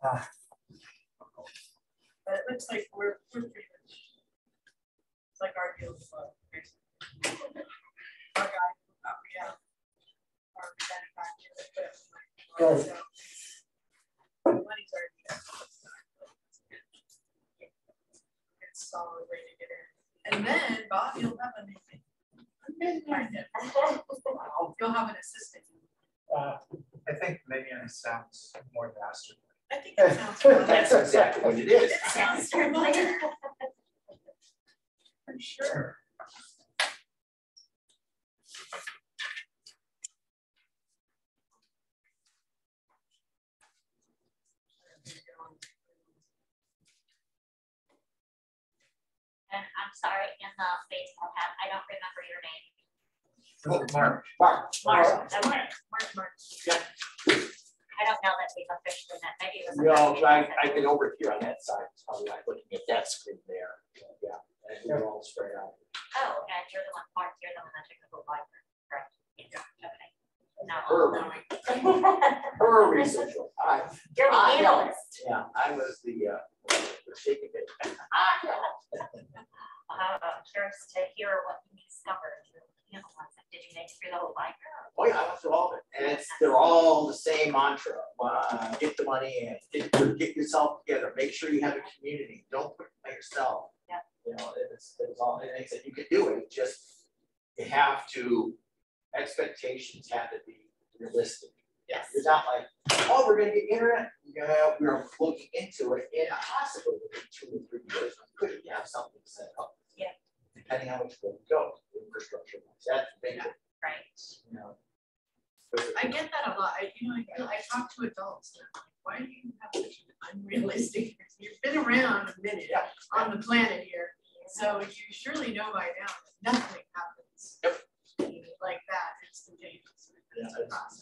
But it looks like we're pretty much, it's like our deal club, basically. Our guy, we have our manufacturer equipment. So the money's already there. It's solid way to get in. And then Bob, you'll have a you'll have an assistant. I think Minion sounds more dastardly. I think that sounds familiar. That's exactly what it is. It sounds familiar. For sure. And I'm sorry, in the baseball hat, I don't remember your name. Oh, Mark. Mark. Yeah. I don't know that we've officially met. Maybe it was. No, I've been over here on that side. It's probably like looking at that screen there. Yeah. And we're all spread out. Oh, and you're the one, Mark, you're the one that took the book library, correct? Yeah. Okay. No. Her research. You're the analyst. Yeah, I was the shaking it. Curious to hear what you discovered. Did you make through the whole library? Oh yeah, I went through all of it, and they're all the same mantra: get the money in, get yourself together, make sure you have a community. Don't put it by yourself. Yeah. You know, it's all. And they said you can do it. Just you have to. Expectations have to be realistic. Yes. It's not like, oh, we're going to get internet. Yeah, we're looking into it, and possibly within 2 or 3 years, we could have something set up. Yeah. Depending on which way we go, infrastructure. That's big. Right. You know. I get that a lot. I talk to adults and I'm like, why do you have such an unrealistic? You've been around a minute on the planet here, so you surely know by now that nothing happens like that instantaneously. Yeah,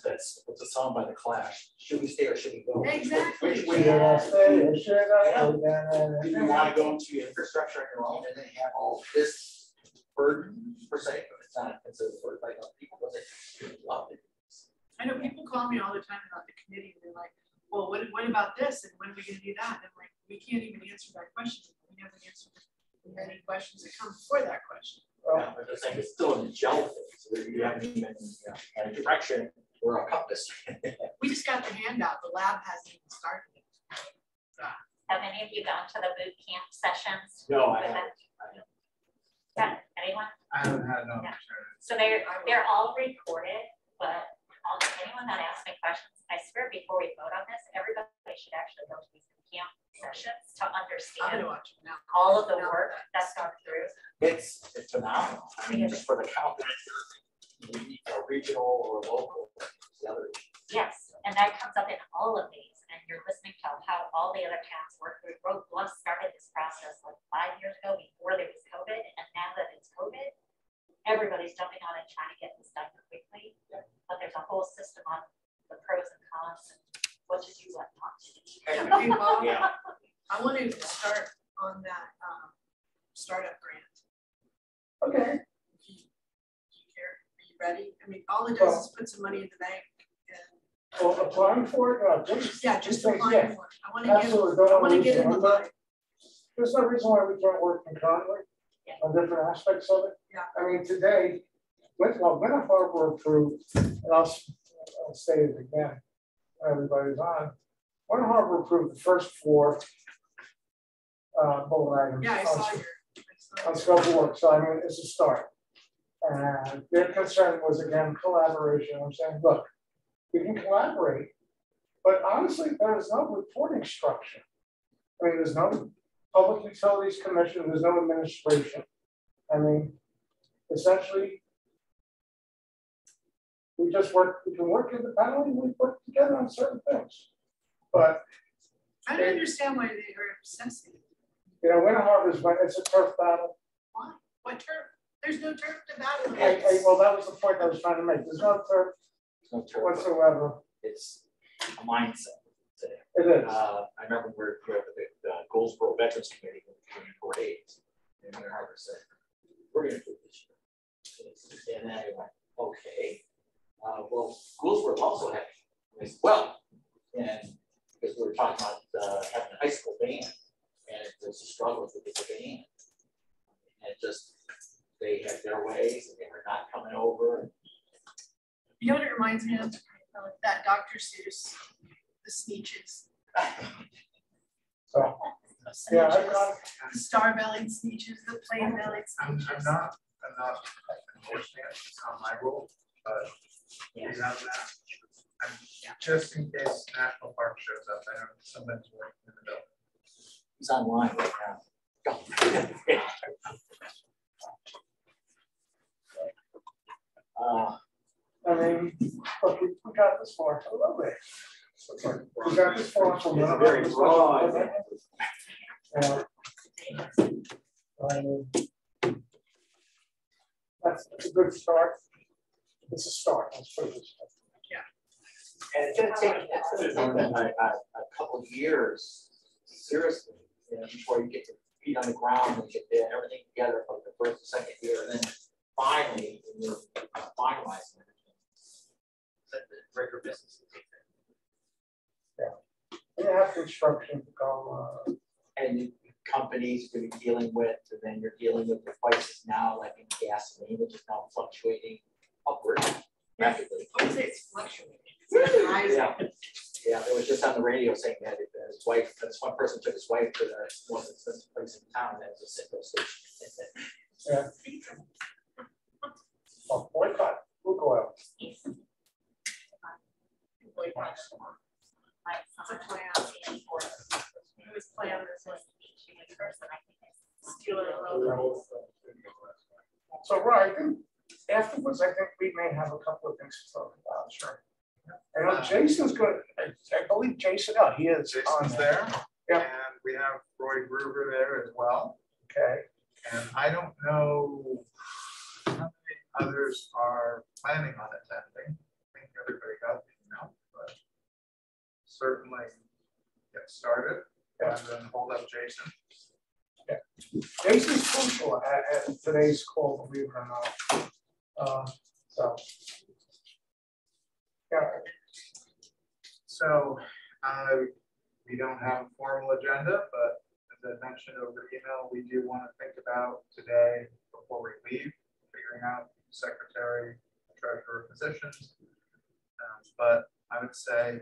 that's what's a song by The Clash. Should we stay or should we go? Exactly. Which way? Should I stay or should I go? Do you want to go into infrastructure on your own and then have all this burden per se? But it's not considered a burden by other people, but they love it. I know people call me all the time about the committee and they're like, well, what about this? And when are we going to do that? And I'm like, we can't even answer that question. We haven't answered many questions that come before that question. Yeah, but they're saying it's still in the gel phase, so you haven't even had a direction or a compass. We just got the handout. The lab hasn't even started. So. Have any of you gone to the boot camp sessions? No, I haven't. Yeah, anyone? I haven't had an opportunity. So they're all recorded, but anyone that asks me questions, I swear before we vote on this, everybody should actually go to these boot camp sessions to understand all of the work that's gone through. It's phenomenal. I mean, just for the count, regional or local. Yes, and that comes up in all of these, and you're listening to how all the other towns work through. Road Bluff started this process like 5 years ago before there was COVID, and now that it's COVID, everybody's jumping on it trying to get this done quickly. Yeah. But there's a whole system on the pros and cons and what to do, what not to do. Hey, Bob, I wanted to start on that startup grant. Okay. Do you care? Are you ready? I mean, all it does is put some money in the bank. And applying for it? Just applying for it. I want to get in the line. There's no reason why we can't work concurrently on different aspects of it. Yeah. I mean, today, Winter Harbor approved, and I'll say it again, everybody's on. Winter Harbor approved the first 4 bullet items. Yeah, I saw your. On scope of work, so I mean, it's a start. And their concern was, again, collaboration. I'm saying, look, we can collaborate, but honestly, there is no reporting structure. I mean, there's no Public Utilities Commission, there's no administration. I mean, essentially, we can work independently, we work together on certain things. But I don't understand why they are obsessing. You know, Winter Harbor it's a turf battle. Why? What turf? There's no turf to battle. Well, that was the point I was trying to make. There's no turf whatsoever. It's a mindset. It is. I remember we were at the Goldsboro Veterans Committee when we were 8, and Winter Harbor said, we're going to do it this year. And then I went, okay. Well, Goldsboro also had, and because we were talking about having a high school band, and it was a struggle to get the band. And it just, they had their ways, and they were not coming over. You know what it reminds me of? That Dr. Seuss, the Sneetches. So, yeah, I've got, The star-bellied Sneetches, the plain-bellied I'm Sneetches. not enforcing it, it's not my rule, but we have that. I'm just in case National Park shows up, I know somebody's working in the building. He's online right now. I mean, look, we got this far, I love it. We got this far from It's very broad. I mean, that's a good start. It's a start, let's put it this way. And it's gonna take a couple of years, seriously, you know, before you get your feet on the ground and get everything together for the first or second year, and then finally, when you're finalizing everything, that the regular business is. We have construction to go, And companies you're dealing with, and then you're dealing with the prices now, like in gasoline, which is now fluctuating upward rapidly. I would say it's fluctuating. It's not rising. Yeah, it was just on the radio saying that his wife, this one person took his wife to the most expensive place in town, and that was a Citgo station. oh, boycott, Luke Oil. It's a plan. It was planned this way. So, right, I think afterwards, I think we may have a couple of things to talk about, sure. I know Jason's good, I believe Jason, oh, he is on Jason's there, Yep. and we have Roy Gruber there as well. Okay, And I don't know how many others are planning on attending. I think everybody got the email, but certainly get started and then hold up Jason. Jason's crucial at today's call, believe it or not. So. Yeah. So we don't have a formal agenda, but as I mentioned over email, we do want to think about today before we leave, figuring out secretary, treasurer positions. But I would say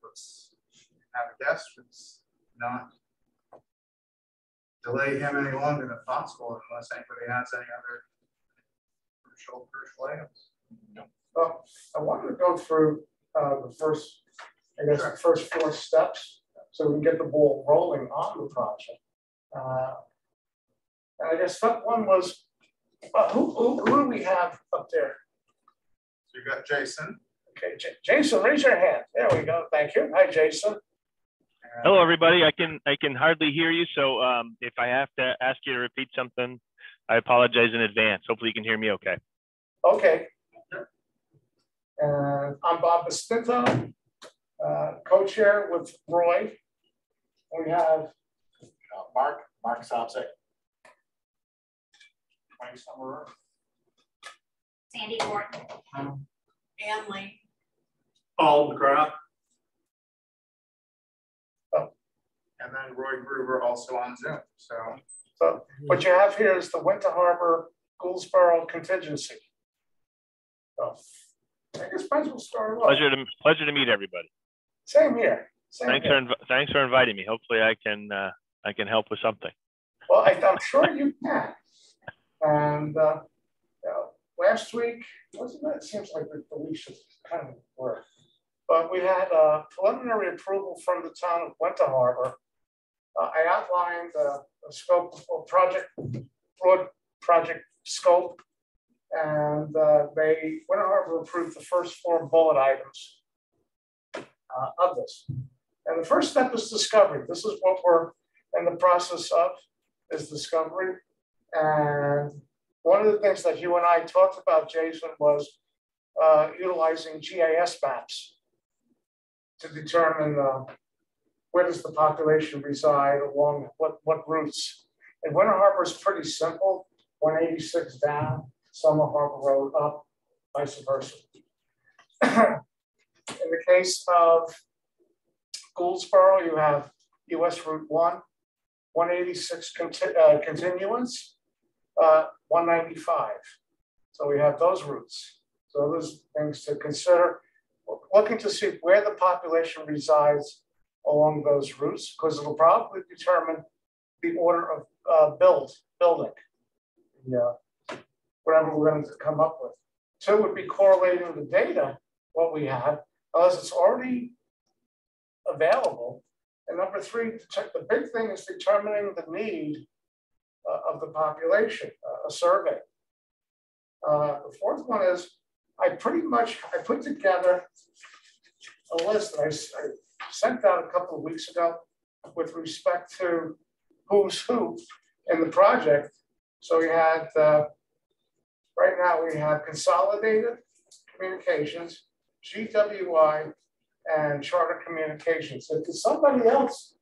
let's have a guest. Let's not delay him any longer than possible unless anybody has any other crucial items. No. Well, I wanted to go through the first, I guess, the first 4 steps so we can get the ball rolling on the project. And I guess step 1 was, who do we have up there? So you got Jason. Okay, Jason, raise your hand. There we go. Thank you. Hi, Jason. Hello, everybody. I can hardly hear you, so if I have to ask you to repeat something, I apologize in advance. Hopefully, you can hear me okay. Okay. I'm Bob Bastinto, co-chair with Roy. We have Mark Sopcich. Mike Summerer. Sandy Gordon. Ann Lane. Paul McGrath. And then Roy Gruber also on Zoom. So what you have here is the Winter Harbor Gouldsboro contingency. So I guess might as well start off. Pleasure to meet everybody. Same here. Thanks for inviting me. Hopefully, I can help with something. Well, I'm sure you can. And last week, wasn't that? It seems like the deletion kind of worked. But we had preliminary approval from the town of Winter Harbor. I outlined the scope of broad project scope, and Winter Harbor approved the first 4 bullet items of this. And the first step is discovery. This is what we're in the process of, is discovery. And one of the things that you and I talked about, Jason, was utilizing GIS maps to determine where does the population reside, along what routes. And Winter Harbor is pretty simple, 186 down, Summer Harbor Road up, vice versa. In the case of Gouldsboro, you have US Route 1, 186 continuance, 195. So we have those routes. So those things to consider. Looking to see where the population resides along those routes, because it'll probably determine the order of building. Yeah, whatever we're going to come up with. 2 would be correlating the data, what we have, unless it's already available. And number 3, the big thing is determining the need of the population, a survey. The 4th one is I put together a list that I sent out a couple of weeks ago with respect to who's who in the project. So we had, right now we have Consolidated Communications, GWI, and Charter Communications. If there's somebody else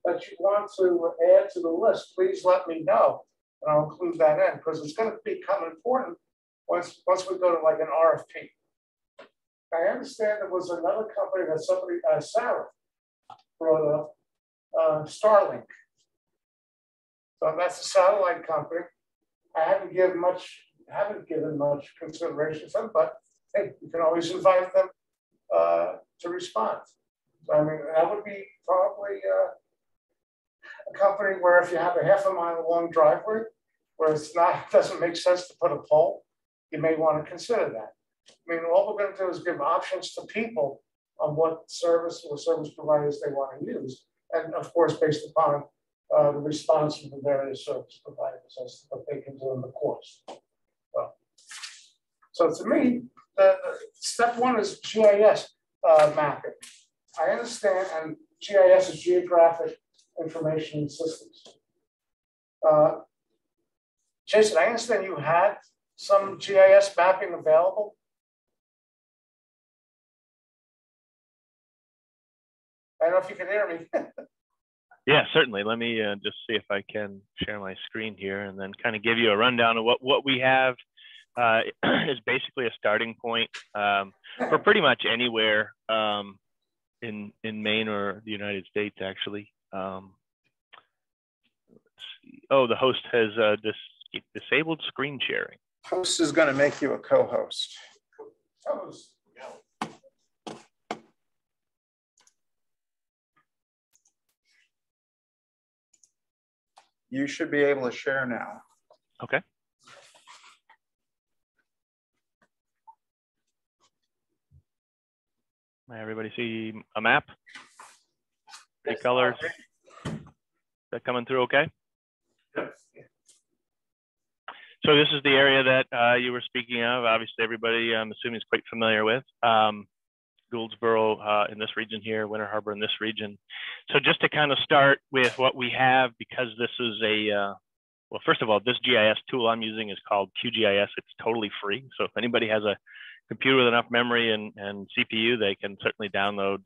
that you want to add to the list, please let me know, and I'll include that in, because it's going to become important once we go to like an RFP. I understand there was another company that somebody, Sarah, brought up, Starlink. So that's a satellite company. I haven't given much consideration to them, but hey, you can always invite them to respond. So I mean, that would be probably a company where if you have a half a mile long driveway, where it doesn't make sense to put a pole, you may want to consider that. I mean, all we're going to do is give options to people on what service or service providers they want to use. And of course, based upon the response from the various service providers as to what they can do in the course. So to me, step 1 is GIS mapping. I understand, and GIS is Geographic Information Systems. Jason, I understand you had some GIS mapping available. I don't know if you can hear me. Yeah, certainly. Let me just see if I can share my screen here and then kind of give you a rundown of what we have. Is basically a starting point for pretty much anywhere in Maine or the United States, actually. Let's see. Oh, the host has disabled screen sharing. Host is going to make you a co-host. Co-host. You should be able to share now. Okay. Everybody see a map? Three colors. Is that coming through okay? Yes. So this is the area that you were speaking of. Obviously, everybody, I'm assuming, is quite familiar with. Gouldsboro in this region here, Winter Harbor in this region. So just to kind of start with what we have, because this is well, first of all, this GIS tool I'm using is called QGIS. It's totally free. So if anybody has a computer with enough memory and CPU, they can certainly download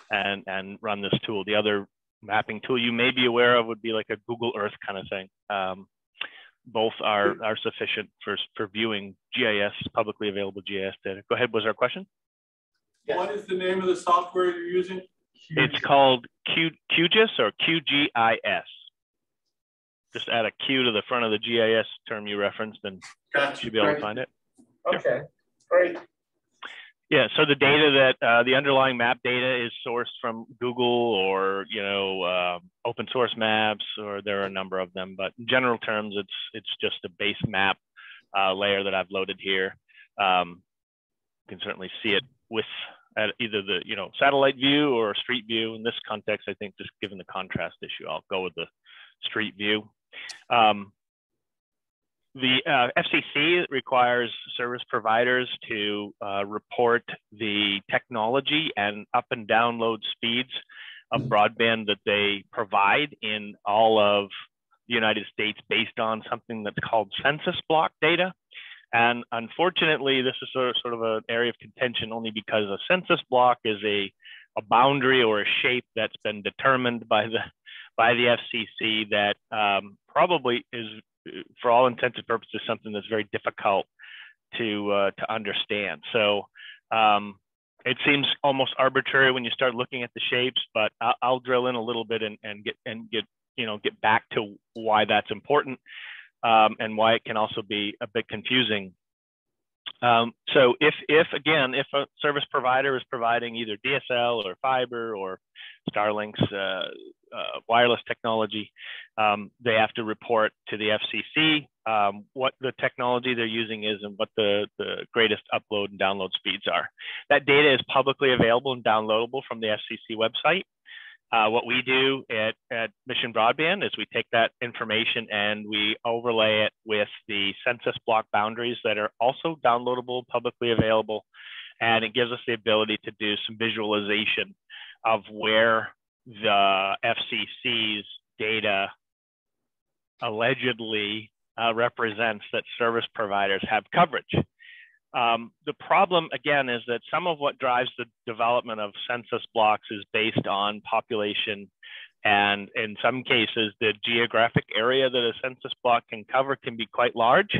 and run this tool. The other mapping tool you may be aware of would be like a Google Earth kind of thing. Both are sufficient for viewing GIS, publicly available GIS data. Go ahead, was there a question? Yes. What is the name of the software you're using? It's called QGIS or QGIS. Just add a Q to the front of the GIS term you referenced and you should be able to find it. Okay, great. Yeah, so the data that the underlying map data is sourced from Google or open source maps, or there are a number of them. But in general terms, it's just a base map layer that I've loaded here. You can certainly see it with either the satellite view or street view. In this context, I think just given the contrast issue, I'll go with the street view. The FCC requires service providers to report the technology and up and download speeds of broadband that they provide in all of the United States based on something that's called census block data. And unfortunately, this is sort of an area of contention only because a census block is a boundary or a shape that's been determined by the FCC that probably is, for all intents and purposes, something that's very difficult to understand. So It seems almost arbitrary when you start looking at the shapes, but I'll drill in a little bit and get back to why that's important, and why it can also be a bit confusing. So if a service provider is providing either DSL or fiber or Starlink's wireless technology, they have to report to the FCC what the technology they're using is and what the greatest upload and download speeds are. That data is publicly available and downloadable from the FCC website. What we do at Mission Broadband is we take that information and we overlay it with the census block boundaries that are also downloadable, publicly available, and it gives us the ability to do some visualization of where the FCC's data allegedly represents that service providers have coverage. The problem, again, is that some of what drives the development of census blocks is based on population, and in some cases, the geographic area that a census block can cover can be quite large,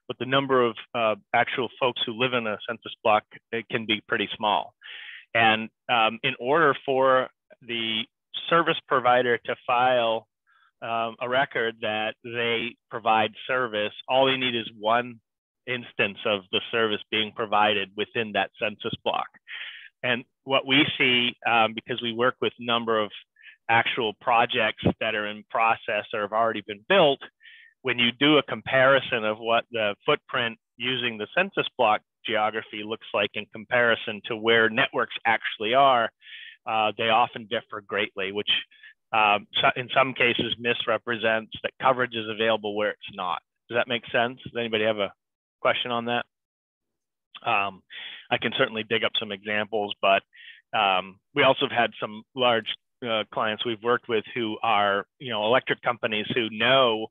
but the number of actual folks who live in a census block, it can be pretty small. And in order for the service provider to file a record that they provide service, all they need is one instance of the service being provided within that census block. And what we see, because we work with a number of actual projects that are in process or have already been built, when you do a comparison of what the footprint using the census block geography looks like in comparison to where networks actually are, they often differ greatly, which in some cases misrepresents that coverage is available where it's not. Does that make sense? Does anybody have a question on that? I can certainly dig up some examples, but we also have had some large clients we've worked with who are, electric companies who know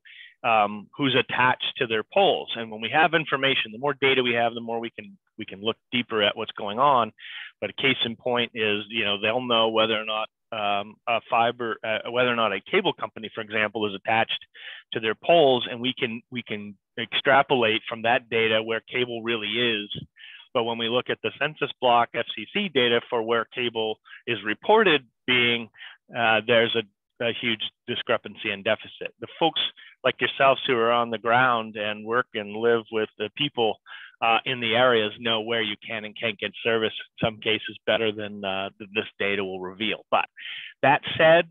who's attached to their poles. And when we have information, the more data we have, the more we can look deeper at what's going on. But a case in point is, they'll know whether or not whether or not a cable company, for example, is attached to their poles, and we can extrapolate from that data where cable really is. But when we look at the census block FCC data for where cable is reported being, there's a huge discrepancy and deficit. The folks like yourselves who are on the ground and work and live with the people in the areas know where you can and can't get service, in some cases better than this data will reveal. But that said,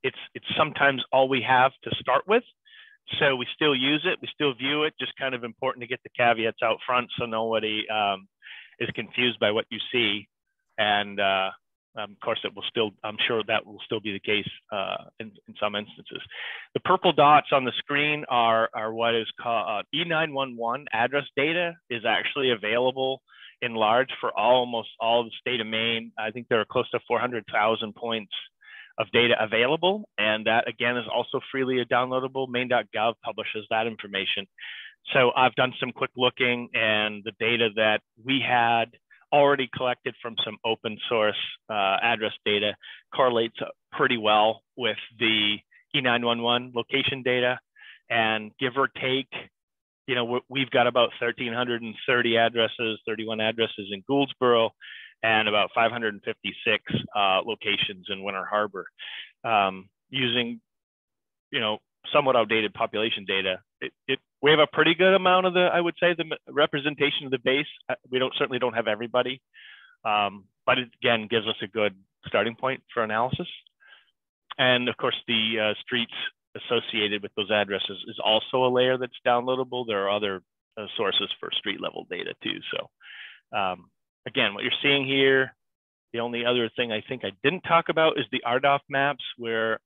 it's sometimes all we have to start with. So we still use it, we still view it, just kind of important to get the caveats out front so nobody is confused by what you see. And of course, it will still, I'm sure that will still be the case in some instances. The purple dots on the screen are what is called E911 address data is actually available in large for almost all of the state of Maine. I think there are close to 400,000 points of data available. And that again is also freely downloadable. Maine.gov publishes that information. So I've done some quick looking, and the data that we had already collected from some open source address data correlates pretty well with the E911 location data. And give or take, we've got about 1,330 addresses, 31 addresses in Gouldsboro, and about 556 locations in Winter Harbor. Using, somewhat outdated population data, we have a pretty good amount of I would say, the representation of the base. We certainly don't have everybody, but it again gives us a good starting point for analysis. And of course, the streets associated with those addresses is also a layer that's downloadable. There are other sources for street level data too. So again, what you're seeing here, the only other thing I think I didn't talk about is the RDOF maps, where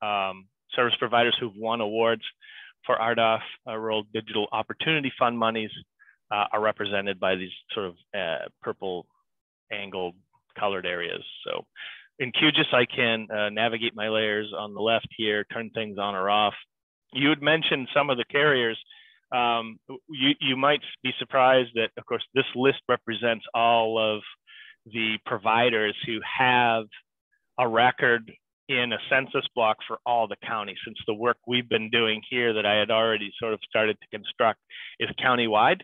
service providers who've won awards for RDOF, Rural Digital Opportunity Fund monies, are represented by these sort of purple angled colored areas. So in QGIS, I can navigate my layers on the left here, turn things on or off. You had mentioned some of the carriers. You might be surprised that, of course, this list represents all of the providers who have a record in a census block for all the counties, since the work we've been doing here that I had already sort of started to construct is countywide.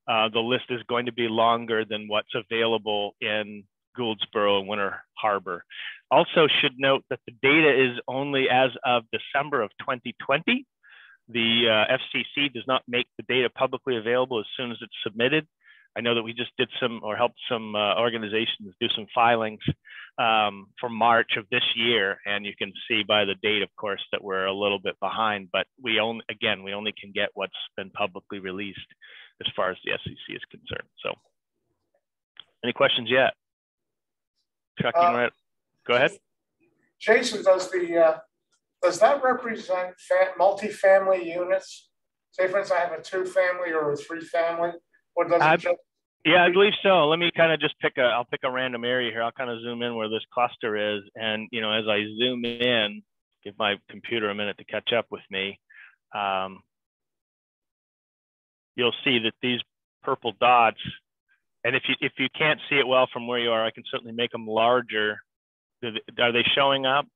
The list is going to be longer than what's available in Gouldsboro and Winter Harbor. Also should note that the data is only as of December of 2020. The FCC does not make the data publicly available as soon as it's submitted. I know that we just did some, or helped some organizations do some filings for March of this year. And you can see by the date, of course, that we're a little bit behind, but we only can get what's been publicly released as far as the SEC is concerned. So any questions yet? Chuck, go ahead. Jason, does that represent multifamily units? Say, for instance, I have a 2-family or a 3-family, or does it just? Yeah, I believe so. Let me kind of just I'll pick a random area here. I'll kind of zoom in where this cluster is. And, you know, as I zoom in, give my computer a minute to catch up with me. You'll see that these purple dots, and if you can't see it well from where you are, I can certainly make them larger. Are they showing up?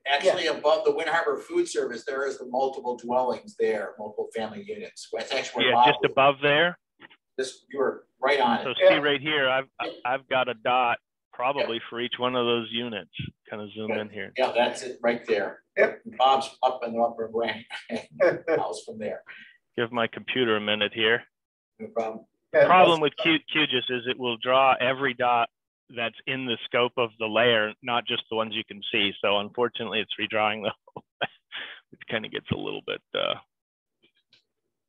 Actually, above the Winter Harbor Food Service, there is the multiple dwellings there, multiple family units. That's actually where just above there. You were right on it. So see right here, I've got a dot probably for each one of those units. Kind of zoom in here. Yeah, that's it right there. Yep. Bob's up in the upper right house from there. Give my computer a minute here. No problem. The problem with QGIS is it will draw every dot that's in the scope of the layer, not just the ones you can see. So unfortunately, it's redrawing the whole, which kind of gets a little bit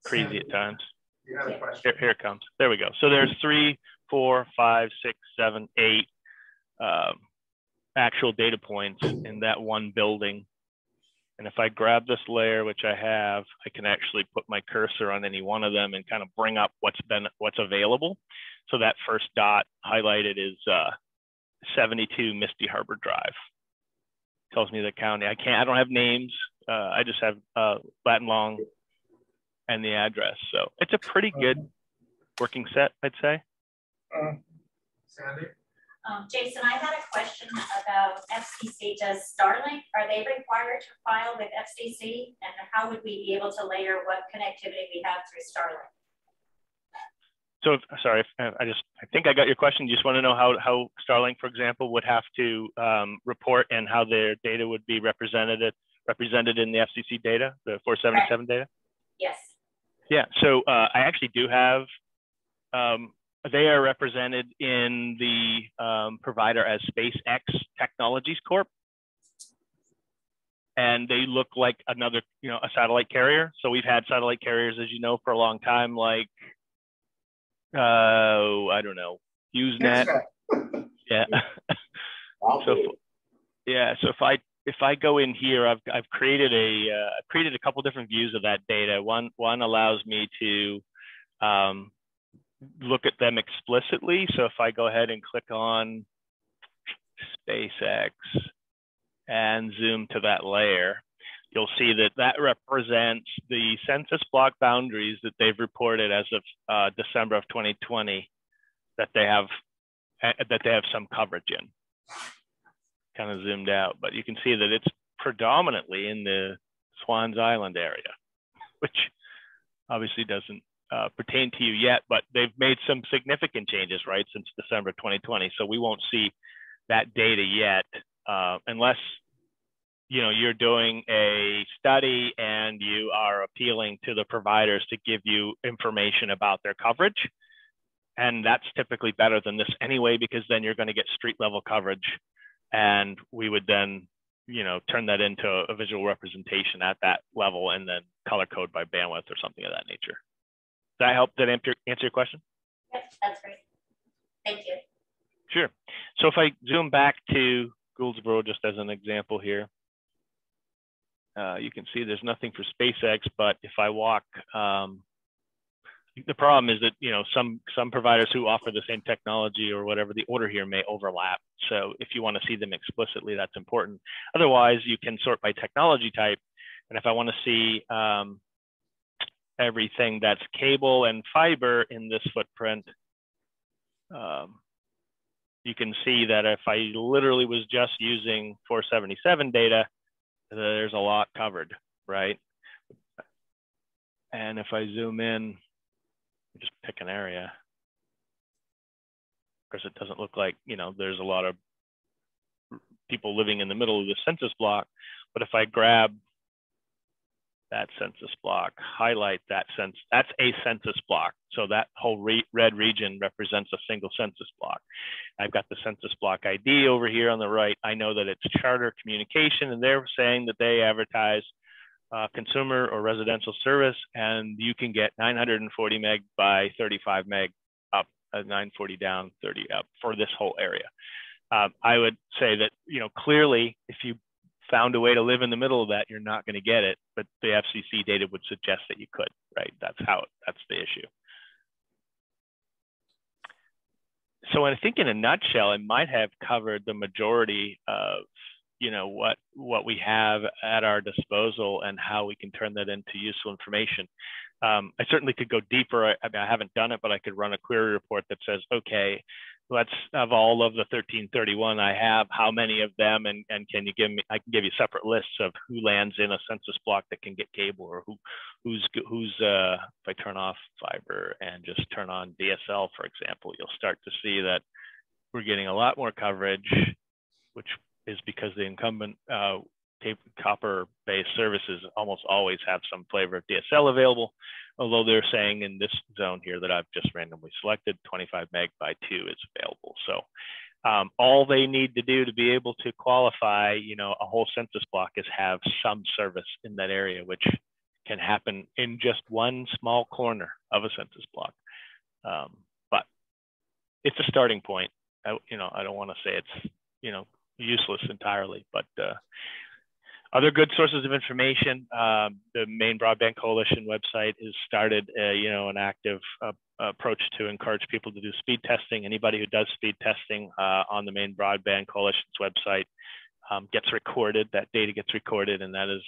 crazy at times. You had a question. Here it comes. There we go. So there's 3, 4, 5, 6, 7, 8 actual data points in that one building. And if I grab this layer, which I have, I can actually put my cursor on any one of them and kind of bring up what's available. So that first dot highlighted is 72 Misty Harbor Drive. Tells me the county. I don't have names. I just have Latin long and the address. So it's a pretty good working set, I'd say. Sandy? Jason, I had a question about FCC. Does Starlink, are they required to file with FCC? And how would we be able to layer what connectivity we have through Starlink? So, sorry, I think I got your question. You just want to know how Starlink, for example, would have to report and how their data would be represented in the FCC data, the 477 data? Yes. Yeah, so I actually do have, they are represented in the provider as SpaceX Technologies Corp. And they look like another, a satellite carrier. So we've had satellite carriers, as you know, for a long time, like, I don't know, Usenet. Yeah. So if I go in here, I've created a couple different views of that data. One allows me to look at them explicitly. So if I go ahead and click on SpaceX and zoom to that layer, you'll see that represents the census block boundaries that they've reported as of December of 2020 that they have some coverage in. Kind of zoomed out, but you can see that it's predominantly in the Swans Island area, which obviously doesn't pertain to you yet, but they've made some significant changes, right, since December 2020. So we won't see that data yet unless you're doing a study and you are appealing to the providers to give you information about their coverage. And that's typically better than this anyway, because then you're going to get street level coverage. And we would then, turn that into a visual representation at that level and then color code by bandwidth or something of that nature. Does that help? Did that answer your question? Yes, that's great. Thank you. Sure. So if I zoom back to Gouldsboro, just as an example here, you can see there's nothing for SpaceX, but if I walk, the problem is that, some providers who offer the same technology or whatever, the order here may overlap. So if you want to see them explicitly, that's important. Otherwise, you can sort by technology type. And if I want to see everything that's cable and fiber in this footprint, you can see that if I literally was just using 477 data, there's a lot covered, right? And if I zoom in, just pick an area. because it doesn't look like, there's a lot of people living in the middle of the census block. But if I grab that census block, highlight that that's a census block. So that whole red region represents a single census block. I've got the census block ID over here on the right. I know that it's Charter Communication, and they're saying that they advertise consumer or residential service, and you can get 940 meg by 35 meg up, 940 down, 30 up for this whole area. I would say that, clearly, if you found a way to live in the middle of that, you're not going to get it, but the FCC data would suggest that you could, right? That's the issue. So I think in a nutshell, I might have covered the majority of, what we have at our disposal and how we can turn that into useful information. I certainly could go deeper. I haven't done it, but I could run a query report that says, okay, let's of all of the 1331 I have, how many of them, and can you give me, I can give you separate lists of who lands in a census block that can get cable, or who's if I turn off fiber and just turn on DSL, for example, you'll start to see that we're getting a lot more coverage, which is because the incumbent copper-based services almost always have some flavor of DSL available, although they're saying in this zone here that I've just randomly selected, 25 meg by 2 is available. So all they need to do to be able to qualify, a whole census block is have some service in that area, which can happen in just one small corner of a census block. But it's a starting point. I don't want to say it's, useless entirely, but other good sources of information. The Maine Broadband Coalition website has started, an active approach to encourage people to do speed testing. Anybody who does speed testing on the Maine Broadband Coalition's website gets recorded. That data gets recorded, and that is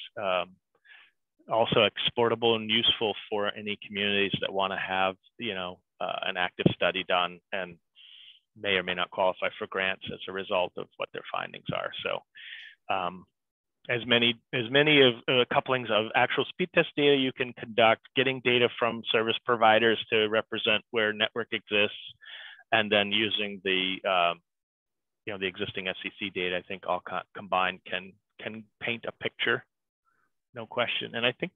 also exportable and useful for any communities that want to have, an active study done and may or may not qualify for grants as a result of what their findings are. So as many of couplings of actual speed test data you can conduct, getting data from service providers to represent where network exists, and then using the the existing FCC data, I think all combined can paint a picture, no question. And I think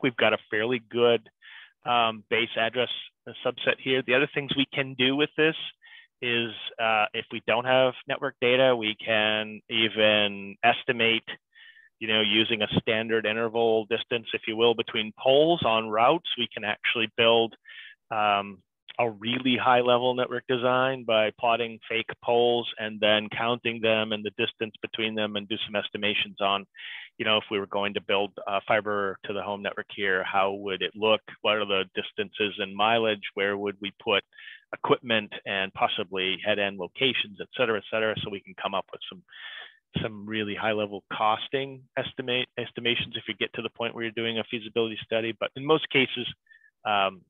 we've got a fairly good base address subset here. The other things we can do with this is if we don't have network data, we can even estimate, using a standard interval distance, if you will, between poles on routes. We can actually build a really high level network design by plotting fake poles and then counting them and the distance between them, and do some estimations on, if we were going to build fiber to the home network here, how would it look? What are the distances and mileage? Where would we put equipment and possibly head-end locations, et cetera, so we can come up with some really high-level costing estimations if you get to the point where you're doing a feasibility study. But in most cases,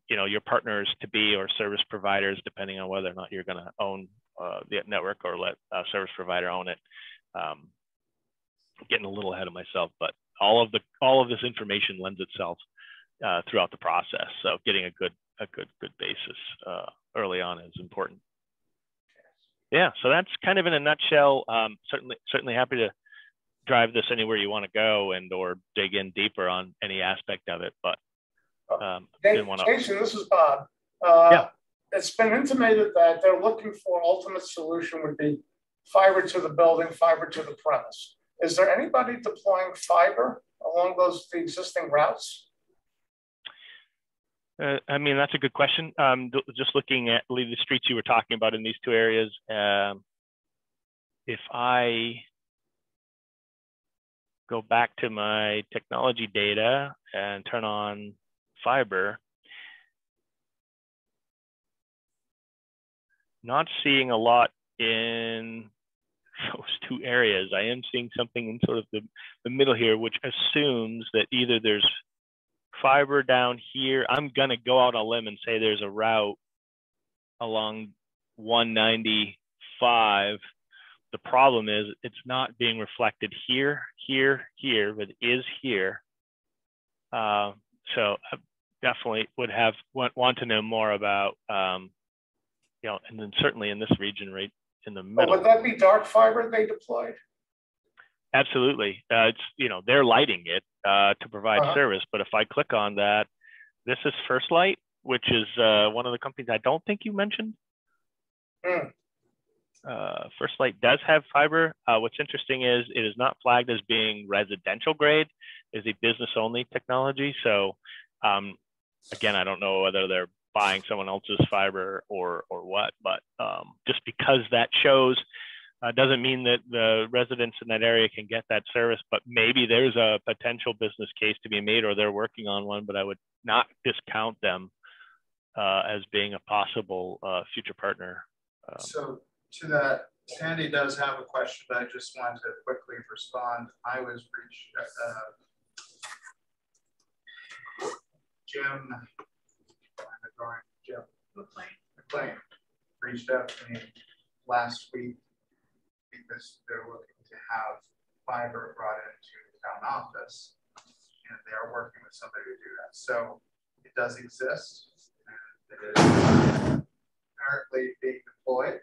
your partners to be or service providers, depending on whether or not you're going to own the network or let a service provider own it. Getting a little ahead of myself, but all of this information lends itself throughout the process. So getting a good basis early on is important. Yeah, so that's kind of in a nutshell. Certainly happy to drive this anywhere you want to go or dig in deeper on any aspect of it. But Jason, this is Bob. Yeah. It's been intimated that they're looking for ultimate solution would be fiber to the building, fiber to the premise. Is there anybody deploying fiber along the existing routes? That's a good question. Just looking at the streets you were talking about in these two areas, if I go back to my technology data and turn on fiber, not seeing a lot in those two areas. I am seeing something in sort of the middle here, which assumes that either there's fiber down here. I'm going to go out on a limb and say there's a route along 195. The problem is it's not being reflected here, but it is here. So I definitely would want to know more about you know, and then certainly in this region, right in the Oh, middle. would that be dark fiber they deployed? Absolutely. It's, you know, they're lighting it to provide service. But if I click on that, this is First Light, which is one of the companies I don't think you mentioned. First Light does have fiber. What's interesting is it is not flagged as being residential grade, is a business only technology. So again, I don't know whether they're buying someone else's fiber or what, but just because that shows doesn't mean that the residents in that area can get that service, but maybe there's a potential business case to be made, or they're working on one, but I would not discount them as being a possible future partner. So to that, Sandy does have a question, but I just wanted to quickly respond. I was reached Jim McLean reached out to me last week because they're looking to have fiber brought into the town office, and they are working with somebody to do that. So it does exist, and it is apparently being deployed.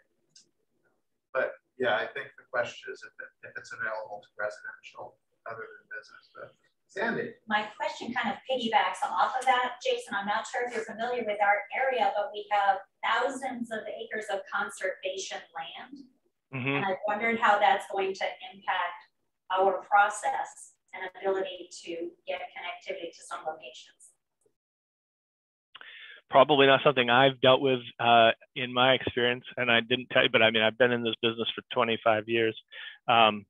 But yeah, I think the question is if it's available to residential other than business. But Sandy. My question kind of piggybacks off of that, Jason. I'm not sure if you're familiar with our area, but we have thousands of acres of conservation land. And I wondered how that's going to impact our process and ability to get connectivity to some locations. Probably not something I've dealt with in my experience, and I didn't tell you, but I mean, I've been in this business for 25 years. I'm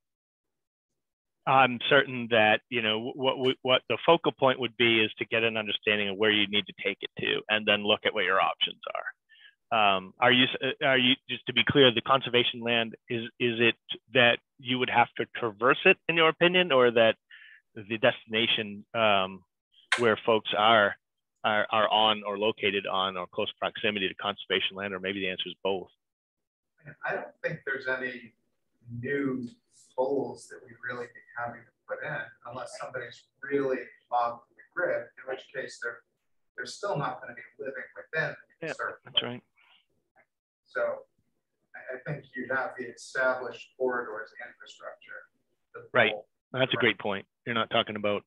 certain that, you know, what the focal point would be is to get an understanding of where you need to take it to, and then look at what your options are. Are you, just to be clear, the conservation land, is it that you would have to traverse it, in your opinion, or that the destination where folks are on or located on or close proximity to conservation land, or maybe the answer is both? I don't think there's any new poles that we really be having to put in unless somebody's really off the grid, in which case they're still not going to be living within the conserved. That's right. So I think you have the established corridors infrastructure. Right. That's a great point. You're not talking about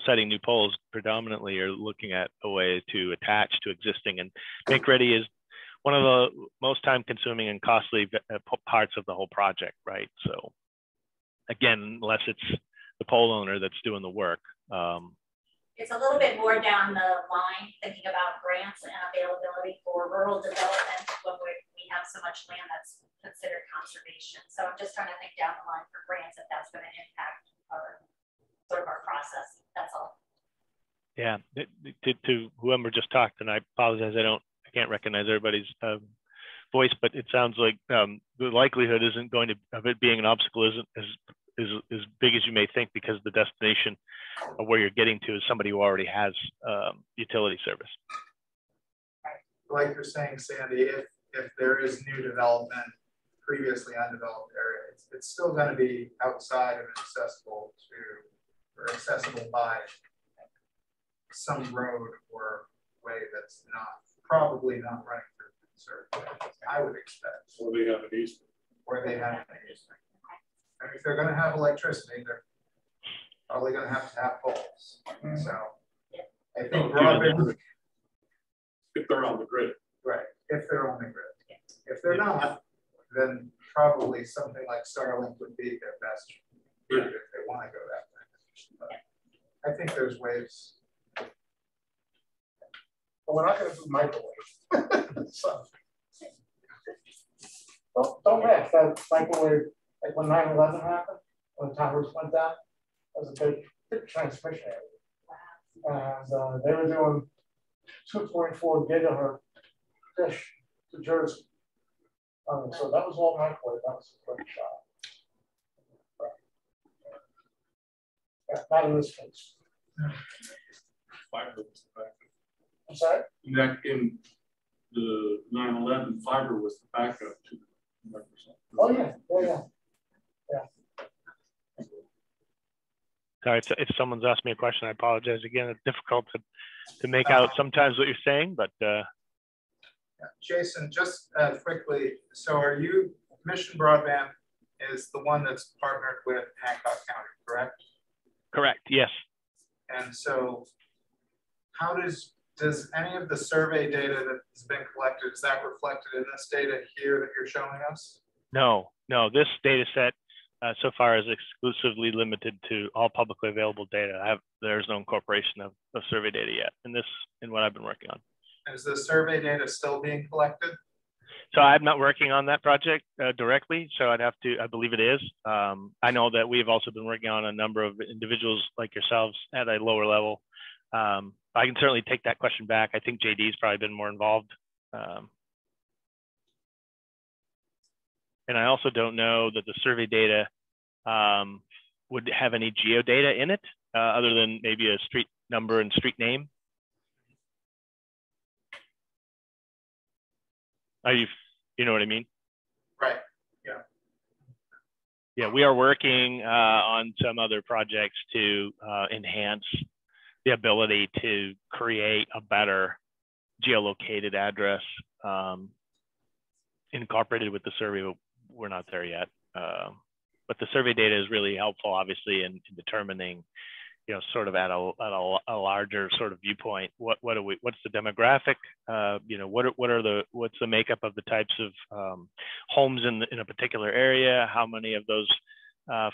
setting new poles predominantly. You're looking at a way to attach to existing, and make ready is one of the most time consuming and costly parts of the whole project, right? So again, unless it's the pole owner that's doing the work. It's a little bit more down the line, thinking about grants and availability for rural development when we have so much land that's considered conservation. So I'm just trying to think down the line for grants if that's going to impact our process. That's all. Yeah, to whoever just talked, and I apologize, I can't recognize everybody's voice, but it sounds like the likelihood isn't going to of it being an obstacle isn't as big as you may think, because the destination of where you're getting to is somebody who already has utility service. Like you're saying, Sandy, if there is new development, previously undeveloped area, it's still going to be outside of accessible to, or accessible by some road or way that's probably not running through conserved, I would expect. Or they have an easement. Or they have an easement. And if they're going to have electricity, they're probably going to have poles. So I think broadband, if they're on the grid. right, if they're on the grid. If they're not, then probably something like Starlink would be their best route if they want to go that way. But I think there's ways. But we're not going to do microwave. So, don't laugh. That microwave, like when 9/11 happened, when the towers went down, that was a big transmission area. And they were doing 2.4 gigahertz dish to Jersey. So that was all microwave. That was a great shot. Yeah, not in this case. Fiber was the backup. I'm sorry? In the 9/11, fiber was the backup to Microsoft. Oh yeah, yeah. Sorry, if someone's asked me a question, I apologize again. It's difficult to make out sometimes what you're saying, but Jason, just quickly, so are you, Mission Broadband is the one that's partnered with Hancock County, correct? Correct, yes. And so how does any of the survey data that has been collected, is that reflected in this data here that you're showing us? No, this data set so far is exclusively limited to all publicly available data. There's no incorporation of survey data yet in what I've been working on. Is the survey data still being collected? So I'm not working on that project directly, so I believe it is. I know that we've also been working on a number of individuals like yourselves at a lower level. I can certainly take that question back. I think JD's probably been more involved. And I also don't know that the survey data would have any geodata in it, other than maybe a street number and street name. You know what I mean? Right, yeah. Yeah, we are working on some other projects to enhance the ability to create a better geolocated address incorporated with the survey. We're not there yet. But the survey data is really helpful, obviously, in determining, sort of at a larger sort of viewpoint, what's the demographic, what's the makeup of the types of homes in a particular area, how many of those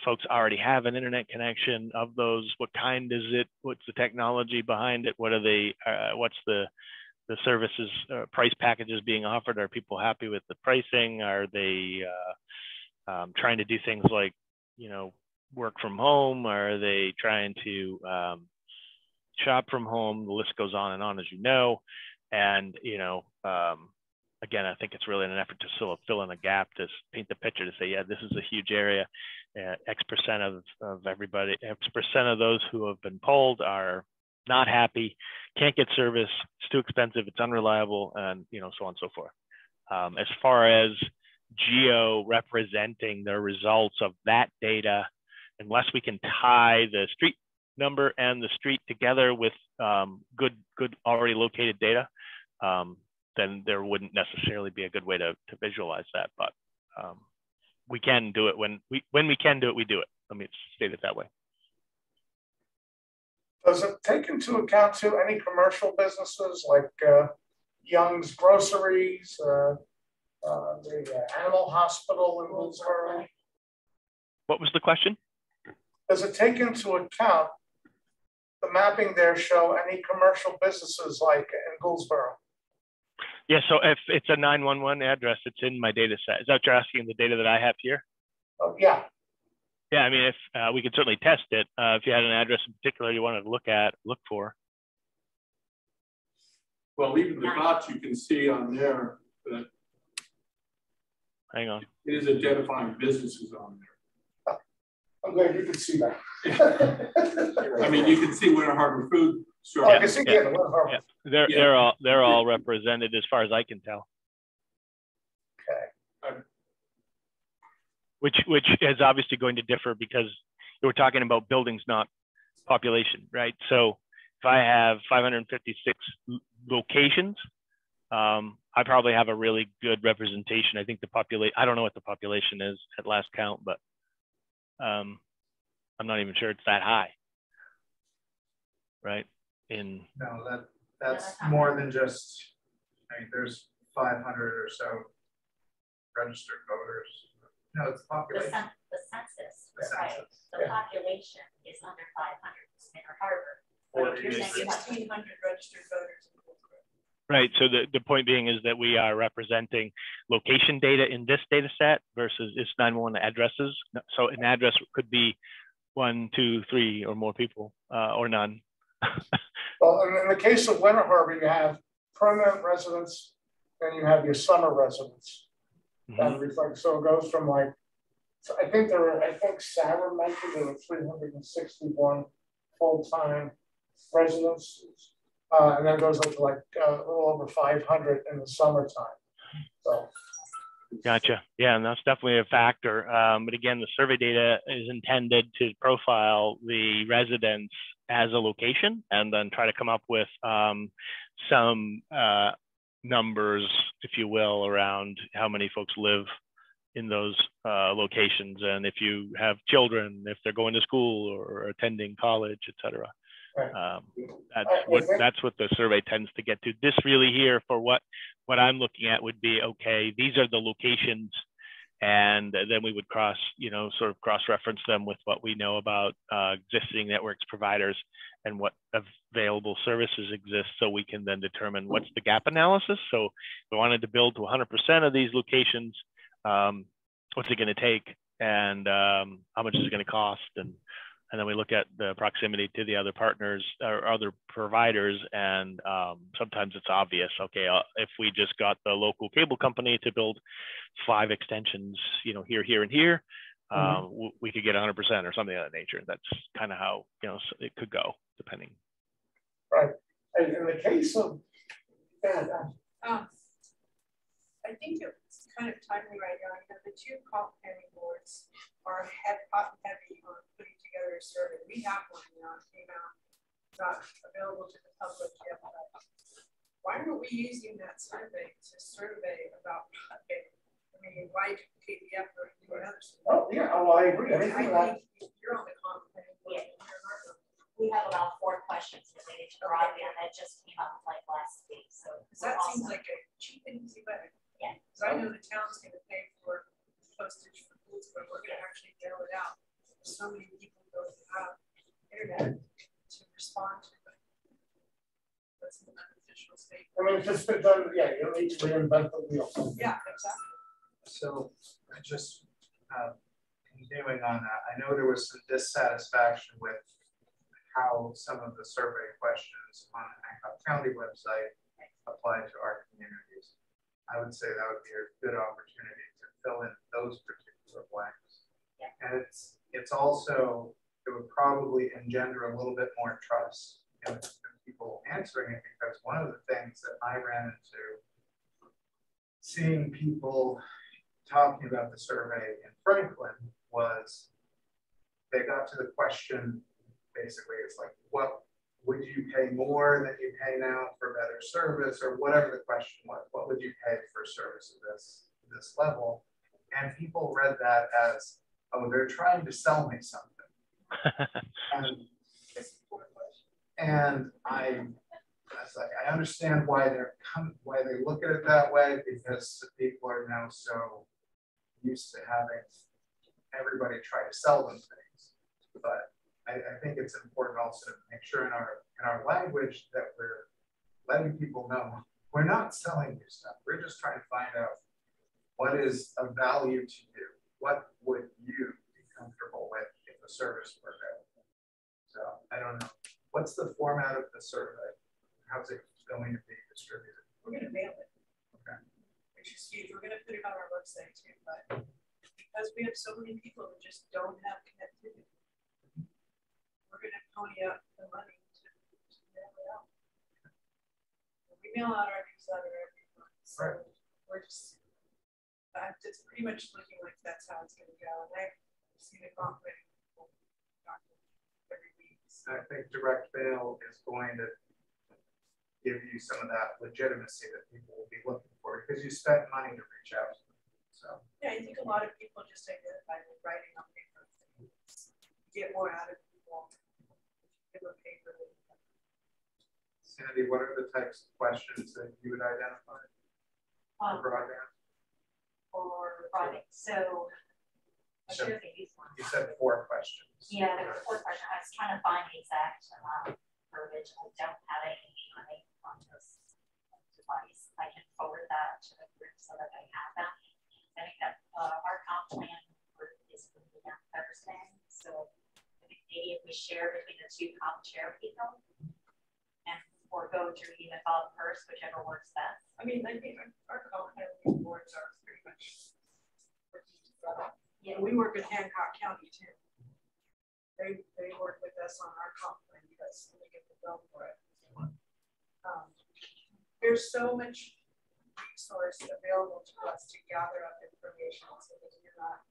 folks already have an internet connection, of those, what kind is it, what's the technology behind it, what are they, what's the services, price packages being offered, are people happy with the pricing, are they trying to do things like, work from home? Are they trying to shop from home? The list goes on and on, as you know. And, again, I think it's really an effort to sort of fill in a gap, to paint the picture, to say, yeah, this is a huge area. X% of everybody, X% of those who have been polled are not happy, can't get service, it's too expensive, it's unreliable, and, so on and so forth. As far as geo representing the results of that data, unless we can tie the street number and the street together with good already located data, then there wouldn't necessarily be a good way to visualize that. But we can do it when we can do it, we do it. Let me state it that way. Does it take into account too any commercial businesses like Young's Groceries, the animal hospital in Hillsborough? What was the question? Does it take into account the mapping there show any commercial businesses like in Gouldsboro? Yeah, so if it's a 911 address, it's in my data set. Is that what you're asking, the data that I have here? Oh, yeah. Yeah, I mean, if we could certainly test it. If you had an address in particular you wanted to look for. Well, even the dots you can see on there, that hang on, it is identifying businesses on there. I'm glad you can see that. I mean, you can see Winter Harbor Food Store. Oh, I can see Winter Harbor. Yeah. They're all represented as far as I can tell. Okay. Which is obviously going to differ because we're talking about buildings, not population, right? So if I have 556 locations, I probably have a really good representation. I think the population, I don't know what the population is at last count, but I'm not even sure it's that high, right? No, that's more than just, I mean, there's 500 or so registered voters. No, it's population. The census, right? The population is under 500 in Winter Harbor. But if you're saying 1,600 registered voters. Right. So the point being is that we are representing location data in this data set versus its 911 addresses. So an address could be 1, 2, 3 or more people or none. Well, in the case of Winter Harbor, you have permanent residents and you have your summer residents. Mm-hmm. So it goes from like, so I think Sarah mentioned there were 361 full-time residents. And then it goes up to like a little over 500 in the summertime. So. Gotcha. Yeah, and that's definitely a factor. But again, the survey data is intended to profile the residents as a location and then try to come up with some numbers, if you will, around how many folks live in those locations, and if you have children, if they're going to school or attending college, et cetera. Right. That's what the survey tends to get to. This really here for what I'm looking at would be, okay, these are the locations, and then we would sort of cross-reference them with what we know about existing networks providers and what available services exist, so we can then determine what's the gap analysis. So if we wanted to build to 100% of these locations, what's it going to take, and how much is it going to cost, and then we look at the proximity to the other partners or other providers, and sometimes it's obvious. Okay, if we just got the local cable company to build 5 extensions, here, here, and here, we could get 100% or something of that nature. That's kind of how it could go, depending. Right. And in the case of I think it's kind of timely right now. The 2 comp planning boards are hot and heavy on putting together a survey. We have one now, it came out, not available to the public yet. But why aren't we using that survey to survey about broadband? I mean, why duplicate the effort and do another survey? Oh, yeah, I agree. I think you're on the comp planning board. Yeah. We have about 4 questions related to broadband that just came up like last week. So that seems like a cheap and easy way. Yeah. Because I know the town's going to pay for postage for foods, but we're going to actually mail it out. So many people don't have internet to respond to it. That's an unofficial statement. I mean, just you don't need to reinvent the wheel. Yeah, exactly. So just continuing on that, I know there was some dissatisfaction with how some of the survey questions on the Hancock County website apply to our communities. I would say that would be a good opportunity to fill in those particular blanks. Yeah. And it's also, it would probably engender a little bit more trust in people answering it, because one of the things that I ran into seeing people talking about the survey in Franklin was they got to the question, basically, it's like, what would you pay more than you pay now for better service, or whatever the question was? What would you pay for service of this level? And people read that as, oh, they're trying to sell me something. and I was like, I understand why they look at it that way, because people are now so used to having everybody try to sell them things. But I think it's important also to make sure in our language that we're letting people know we're not selling you stuff. We're just trying to find out what is of value to you. What would you be comfortable with if the service were available? So I don't know. What's the format of the survey? How's it going to be distributed? We're going to mail it. Okay. Which is huge. We're going to put it on our website too, but because we have so many people who just don't have connectivity, we're going to pony up the money to mail it out. We mail out our newsletter every month, so we're just, it's pretty much looking like that's how it's going to go. And I've seen a conflict every week. So. I think direct mail is going to give you some of that legitimacy that people will be looking for, because you spent money to reach out to them. So yeah, I think a lot of people just identify with writing on paper. Get more out of people. Give a paper. Sandy, what are the types of questions that you would identify for broadband? For broadband, so I should have these ones. You said 4 questions. Yeah, there were 4 questions. I was trying to find the exact verbiage. I don't have any on this device. I can forward that to the group so that they have that. I think that our comp plan is going to be on Thursday. So I think maybe if we share between the 2 comp chair people, and or go through even Bob first, whichever works best. I mean, I think our comp planning boards are pretty much working together. Yeah, we work with Hancock County too. They work with us on our comp plan because we get the bill for it. There's so much resource available to us to gather up information so that you're not.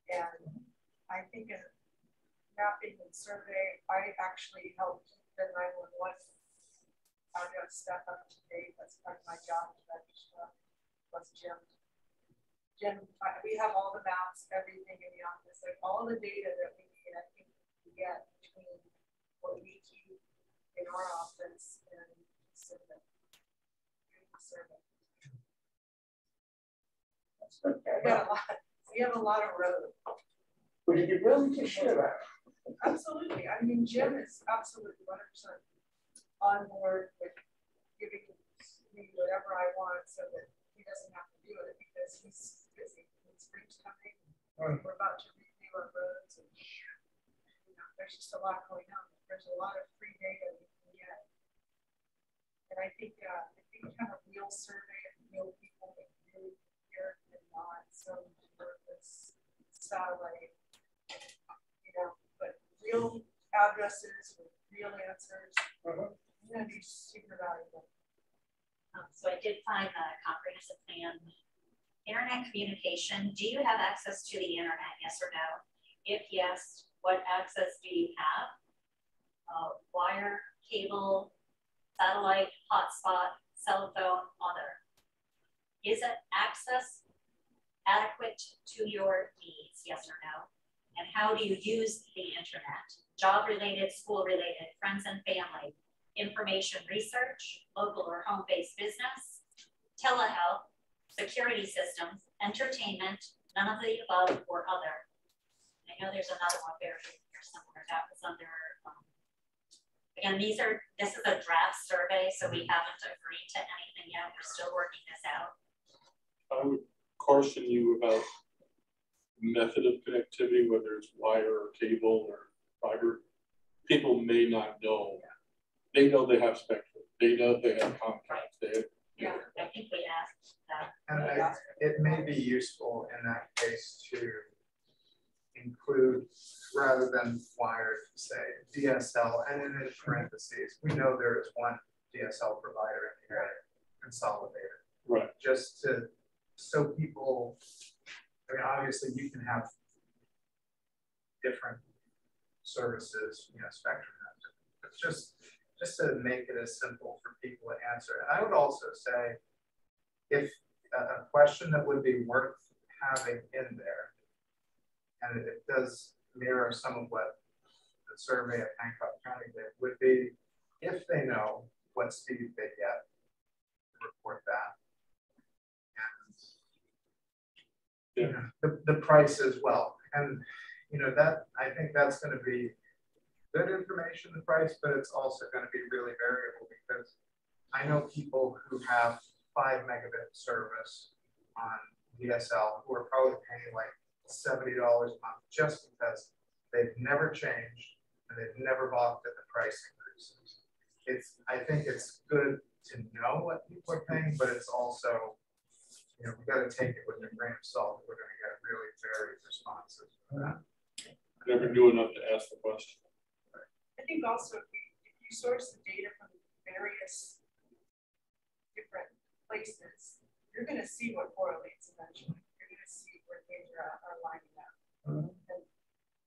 And I think in mapping and survey, I actually helped the 911 stuff up to date. That's part of my job. Plus Jim, we have all the maps, everything in the office, like all the data that we need. I think we get between what we keep in our office and survey. We have a lot of road. Would you be willing to share that? Absolutely. I mean, Jim is absolutely 100% on board with giving me whatever I want so that he doesn't have to do it because he's busy. Spring's coming. We're about to review our roads, and there's just a lot going on. There's a lot of free data we can get, and I think kind of real survey of real people that really care and not some purpose satellite, but real addresses with real answers. It's going to be super valuable. So I did find the comprehensive plan. Internet communication. Do you have access to the internet? Yes or no? If yes, what access do you have? Wire, cable, satellite, hotspot, cell phone, other. Is it access adequate to your needs? Yes or no? And how do you use the internet? Job-related, school-related, friends and family, information research, local or home-based business, telehealth, security systems, entertainment, none of the above or other. I know there's another one buried here somewhere that was under, again, this is a draft survey, so we haven't agreed to anything yet. We're still working this out. I would caution you about method of connectivity, whether it's wire or cable or fiber. People may not know. They know they have spectrum. They know they have Comcast. They have, I think we asked that. And it may be useful in that case to include, rather than wired, say DSL, and then in parentheses, we know there is one DSL provider in here, Consolidated. Right. Just to, so people, I mean, obviously you can have different services, spectrum, but just to make it as simple for people to answer. And I would also say, if a question that would be worth having in there, and it does mirror some of what the survey of Hancock County did, would be if they know what speed they get, report that. And the price as well. And that, I think that's going to be good information, the price, but it's also going to be really variable because I know people who have 5 megabit service on DSL who are probably paying like $70 a month just because they've never changed and they've never balked at the price increases. I think it's good to know what people are paying, but it's also, we've got to take it with a grain of salt. We're going to get really varied responses to that. Never knew enough to ask the question. I think also if you source the data from various different places, you're going to see what correlates eventually. You're going to see where things are lining up. And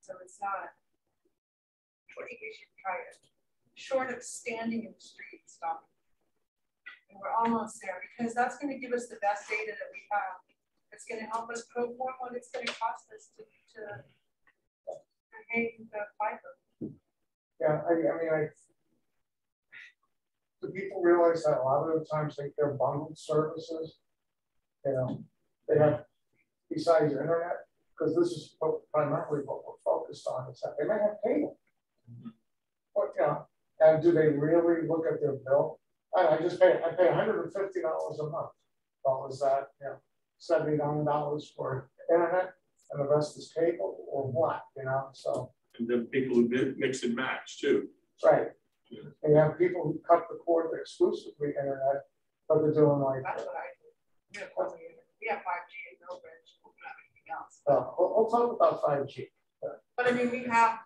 so it's not, I think we should try it. Short of standing in the street and stopping. And we're almost there because that's going to give us the best data that we have. It's going to help us proform what it's going to cost us to pay the fiber. Yeah, I mean, do people realize that a lot of the times they're bundled services? They have, besides internet, because this is primarily what we're focused on, is that they might have cable. But, and do they really look at their bill? I pay $150 a month. Well, is that, $79 for internet and the rest is cable or what, so. And then people who mix and match too. Right. Yeah. And you have people who cut the cord exclusively internet, but they're doing like. That's what I do. We have 5G in Millbridge. We don't have anything else. We'll talk about 5G. But I mean, we have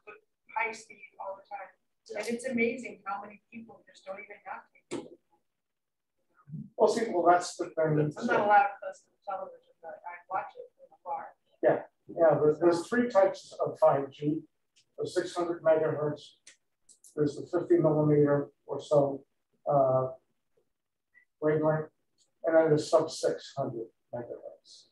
high speed all the time. And it's amazing how many people just don't even have cable. Well, see, that's the thing. I'm not allowed to listen to television, but I watch it in the car. Yeah. There's 3 types of 5G. The 600 megahertz. There's the 50 millimeter or so wavelength, and then the sub 600 megahertz.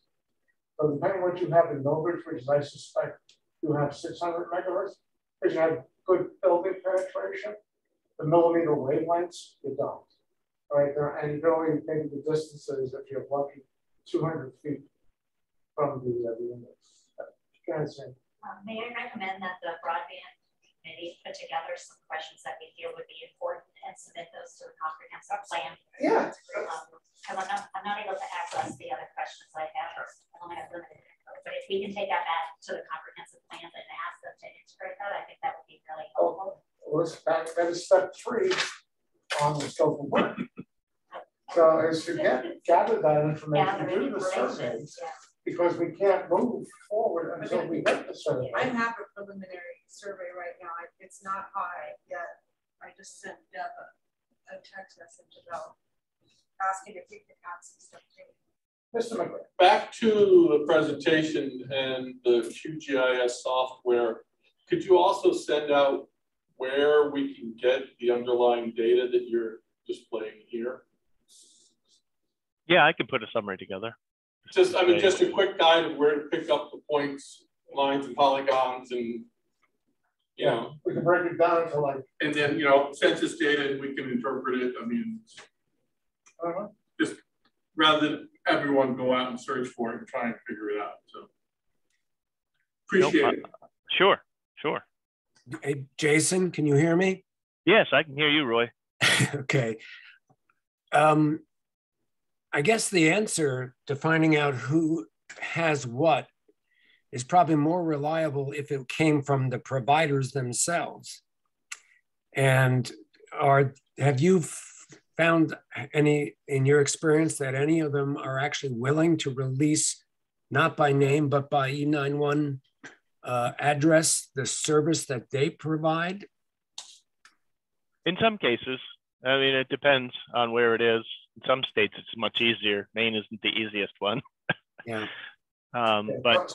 So depending on what you have in Millbridge, which is I suspect you have 600 megahertz, because you have good building penetration. The millimeter wavelengths, you don't. Right there, and you can only maybe the distances if you're lucky 200 feet from the units. May I recommend that the broadband committee put together some questions that we feel would be important and submit those to the comprehensive plan? Yeah. Because I'm not able to access the other questions I have. I only have limited info. But if we can take that back to the comprehensive plan and ask them to integrate that, I think that would be really helpful. That is step 3 on the scope of work. So as you gather that information, do the surveys, because we can't move forward until we get the survey. I have a preliminary survey right now. It's not high yet. I just sent Deb a text message about asking if we could add some stuff to it. Mr. McGrath. Back to the presentation and the QGIS software, could you also send out where we can get the underlying data that you're displaying here? Yeah, I can put a summary together. Just, I mean, just a quick guide of where to pick up the points, lines, and polygons, and you know, we can break it down to like, and then you know, census data, and we can interpret it. I mean, just rather than everyone go out and search for it and try and figure it out. So appreciate it. Sure. Hey, Jason, can you hear me? Yes, I can hear you, Roy. Okay. I guess the answer to finding out who has what is probably more reliable if it came from the providers themselves. And have you found any, in your experience, that any of them are actually willing to release, not by name, but by E91 address, the service that they provide? In some cases, I mean, it depends on where it is. In some states, it's much easier. Maine isn't the easiest one. Yeah. But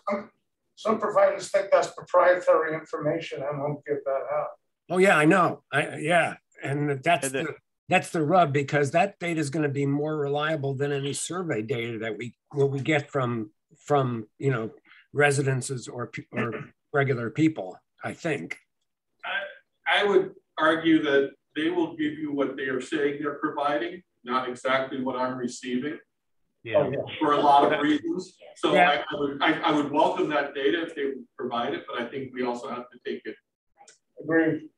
some providers think that's proprietary information and won't give that out. Oh yeah, I know. And that's the rub, because that data is going to be more reliable than any survey data that we get from you know, residences or regular people, I think. I would argue that they will give you what they are saying they're providing, not exactly what I'm receiving. Yeah. For a lot of reasons. So yeah. I would welcome that data if they would provide it, but I think we also have to take it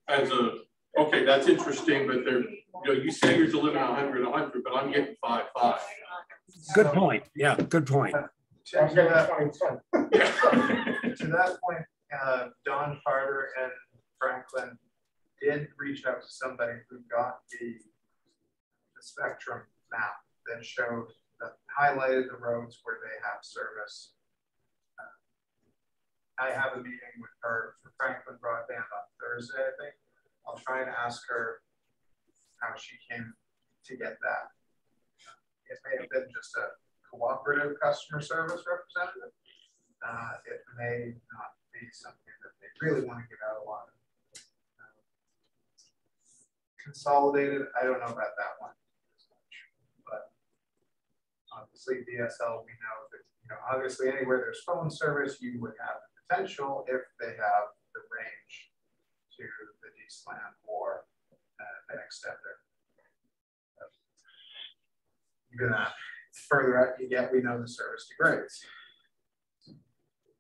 as a, okay, that's interesting, but they're, you know, you say you're delivering 100, but I'm getting 5. Good point. Yeah, good point. To that point, Don Carter and Franklin did reach out to somebody who got the spectrum map that showed that highlighted the roads where they have service. I have a meeting with her for Franklin Broadband on Thursday, I think. I'll try and ask her how she came to get that. It may have been just a cooperative customer service representative. It may not be something that they really want to give out a lot of. Consolidated, I don't know about that one as much, but obviously DSL, we know that, you know, obviously anywhere there's phone service, you would have the potential if they have the range to the DSLAM or an extender. Even that, further out you get, we know the service degrades.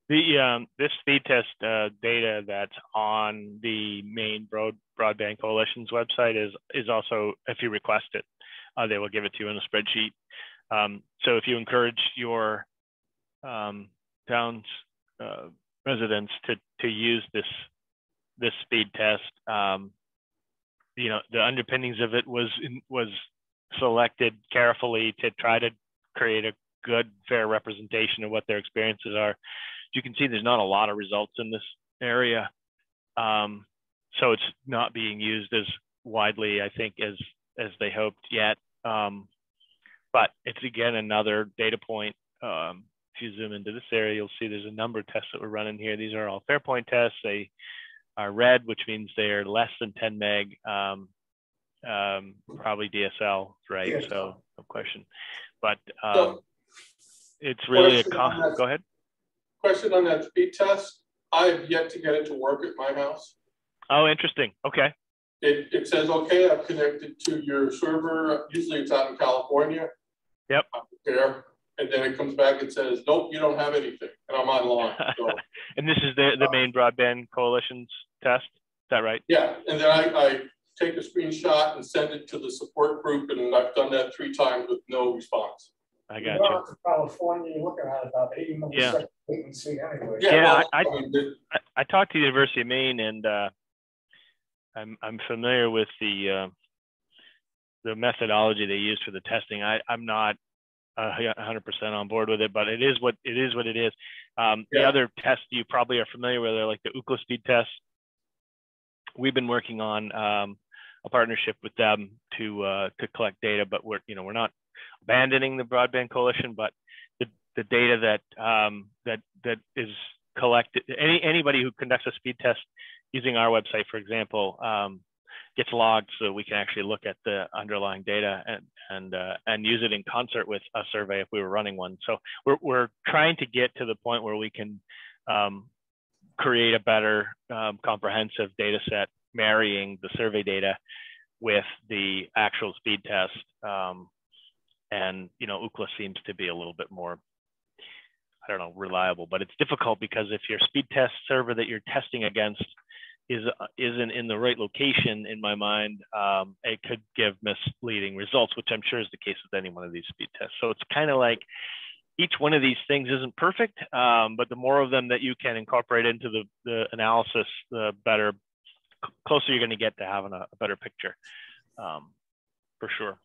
This speed test data that's on the Maine Broadband Coalition's website is also, if you request it, they will give it to you in a spreadsheet. So if you encourage your town's residents to use this speed test, you know, the underpinnings of it was selected carefully to try to create a good, fair representation of what their experiences are. You can see there's not a lot of results in this area. So it's not being used as widely, I think, as they hoped yet. But it's, again, another data point. If you zoom into this area, you'll see there's a number of tests that we're running here. These are all Fairpoint tests. They are red, which means they're less than 10 meg, probably DSL, right? DSL. So question. But So, it's really go ahead. Question on that speed test. I have yet to get it to work at my house. Oh, interesting. Okay. It says, okay, I've connected to your server. Usually it's out in California. Yep. There. And then it comes back and says, nope, you don't have anything. And I'm online. So. And this is the main broadband coalition's test. Is that right? Yeah. And then I take a screenshot and send it to the support group. And I've done that 3 times with no response. I got you. California, you're looking at about 80 milliseconds latency anyway. Yeah, I talked to the University of Maine, and I'm familiar with the methodology they use for the testing. I'm not 100% on board with it, but it is what it is. The other tests you probably are familiar with are like the Ookla speed test. We've been working on a partnership with them to collect data, but we're not abandoning the broadband coalition, but the data that is collected, anybody who conducts a speed test using our website, for example, gets logged so we can actually look at the underlying data and use it in concert with a survey if we were running one. So we're trying to get to the point where we can create a better comprehensive data set marrying the survey data with the actual speed test. And Ookla seems to be a little bit more, I don't know, reliable, but it's difficult because if your speed test server that you're testing against isn't in the right location, in my mind, it could give misleading results, which I'm sure is the case with any one of these speed tests. So it's kind of like each one of these things isn't perfect, but the more of them that you can incorporate into the analysis, the better, closer you're going to get to having a better picture, for sure.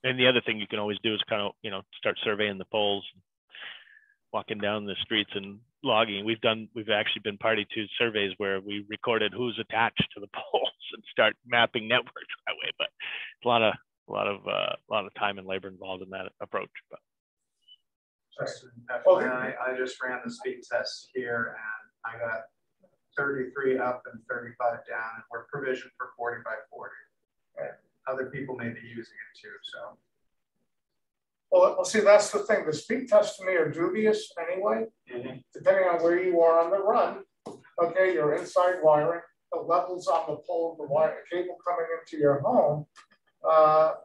And the other thing you can always do is kind of, start surveying the polls, walking down the streets and logging. We've actually been party to surveys where we recorded who's attached to the polls and start mapping networks that way. But it's a lot of time and labor involved in that approach. But just FYI, I just ran the speed test here and I got 33 up and 35 down, and we're provisioned for 40 by 40. Okay. Other people may be using it too, so. Well, see, that's the thing. The speed tests to me are dubious anyway, depending on where you are on the run. Okay, your inside wiring, the levels on the pole of the wire, cable coming into your home, and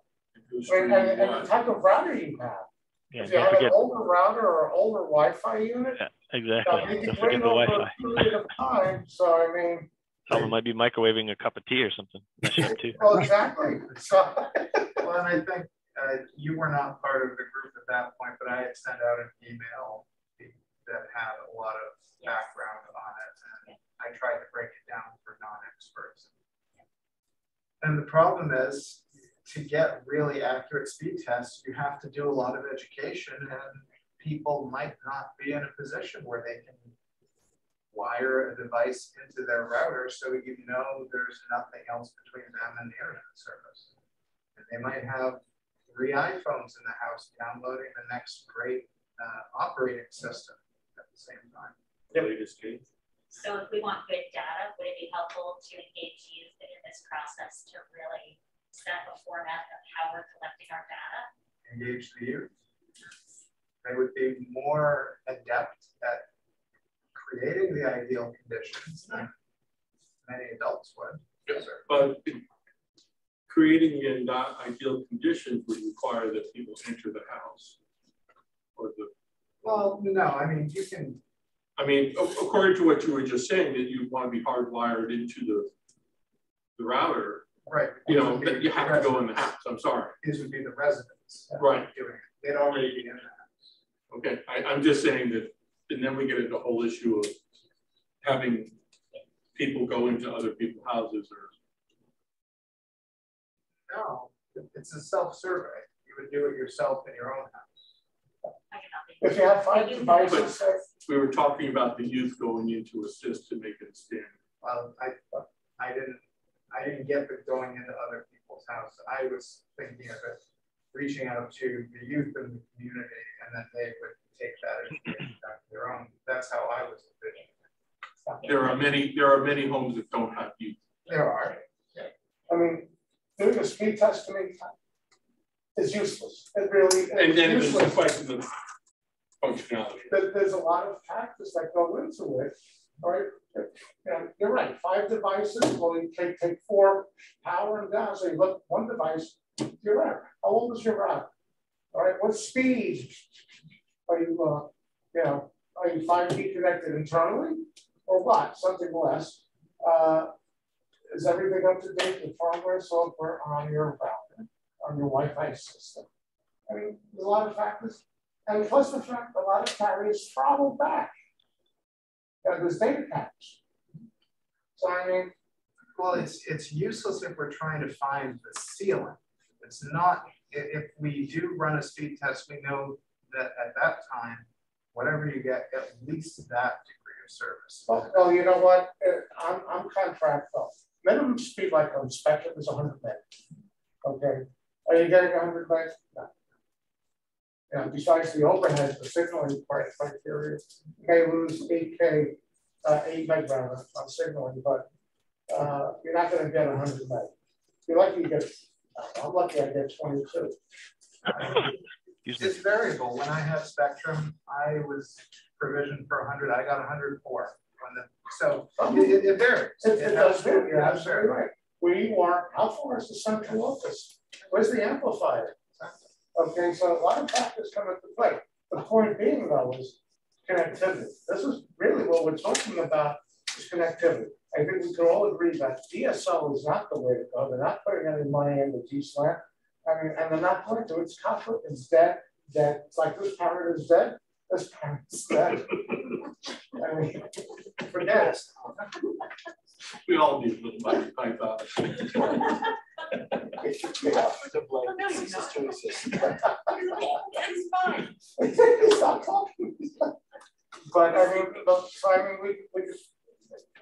the type of router you have. Yeah, if you have an older router or older Wi-Fi unit, exactly. you can wait over a period of time. So I mean, someone might be microwaving a cup of tea or something. Well, exactly. So, well, and I think you were not part of the group at that point, but I had sent out an email that had a lot of background on it, and I tried to break it down for non-experts. And the problem is, to get really accurate speed tests, you have to do a lot of education, and people might not be in a position where they can wire a device into their router so there's nothing else between them and the internet service. And they might have 3 iPhones in the house downloading the next great operating system at the same time. So if we want good data, would it be helpful to engage you in this process to really set a format of how we're collecting our data? Engage the youth. They would be more adept at creating the ideal conditions than many adults would. Yes, sir. But creating in not ideal conditions would require that people enter the house. Well, no, I mean, you can. I mean, according to what you were just saying, that you want to be hardwired into the router. Right. You have to go in the house. I'm sorry. These would be the residents. Right. Doing it. They'd already be in the house. Okay. I'm just saying that, and then we get into the whole issue of having people go into other people's houses or. No, it's a self-survey. You would do it yourself in your own house. If you have 5 devices, we were talking about the youth going in to assist to make it stand. Well, I didn't get the going into other people's houses. I was thinking of it, reaching out to the youth in the community, and then they would take that information back to their own. That's how I was envisioning it. There are many homes that don't have youth. There are. Yeah. I mean, doing a speed test to me, is useless. It really And is then there's useless. a question of functionality. There's a lot of factors that go into it, right? You know, you're right, 5 devices, well, you take 4, power them down, so you look 1 device, you're right. How old is your route? All right, what speed are you, you know, are you 5G connected internally or what? Something less. Is everything up to date with firmware, software on your router, on your Wi-Fi system? I mean, there's a lot of factors. And plus the fact a lot of carriers throttle back. There's data caps. So I mean, well, it's useless if we're trying to find the ceiling. It's not, if we do run a speed test, we know that at that time, whatever you get, at least that degree of service. well, you know what? I'm contract though. Minimum speed like on Spectrum is 100 meg. Okay. Are you getting 100 meg? No. You know, besides the overhead, the signaling criteria, you may lose 8K, 8 meg rather on signaling, but you're not going to get 100 meg. You're lucky you get, I'm lucky I get 22. It's variable. When I had Spectrum, I was provisioned for 100. I got 104. So it varies. It does vary. You're absolutely right. Where you are, how far is the central office? Where's the amplifier? Okay, so a lot of factors come into play. The point being, though, is connectivity. This is really what we're talking about is connectivity. I think we can all agree that DSL is not the way to go. They're not putting any money into G-SLAM. I mean, and they're not going to. It's copper. It's dead. Dead. It's like this parrot is dead. This parrot's dead. I mean, forget it. We all need a little bit, I thought. Oh, no, you're not. It's fine. Stop talking. But I mean, we just,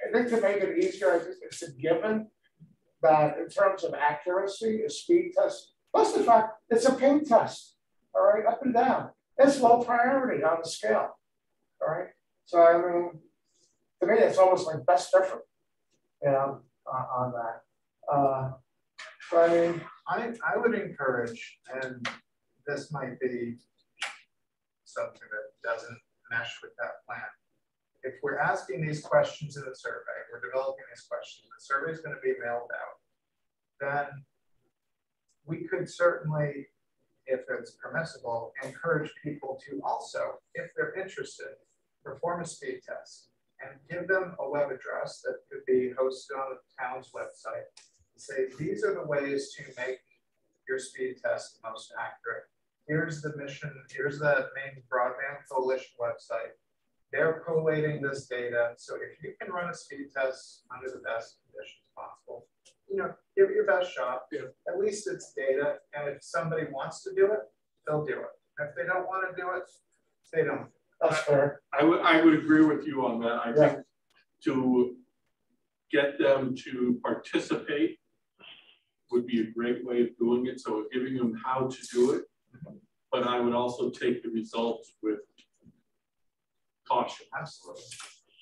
I think to make it easier, I think it's a given that in terms of accuracy, a speed test, plus the fact it's a ping test, all right, up and down. It's low priority on the scale, all right? So I mean, to me, it's almost like best effort, you know, on that. So I mean, I would encourage, and this might be something that doesn't mesh with that plan. If we're asking these questions in the survey, we're developing these questions, the survey is going to be mailed out, then we could certainly, if it's permissible, encourage people to also, if they're interested, perform a speed test and give them a web address that could be hosted on the town's website. Say, these are the ways to make your speed test most accurate. Here's the mission, here's the main Broadband Coalition website. They're collating this data. So if you can run a speed test under the best conditions possible, you know, give it your best shot. Yeah. At least it's data. And if somebody wants to do it, they'll do it. If they don't want to do it, they don't. that's fair. I would agree with you on that. I think to get them to participate would be a great way of doing it. So giving them how to do it, but I would also take the results with caution. Absolutely.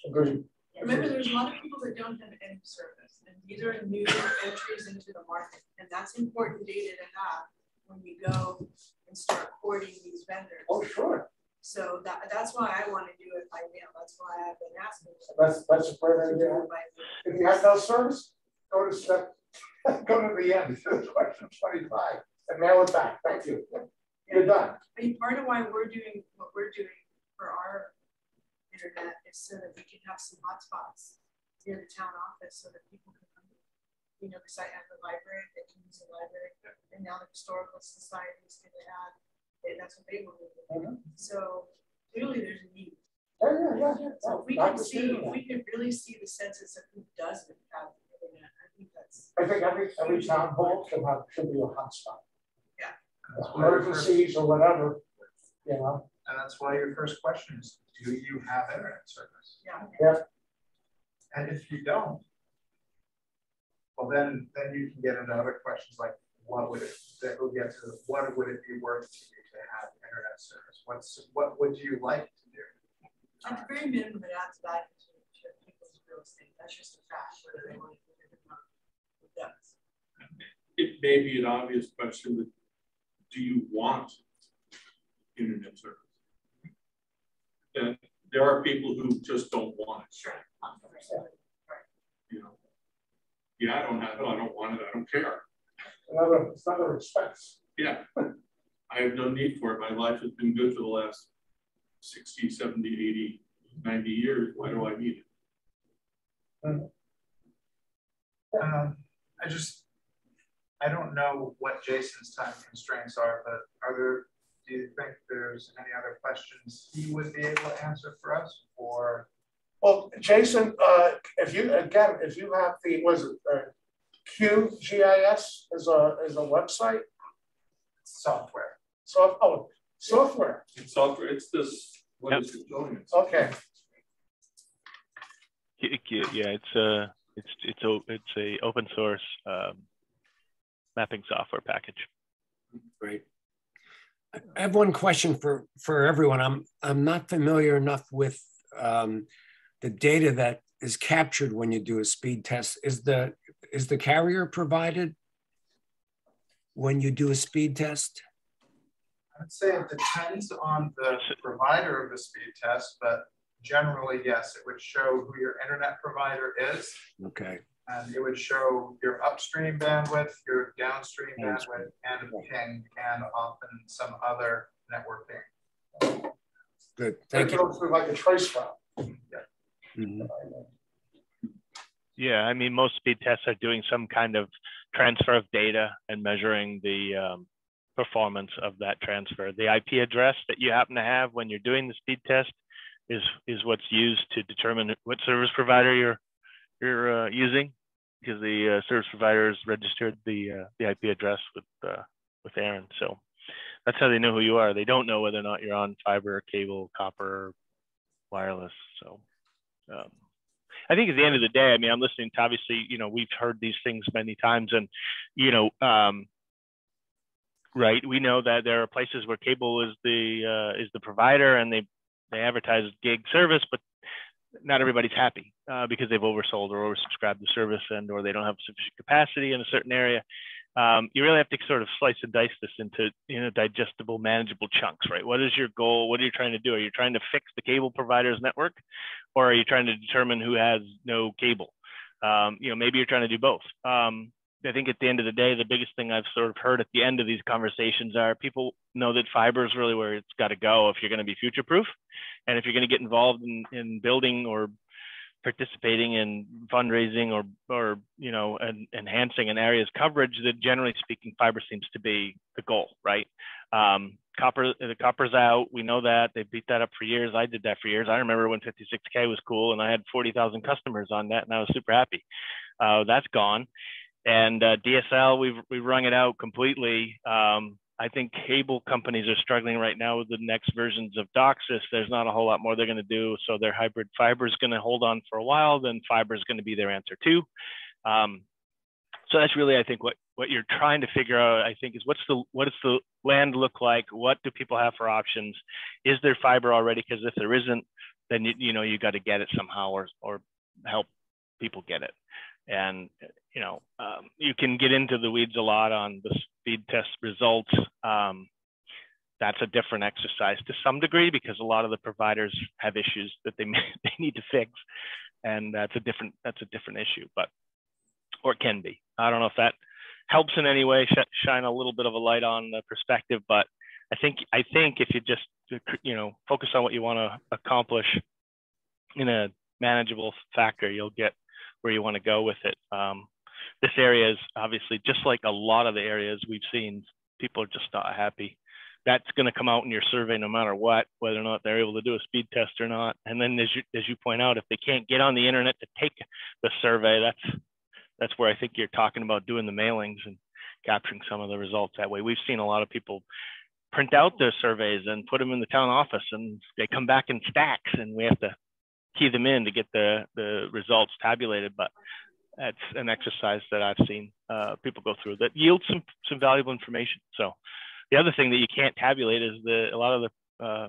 Agreed. Remember, there's a lot of people that don't have any service, and these are new entries into the market, and that's important data to have when you go and start courting these vendors. Oh, sure. So that's why I want to do it by mail. That's why I've been asking. That's a great idea. If you have no service, go to the end, question 25, and mail it back. Thank you. You're done. I mean, part of why we're doing what we're doing for our internet is so that we can have some hotspots near the town office so that people can come, you know, beside at the library, they can use the library, and now the historical society is going to add, and that's what they want to do. So clearly there's a need. Yeah. So if we can see, if we can really see the census of who doesn't have internet, I think that's. I think every town hall should be a hotspot. Yeah. Emergencies or whatever, you know. And that's why your first question is, do you have internet service? Yeah. And if you don't, well, then you can get into other questions like, what would it be worth to you to have internet service? What would you like to do? At the very minimum, it adds value to people's real estate. That's just a fact, whether they want to do it or not. It does. It may be an obvious question, but do you want internet service? And there are people who just don't want it. Sure. You know, yeah, I don't have it, I don't want it, I don't care. It's another expense. Yeah, I have no need for it. My life has been good for the last 60, 70, 80, 90 years. Why do I need it? I don't know what Jason's time constraints are, but do you think there's any other questions he would be able to answer for us, or? Well, Jason, if you have the, was it QGIS is a website? Software. Software. It's software. It's this. What is it doing? Okay. Yeah, it's a open source mapping software package. Great. I have one question for everyone. I'm not familiar enough with the data that is captured when you do a speed test. Is the carrier provided when you do a speed test? I'd say it depends on the provider of the speed test, but generally, yes, it would show who your internet provider is. Okay. And it would show your upstream bandwidth, your downstream bandwidth, and ping, and often some other networking. Good, thank you. Go through like a trace route. Yeah. Mm-hmm. Yeah, I mean, most speed tests are doing some kind of transfer of data and measuring the performance of that transfer. The IP address that you happen to have when you're doing the speed test is what's used to determine what service provider you're using, because the service provider has registered the IP address with Aaron. So that's how they know who you are. They don't know whether or not you're on fiber, cable, copper, wireless. So I think at the end of the day, I mean, I'm listening to, obviously, you know, we've heard these things many times, and, you know, right, we know that there are places where cable is the provider, and they advertise gig service, but not everybody's happy because they've oversold or oversubscribed the service, and or they don't have sufficient capacity in a certain area. You really have to sort of slice and dice this into, you know, digestible, manageable chunks, right? What is your goal? What are you trying to do? Are you trying to fix the cable provider's network, or are you trying to determine who has no cable? You know, maybe you're trying to do both. I think at the end of the day, the biggest thing I've sort of heard at the end of these conversations are people know that fiber is really where it's got to go if you're going to be future proof. And if you're going to get involved in building or participating in fundraising or you know, enhancing an area's coverage, that generally speaking, fiber seems to be the goal, right? The copper's out. We know that. They beat that up for years. I did that for years. I remember when 56K was cool and I had 40,000 customers on that, and I was super happy. That's gone. And DSL, we've wrung it out completely. I think cable companies are struggling right now with the next versions of DOCSIS. There's not a whole lot more they're going to do. So their hybrid fiber is going to hold on for a while. Then fiber is going to be their answer too. So that's really, I think, what you're trying to figure out, I think, is what does the land look like? What do people have for options? Is there fiber already? Because if there isn't, then you know, you got to get it somehow or help people get it. And, you know, you can get into the weeds a lot on the speed test results. That's a different exercise to some degree, because a lot of the providers have issues that they need to fix, and that's a different issue, or it can be. I don't know if that helps in any way, shine a little bit of a light on the perspective, but I think if you just, you know, focus on what you want to accomplish in a manageable factor, you'll get where you want to go with it. This area is obviously, just like a lot of the areas we've seen, people are just not happy. That's going to come out in your survey no matter what, whether or not they're able to do a speed test or not. And then as you point out, if they can't get on the internet to take the survey, that's where I think you're talking about doing the mailings and capturing some of the results that way. We've seen a lot of people print out their surveys and put them in the town office, and they come back in stacks, and we have to key them in to get the results tabulated. But that's an exercise that I've seen people go through that yields some valuable information. So the other thing that you can't tabulate is a lot of the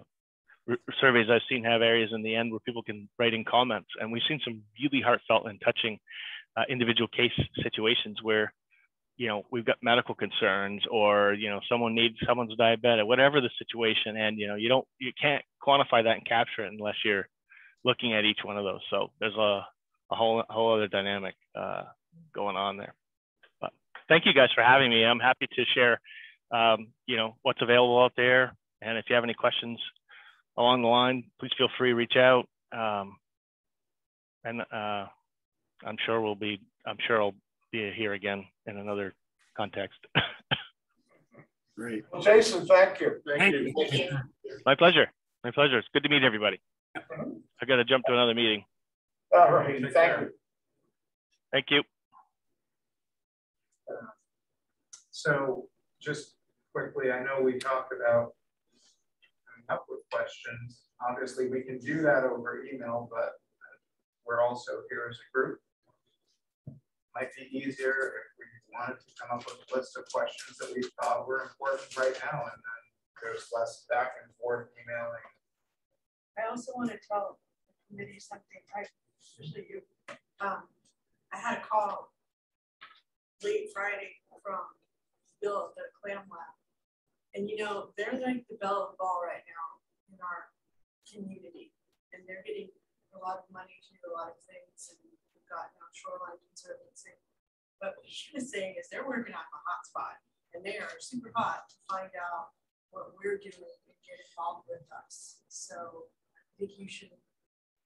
surveys I've seen have areas in the end where people can write in comments, and we've seen some really heartfelt and touching individual case situations where you know, we've got medical concerns, or, you know, someone's diabetic, whatever the situation. And, you know, you can't quantify that and capture it unless you're looking at each one of those. So there's a whole other dynamic going on there. But thank you guys for having me. I'm happy to share, you know, what's available out there. And if you have any questions along the line, please feel free to reach out. And I'm sure I'll be here again in another context. Great. Well, Jason, thank you. Thank you. Thank you. My pleasure. My pleasure. It's good to meet everybody. I've got to jump to another meeting. All right, thank you. Thank you. So just quickly, I know we talked about coming up with questions. Obviously, we can do that over email, but we're also here as a group. Might be easier if we wanted to come up with a list of questions that we thought were important right now, and then there's less back and forth emailing. I also want to tell the committee something, especially you. I had a call late Friday from Bill at the Clam Lab. And you know, they're like the belle of the ball right now in our community. And they're getting a lot of money to do a lot of things. And we've got now Shoreline Conservancy. But what she was saying is they're working on a hotspot. And they are super hot to find out what we're doing and get involved with us. So I think you should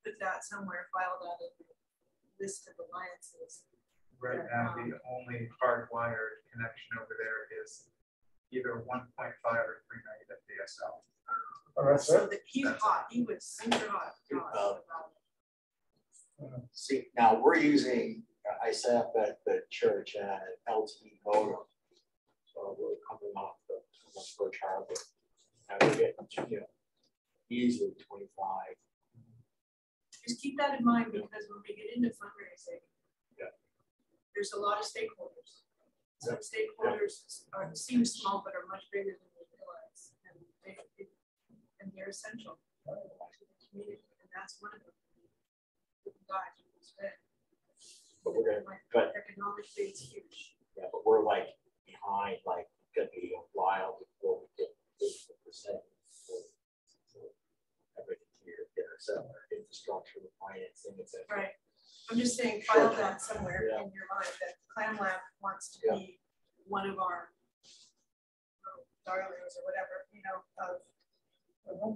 put that somewhere, file that in the list of alliances. Right now, the only hardwired connection over there is either 1.5 or 3 megabit DSL. Oh, that's So it? that he's hot. He was super hot. See, now we're using, I set up at the church an LTE modem. So we're coming off the for Charlie. And we get, you know, easily 25. Just keep that in mind, because when we get into fundraising, there's a lot of stakeholders. Some stakeholders seem small, but are much bigger than we realize, and they're essential to the community, and that's one of them. But we're gonna, economically, it's huge. Yeah, but we're like behind, like gonna be a while before we get 50% for everything here, get ourselves, our infrastructure, the financing, etc. Right. I'm just saying, file that somewhere in your mind that Clam Lab wants to be one of our darlings or whatever, you know, of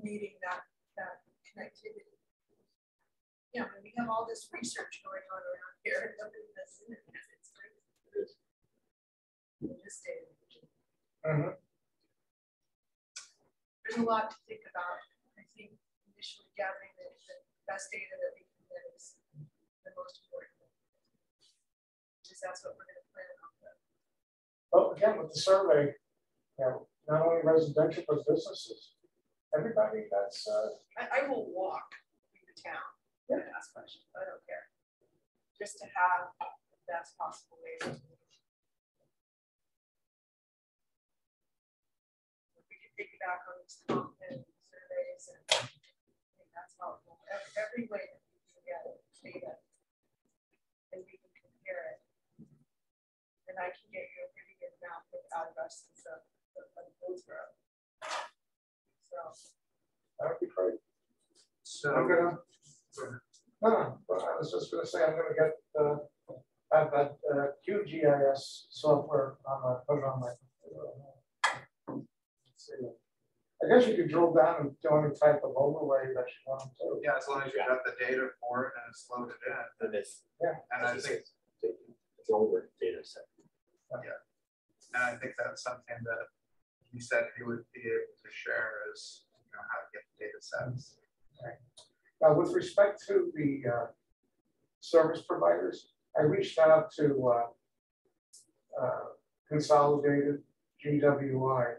needing that connectivity. Yeah, and we have all this research going on around here, and nobody does it. It's crazy. It is. In this day and age. There's a lot to think about. I think initially gathering the best data that we can get is the most important, because that's what we're going to plan on. Well, again, with the survey, you know, not only residential, but businesses, everybody that's. I will walk through the town and ask questions. I don't care. Just to have the best possible way. We can piggyback on these content surveys, and I think that's helpful. Every way that we can get data, and we can compare it. And I can get you a pretty good map of addresses of Hillsborough. So That would be great. So I'm gonna. No, I was just gonna say I'm gonna get have that QGIS software on my put it on my. Let's see. I guess you could drill down and do any type of overlay that you want to. yeah, as long as you got the data for it and it's loaded in. And it's, And I think it's older data set. And I think that's something that he said he would be able to share is, you know, how to get the data sets. Okay. Now, with respect to the service providers, I reached out to Consolidated, GWI,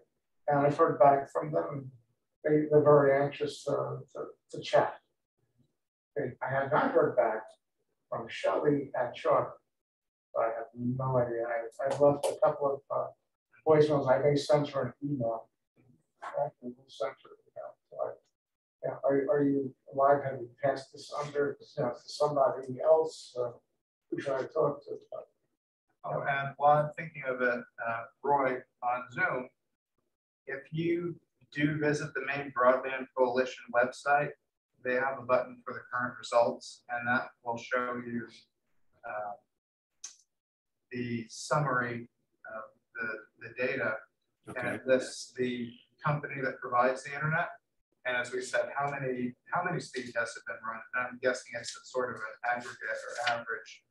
and I've heard back from them. They're very anxious to chat. I have not heard back from Shelley at Charter. I have no idea. I've left a couple of voicemails. I may send her an email. We'll send her an email. So yeah, are you alive? Have you passed this under to somebody else? Who should I talk to? Oh, and while I'm thinking of it, Roy, on Zoom, if you do visit the main Broadband Coalition website, they have a button for the current results, and that will show you the summary of the data. Okay. And it lists the company that provides the internet. And as we said, how many speed tests have been run? And I'm guessing it's a sort of an aggregate or average.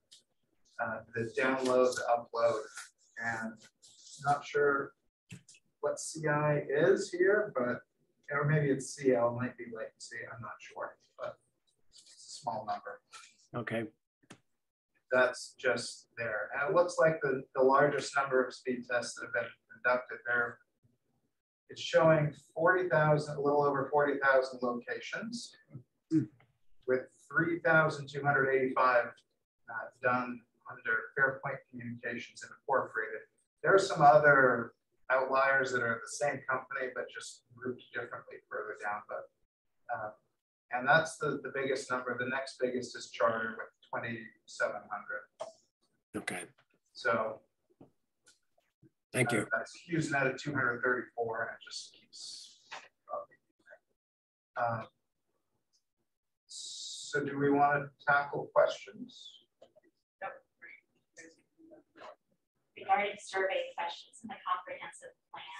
The download, the upload, and not sure what CI is here, but or maybe it's CL, might be latency, I'm not sure, but it's a small number. Okay. That's just there. And it looks like the largest number of speed tests that have been conducted there. It's showing 40,000, a little over 40,000 locations with 3,285 done under Fairpoint Communications Incorporated. There are some other outliers that are the same company, but just grouped differently further down. But and that's the biggest number. The next biggest is Charter with 2,700. Okay. So thank you. That's HughesNet at 234, and it just keeps up. So do we want to tackle questions? Regarding survey questions in the comprehensive plan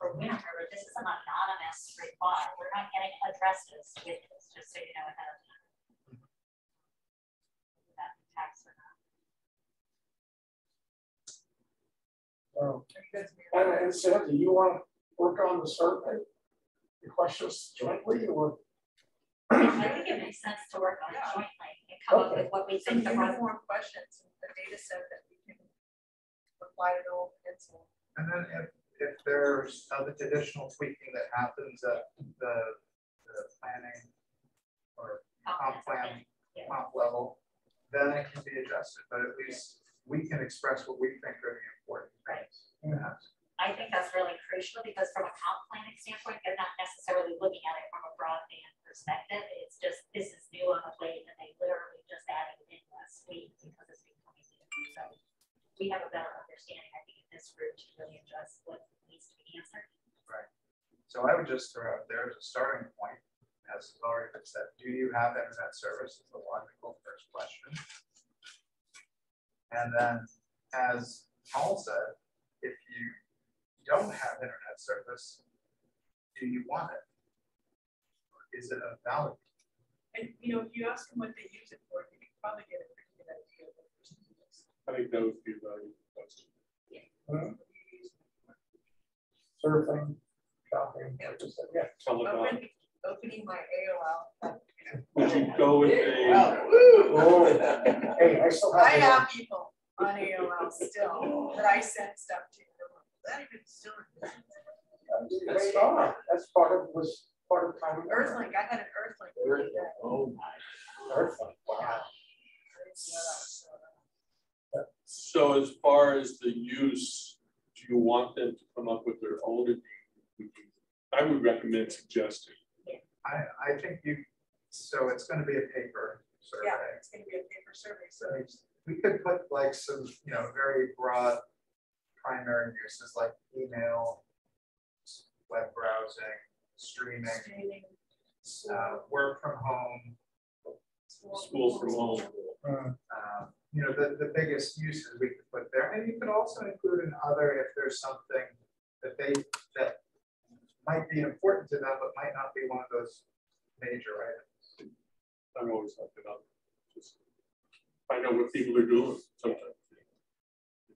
for Winter, this is an anonymous reply. We're not getting addresses with this, just so you know ahead of time. That tax or not. And Sam, do you want to work on the survey, the questions jointly, or? I think it makes sense to work on it jointly and come up with what we think the uniform questions and the data set that we can apply to all pencil. And then if there's other additional tweaking that happens at the planning or comp level, then it can be adjusted. But at least we can express what we think are the important things. Right. I think that's really crucial because from a comp planning standpoint, they're not necessarily looking at it from a broadband perspective. It's just this is new on the plate, and they literally just added it in last week because it's becoming new. So we have a better understanding, I think, in this group to really address what needs to be answered. Right. So I would just throw out there as a starting point, as Laurie said, do you have internet service? Is the logical first question. And then, as Paul said, if you don't have internet service, do you want it? Or is it a value? And you know, if you ask them what they use it for, you can probably get a pretty good idea of what the person is. I think that would be a value question. Yeah. Surfing, shopping, yeah. Telecom. Opening my AOL. Would you go with a? Oh, hey, I still have. I have people on AOL still that I send stuff to. That even still exists. They are. That's part of time. Earthlink. I had an Earthlink. Oh my. Earthlink. Wow. So as far as the use, do you want them to come up with their own? I would recommend suggesting. I think so it's going to be a paper survey. Yeah, it's going to be a paper survey. So we could put like some, very broad primary uses like email, web browsing, streaming, work from home, School from home. The biggest uses we could put there. And you could also include in other if there's something that might be important to them, but might not be one of those major items. I'm always looking up. Just find out what people are doing sometimes.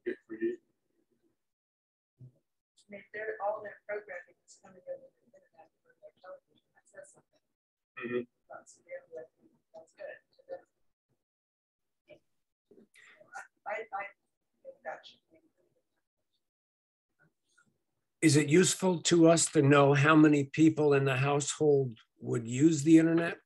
Get creative. If they're all their programming is coming over the internet for their television, that says something. That's good. I think that should be. Is it useful to us to know how many people in the household would use the internet?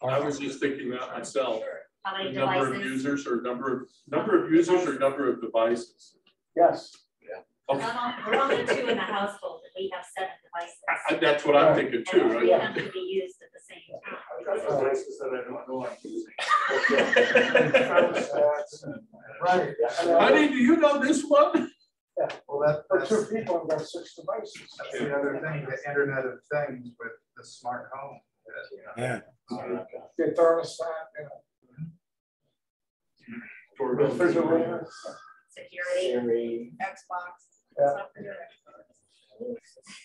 I was just thinking that myself. How many Number of devices? users or number of users or number of devices. Yes. Okay. We're only 2 in the household, and we have 7 devices. That's what I'm thinking too. And 3 Right? of them can be used at the same time. Devices that I don't know I'm using. Right. Honey, do you know this one? Well, For that's two people and got 6 devices. that's the other thing, the Internet of Things with the smart home. Yeah. The thermostat, refrigerator. Security. Siri, Xbox. Yeah. stuff for your Xbox.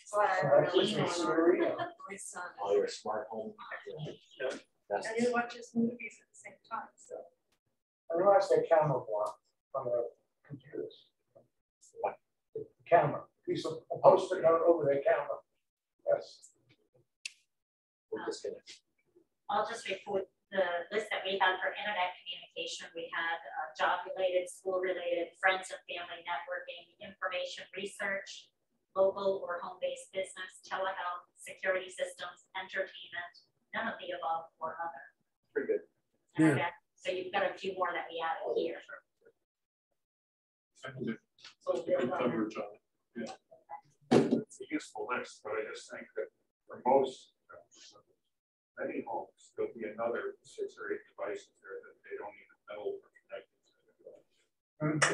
So I Netflix really and Siri. My son. all your smart home. That's, And he watches movies at the same time, so. I realized they camera block on the computers. The camera, piece of a post-it note over their camera. Yes. we're just gonna, I'll just report the list that we had for internet communication. We had job-related, school-related, friends and family networking, information research, local or home-based business, telehealth, security systems, entertainment, none of the above or other. pretty good. Yeah. Okay, so you've got a few more that we added here. I think So it's we'll good build on that. coverage on it. It's a useful list, but I just think that for most, many homes, there'll be another 6 or 8 devices there that they don't even know are connected to.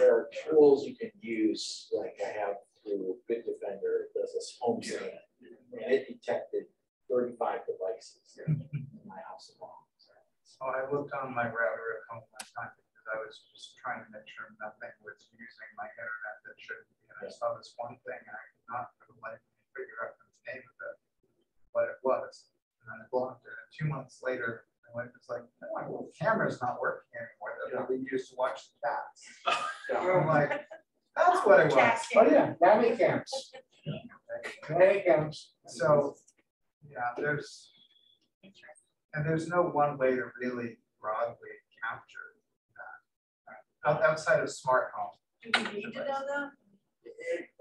There are tools you can use, like I have through Bitdefender, it does this home scan, and it detected 35 devices in my house alone. So I looked on my router at home last time because I was just trying to make sure nothing was using my internet that shouldn't be. And I saw this one thing and I could not for the life of me figure out the name of it, what it was. And then I blocked it. And 2 months later, I went, it's like, no, my little camera's not working anymore. That we used to watch the cats. And I'm like, that's what it was. Oh, yeah, nanny cams. Nanny cams. So, yeah, there's no one way to really broadly capture that outside of smart home. Do we need to know that?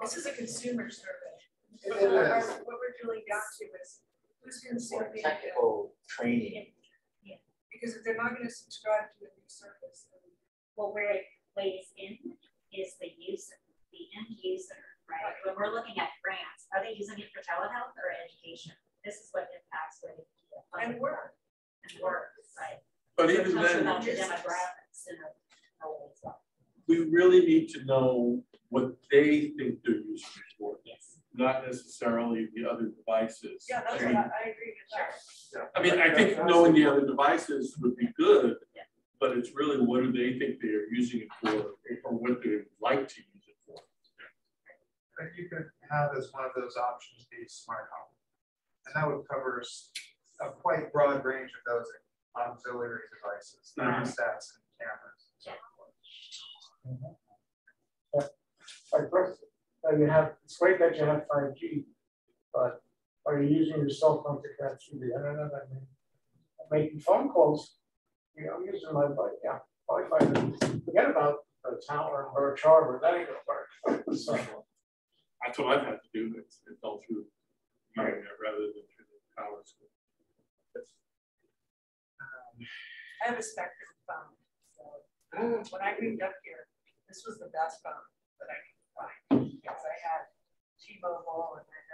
This is a consumer survey. It What we're drilling down to is who's For consuming. technical training, Because if they're not gonna subscribe to a new service, then Well, where it weighs in is the user, the end user, right? When we're looking at grants, are they using it for telehealth or education? This is what impacts where they get funding. and work. And work, right? But So it even tells you then, about the demographics and how it's up. we really need to know what they think they're using it for, Yes. not necessarily the other devices. Yeah, that's what I agree with that. I mean, I think knowing the other devices would be good, Yeah. but it's really what do they think they are using it for, or what they would like to use it for. But you could have as one of those options be smart home. And that would cover a quite broad range of those auxiliary devices, thermostats and cameras. Like, first, you have, it's great that you have 5G, but are you using your cell phone to connect through the internet? I mean, making phone calls, you know, I'm using my, Wi-Fi. Forget about the tower in Birch Harbor, that ain't gonna work. So, That's what I've had to do, it's all through the internet rather than through the towers. I have a Spectrum phone, so when I moved up here, this was the best phone that I could find. Because I had T-Mobile and then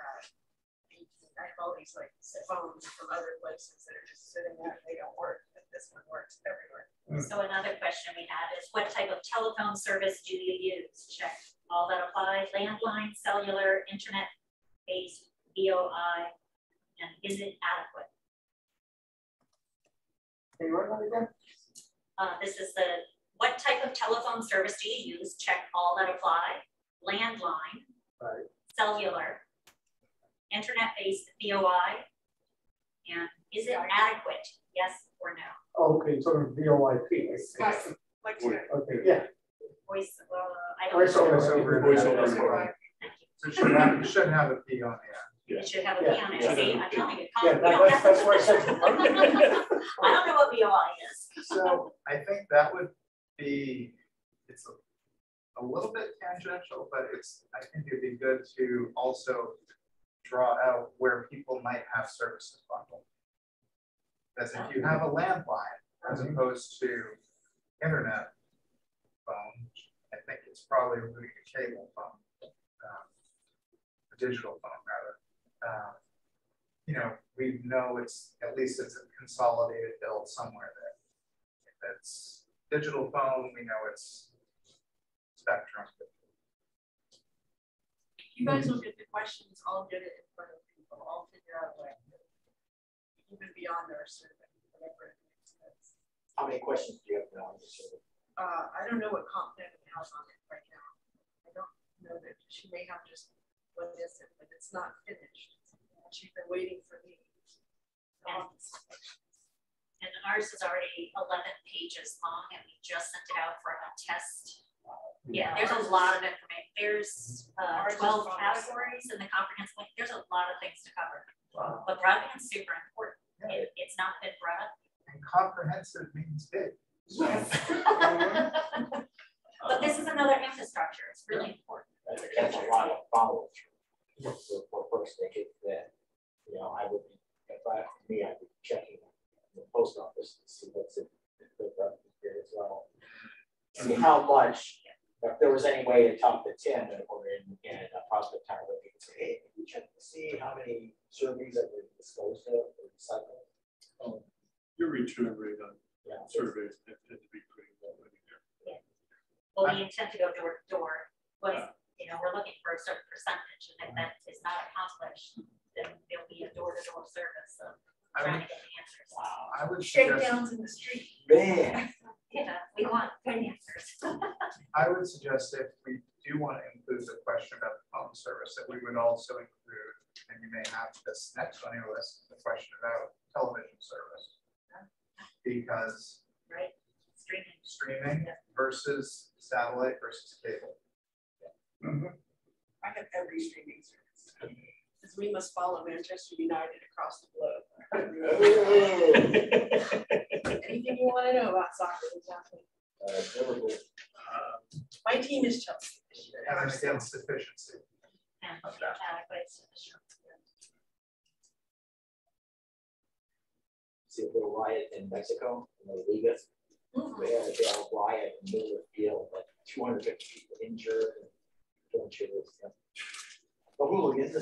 I have all these like phones from other places that are just sitting there, they don't work, but this one works everywhere. So another question we have is what type of telephone service do you use? Check all that apply, landline, cellular, internet-based, VOI, and is it adequate? can you run that again? This is what type of telephone service do you use? Check all that apply, landline, Right. cellular, internet-based VOI, and is it adequate? Yes or no? Oh, okay, sort of VoIP. Like, Okay, yeah. Voice, I don't Voice over. know. Thank you. So you shouldn't have a P on the end. It should have a Yeah. P on it. Yeah. See, I'm telling you. Yeah, that's what I said. I don't know what VOI is. So I think that would be, it's a little bit tangential, but I think it'd be good to also draw out where people might have services bundled. Because if you have a landline as opposed to internet phone, I think it's probably a cable phone, a digital phone rather. You know, we know at least it's a consolidated bill somewhere there. If it's digital phone, we know it's Spectrum. You guys will get the questions, I'll get it in front of people, I'll figure out what, even beyond our survey, whatever it is. How many questions do you have now on the survey? I don't know what comp plan it has on it right now. I don't know that she may have just one missing, but it's not finished. She's been waiting for me. And ours is already 11 pages long, and we just sent it out for a test. Yeah, there's a lot of information. There's 12 categories in the comprehensive plan. There's a lot of things to cover. Wow. But broadband's super important. It's not been brought up. And comprehensive means big. So. Yes. But this is another infrastructure. It's really important. That's a lot of follow through for first ticket that, you know, I would be, if I, for me, I'd be checking the post office to see what's in the revenue here as well. See how much, if there was any way to talk to Tim or in a prospect time, we could say, hey, can you check to see how many surveys that were disclosed of or recycled? Your return rate on surveys tend to be pretty low in here. Yeah. Well, we intend to go door to door, but you know, we're looking for a certain percentage, and if that is not accomplished, then there'll be a door-to-door service of trying to get the answers. Wow. I would Shakedowns in the street. Man. Yeah, we want good answers. I would suggest if we do want to include the question about the phone service, that we would also include, and you may have this next on your list, the question about television service. Because streaming versus satellite versus cable. I have every streaming service. Because we must follow Manchester United across the globe. Anything you want to know about soccer is happening. My team is Chelsea this year. And against efficiency. And adequate sufficient. See a little riot in Mexico, in the Liga. We had a riot in the middle of the field, like 250 people injured. The hooligans.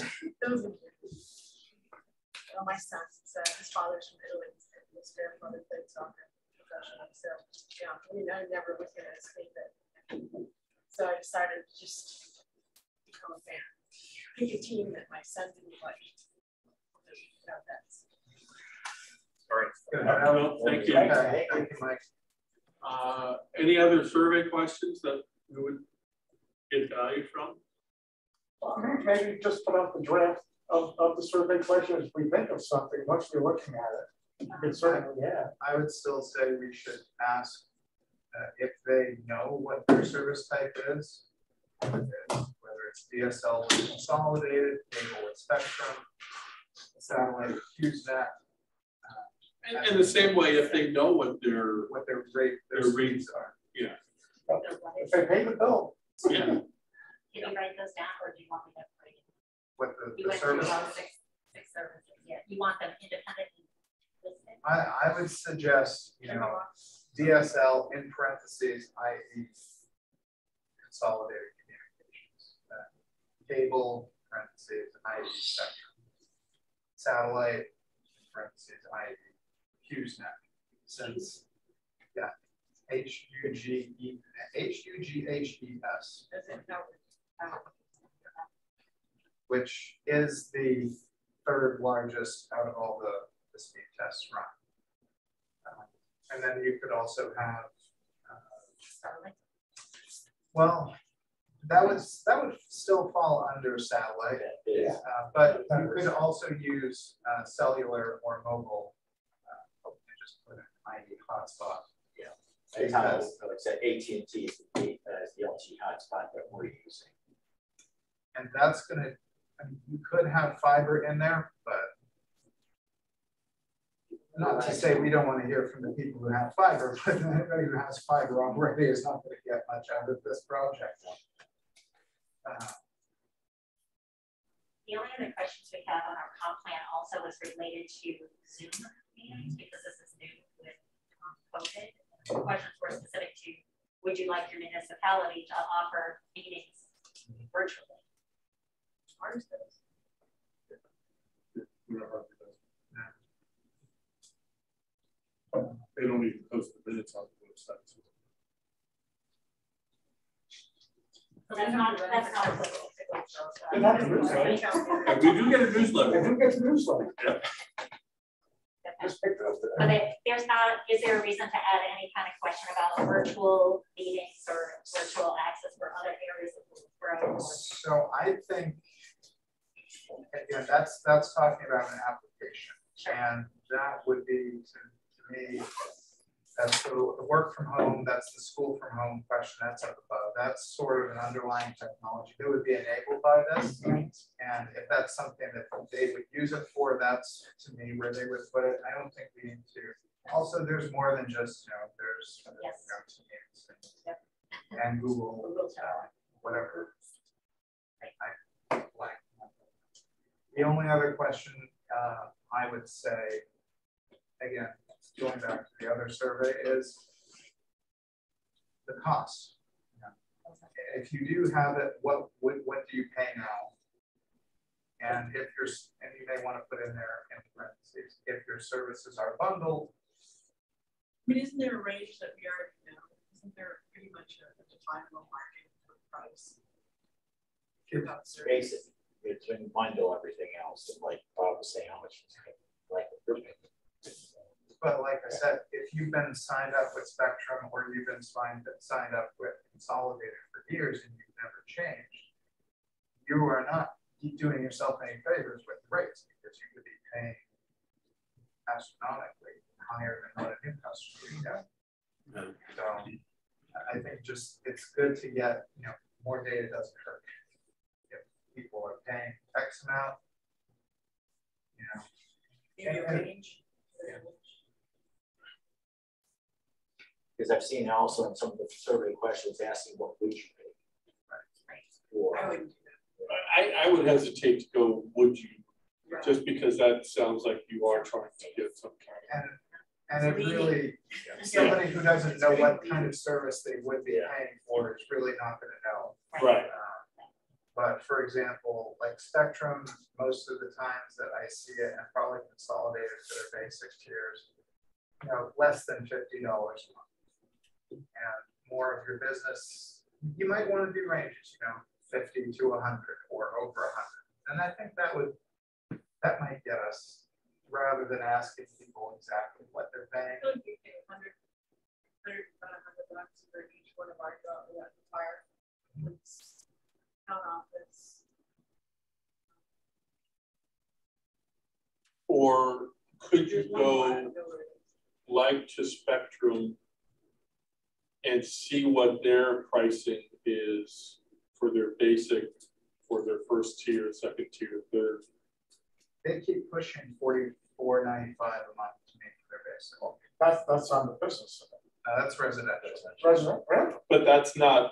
Well, my son said his father's from Italy, and his grandfather played soccer professionally. So, yeah, I mean, I never was going to escape it. So I decided to just become a fan. Pick a team that my son didn't like. All right. Good. Well, thank you. Okay. Thank you, Mike. Any other survey questions that we would get value from? Maybe just put out the draft of the survey questions. If we think of something, once we're looking at it, we can certainly I would still say we should ask if they know what their service type is, whether it's DSL with consolidated, cable with Spectrum, satellite with HughesNet. And in the same way, if they know what their rates are. Yeah. If they pay the bill. Yeah. Can you write those down, or do you want me to write it? What You went service? through about six services. Yeah. You want them independently listed? I would suggest, you know, DSL in parentheses, i.e. consolidated communications. Cable, parentheses, i.e. Spectrum. Satellite, parentheses, i.e. HughesNet. Since, yeah, HUGHES. Which is the third largest out of all the speed tests run. And then you could also have, well, that would still fall under satellite, but you could also use cellular or mobile. Just put an ID hotspot. Yeah, because like I said, AT&T is the LTE hotspot that we're using, and that's going to. I mean, you could have fiber in there, but not to say we don't want to hear from the people who have fiber, but anybody who has fiber already is not going to get much out of this project. The only other questions we have on our comp plan also is related to Zoom meetings, because this is new with COVID. The questions were specific to, would you like your municipality to offer meetings virtually? Ours does. They don't even post the minutes on the website. So that's not applicable. They have a newsletter. And we do get a newsletter. They do get the newsletter. Yeah. Just pick it up there. But there's not, is there a reason to add any kind of question about virtual meetings or virtual access for other areas of the world? So I think, again, that's talking about an application. Sure. And that would be to me, that's the work from home, that's the school from home question, that's up above. That's sort of an underlying technology that would be enabled by this. And if that's something that they would use it for, that's to me where they would put it. I don't think we need to. Also, there's more than just, there's Yes. and Google, whatever. I like. The only other question I would say, again, going back to the other survey, is the cost. If you do have it, what do you pay now? And if you're, and you may want to put in there in parentheses, if your services are bundled. I mean, isn't there a range that we already know? Isn't there pretty much a definable market for price? Basic, it's when you bundle everything else, and like Bob was saying, how much like But like I said, if you've been signed up with Spectrum or you've been signed up with Consolidated for years and you've never changed, you are not doing yourself any favors with the rates, because you could be paying astronomically higher than what a new customer would get. So I think just it's good to get, more data doesn't hurt. If people are paying X amount, Maybe a range. Because I've seen also in some of the survey questions asking what would you pay. Right. I wouldn't do that. I would hesitate to go, would you? Right. Just because that sounds like you are trying to get some kind of. And it really, somebody who doesn't know what kind of service they would be paying for is really not going to know. Right. But for example, like Spectrum, most of the times that I see it, and probably Consolidated for their basic tiers, less than $50 a month. And more of your business, you might want to do ranges, 50 to 100 or over 100. And I think that might get us, rather than asking people exactly what they're paying. I feel like we pay $100 for each one of our fire, town office. Or could you go like to Spectrum and see what their pricing is for their basic, for their first tier, second tier, third? They keep pushing $44.95 a month to make their basic. That's on the business side. No, that's residential. Residential. But that's not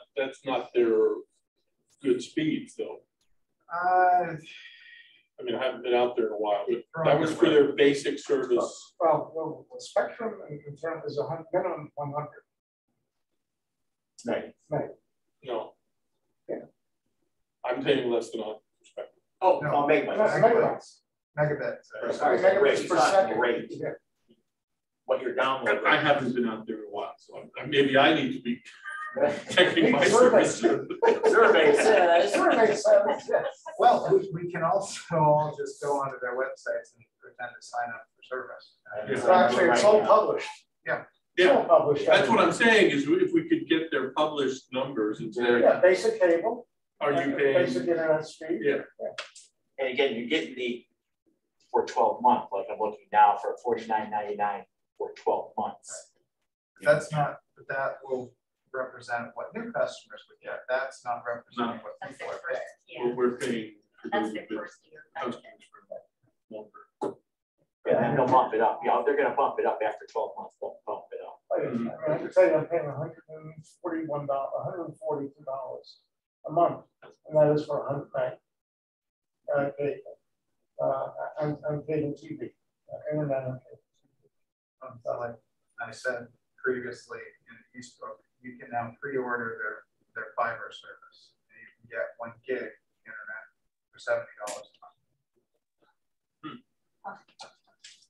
their good speeds though. I mean, I haven't been out there in a while, but that was for their basic service. Well, the Spectrum in terms is minimum 100. Right. No. Yeah. I'm paying less than 100 for Spectrum. Oh, No. I'll make my Megabits. megabits. Sorry, Megabits per second. Rate. Yeah. What you're downloading. I haven't been out there in a while, so maybe I need to be checking my Surveys. service. Surveys. Well, we can also all just go onto their websites and pretend to sign up for service. So actually, it's all published. Yeah. It's all published. That's what I'm saying is if we could get their published numbers and say, Yeah, basic cable. are you paying? Basic internet speed. Yeah. And again, you're getting the for 12 months, like I'm looking now for $49.99 for 12 months. That's not, but that will represent what new customers would get. That's not representing what That's people their are paying. first, yeah, We're paying. for that's those their big first year. customers for longer. Yeah, and they'll bump it up. Yeah, they're going to bump it up after 12 months. They'll bump it up. I can tell you I'm paying $142 a month, and that is for 100 meg cable. And cable TV, internet and cable TV. Like I said previously in Eastbrook, you can now pre-order their fiber service. And you can get 1 gig internet for $70 a month.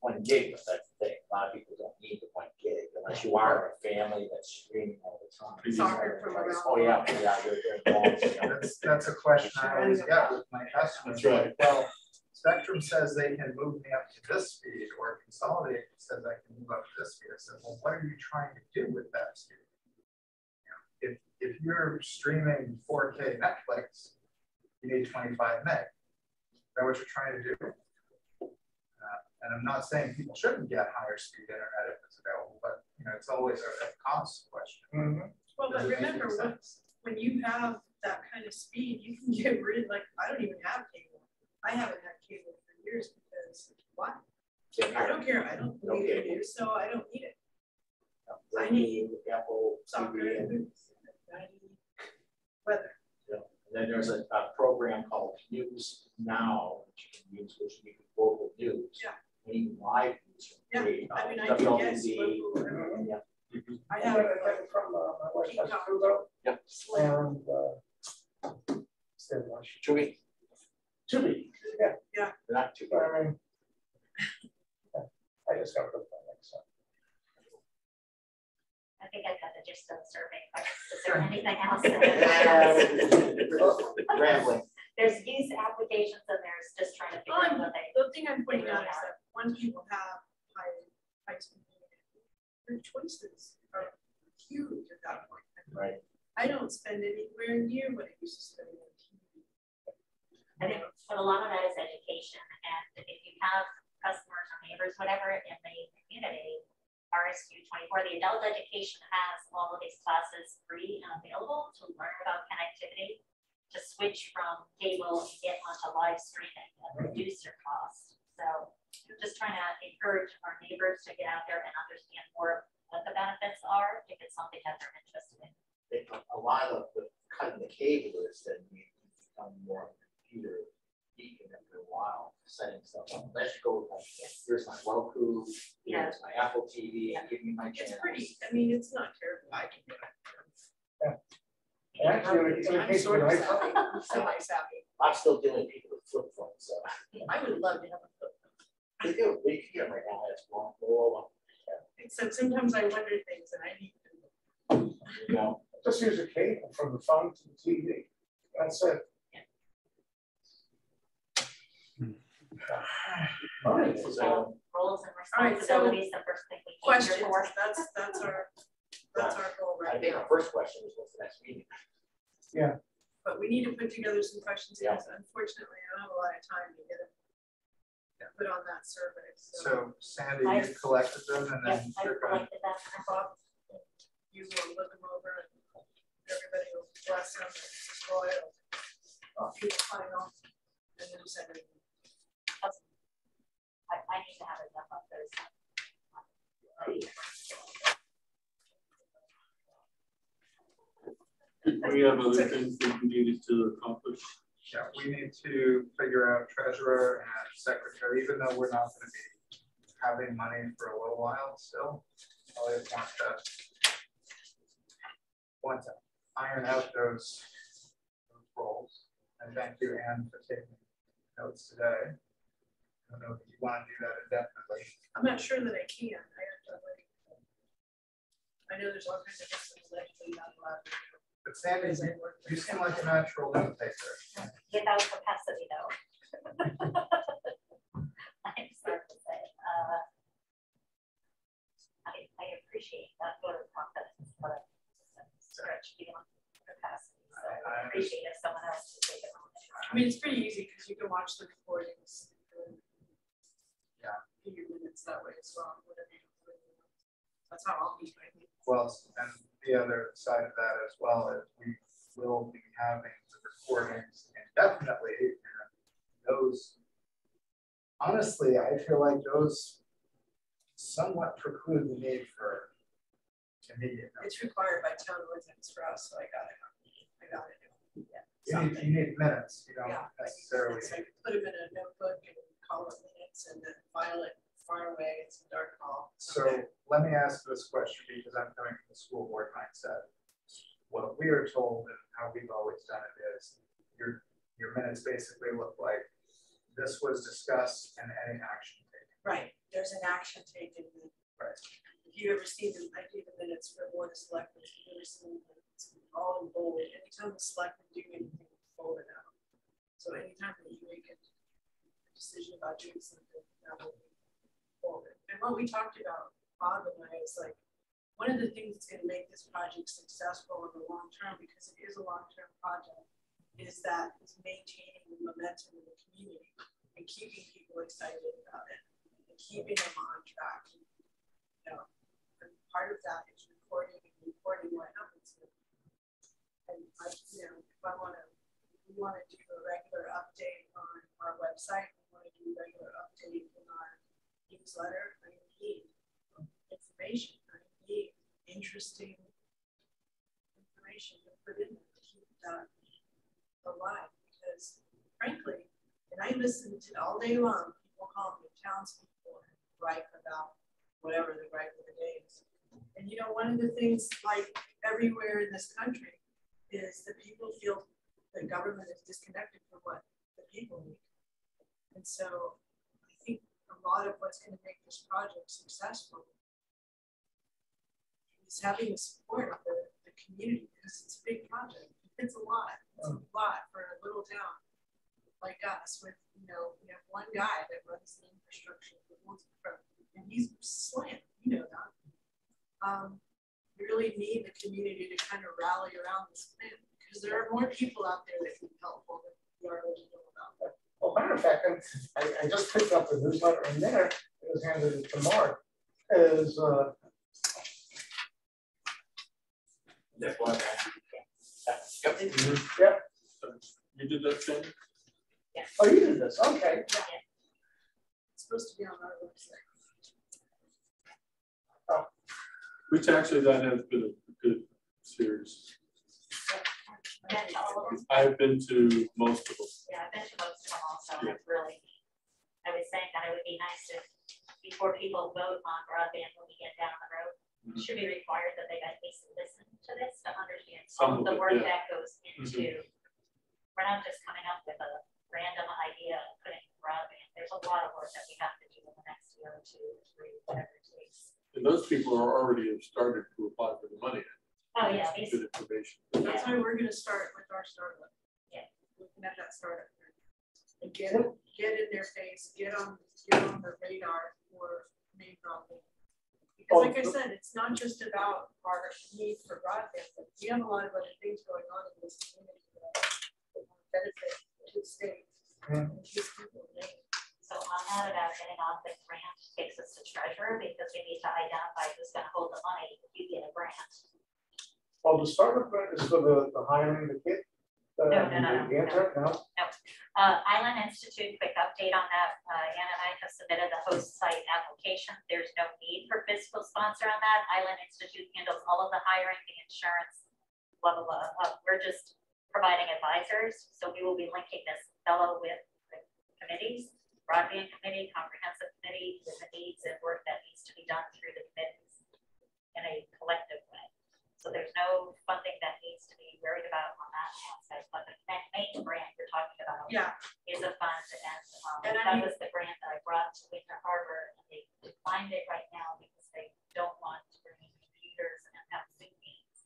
1 gig, thing. A lot of people don't need the 1 gig unless you are a family that's streaming all the time. Soccer from around. Oh, yeah, you're involved, you know. That's a question I always get with my customers. That's right. Well, Spectrum says they can move me up to this speed, or Consolidate says I can move up to this speed. I said, well, what are you trying to do with that speed? You know, if you're streaming 4K Netflix, you need 25 meg. Is that what you're trying to do? And I'm not saying people shouldn't get higher speed internet if it's available, but you know, it's always a cost question. Mm-hmm. Well, but remember, when you have that kind of speed, you can get rid of, like, I don't even have cable. I haven't had cable for years because why? I don't care. I don't need it, so I don't need it. I need Apple soccer TV and movies. I need weather. Yeah. And then there's a program called News Now, which you can use, which you can local news. Yeah. Any live news. Yeah, I mean, I can guess local. Yeah. I I have have it from my wife has Pluto. Yep. And still watch Chewy. Tubi. Yeah. Yeah. Not too So, bad. I mean, I just got to put that next time. I think I got the gist of the survey. Is there anything else? Rambling. There's use applications and there's just trying to figure out what they. The thing I'm pointing out is that when people have high speed internet, their choices are huge at that point. Right. I don't spend anywhere near what I used to spend on TV. I think, but a lot of that is education. And if you have customers or neighbors, whatever, in the community, RSU 24, the adult education has all of these classes free and available to learn about connectivity, to switch from cable and get onto live streaming and reduce your cost. So we're just trying to encourage our neighbors to get out there and understand more of what the benefits are if it's something that they're interested in. A lot of the cutting the cable is that we become more computer geek after a while, setting stuff up. Let's go like, here's my Roku, here's my Apple TV, give me my channels. It's pretty, I mean, it's not terrible. I can do it. Actually, in the I'm case sort when of I savvy, semi-savvy. I'm still dealing with people with flip phones, so. I would love to have a flip phone. They do, we can right now, it's wrong, all Except sometimes I wonder things and I need to. you know. just use a cable from the phone to the TV. That's it. All right. So, Roles and All right, so responsibilities, the first thing we came Questions, here for. that's our goal I right think now. our first question was what's the next meeting? But we need to put together some questions Yeah. because unfortunately I don't have a lot of time to get it put on that survey. So Sandy, you collected them and Yes, then I you're going collected that. Bob, you will look them over and everybody will bless them and Roy will do the final and then send it. I need to have it done on Thursday. We have other things that we needed to accomplish. Yeah, we need to figure out treasurer and secretary, even though we're not going to be having money for a little while still. I want to iron out those roles. And thank you, Anne, for taking notes today. I don't know if you want to do that indefinitely. I'm not sure that I can. I know there's all kinds of things that I'm not allowed to do. But Sandy, you seem like a natural note taker. Without capacity, though. I'm sorry to say. I appreciate that vote of confidence, but stretch beyond capacity. So I appreciate if someone else would take it on. I mean, it's pretty easy because you can watch the recordings. Yeah. Do your minutes that way as well. Whatever you do. That's how I'll be. Well, and the other side of that as well is we will be having the recordings indefinitely. And those, honestly, I feel like those somewhat preclude the need for immediate notice. It's required by town ordinance for us, so I got it. do. You need minutes, you don't Yeah. necessarily. So I put them in a notebook and call it minutes and then file it far away. It's a dark hall. So let me ask this question because I'm coming from the school board mindset. What we are told and how we've always done it is your minutes basically look like this was discussed and any action taken. Right. there's an action taken. If you ever see them, I do the minutes for Board of Selectmen, if you ever see them, it's all in bold. Anytime the selectmen do anything, fold it out. So anytime that you make a decision about doing something, that will be forward. And what we talked about, Bob and I, is like, one of the things that's going to make this project successful in the long term, because it is a long-term project, is that it's maintaining the momentum in the community and keeping people excited about it and keeping them on track. You know, and part of that is reporting what happens. And I, you know, if we want to do a regular update on our website, we want to do a regular update in our newsletter. I need information. I need interesting information to put in there to keep that alive. Because frankly, and I listen to all day long, people call me townspeople and gripe about whatever the gripe of the day is. And you know, one of the things, like everywhere in this country, is that people feel the government is disconnected from what the people need. And so I think a lot of what's going to make this project successful is having the support of the community, because it's a big project. It's a lot. It's a lot for a little town like us with, you know, we have one guy that runs the infrastructure and he's slammed, you know that. We really need the community to kind of rally around this plan, because there are more people out there that can be helpful than we already know about. Well, matter of fact, and I just picked up the newsletter, and there it was handed to Mark, is That's why. Yep. Yep. You did that thing? Yes. Oh, you did this, okay. Yeah. It's supposed to be on our website. Which actually that has been a good series. I've been to most of them. Yeah, I've been to most of them also, and it's really neat. I was saying that it would be nice if, before people vote on broadband when we get down the road, it should be required that they at least listen to this to understand some of the work that goes into. We're not just coming up with a random idea and putting broadband. There's a lot of work that we have to do in the next year or 2 or 3, whatever it takes. And those people are already have started to apply for the money. Oh yeah, Good information. That's why we're going to start with our startup. Yeah. Looking at that startup and get in their face, get on the radar for main broadband. Because like I said, it's not just about our need for broadband, but we have a lot of other things going on in this community that benefit to the state and to people. So on that, about getting on the grant takes us to treasurer, because we need to identify who's going to hold the money if you get a grant. Well, the startup grant is for the hiring the kid. No. The intern, no. Island Institute, quick update on that. Anna and I have submitted the host site application. There's no need for fiscal sponsor on that. Island Institute handles all of the hiring, the insurance, blah, blah, blah. We're just providing advisors. So we will be linking this fellow with the committees, broadband committee, comprehensive committee, with the needs and work that needs to be done through the committees in a collective way. So there's no funding that needs to be worried about on that aspect. But the main grant you're talking about is a fund, and that was the grant that I brought to Winter Harbor, and they declined it right now because they don't want to bring in computers and have Zoom meetings.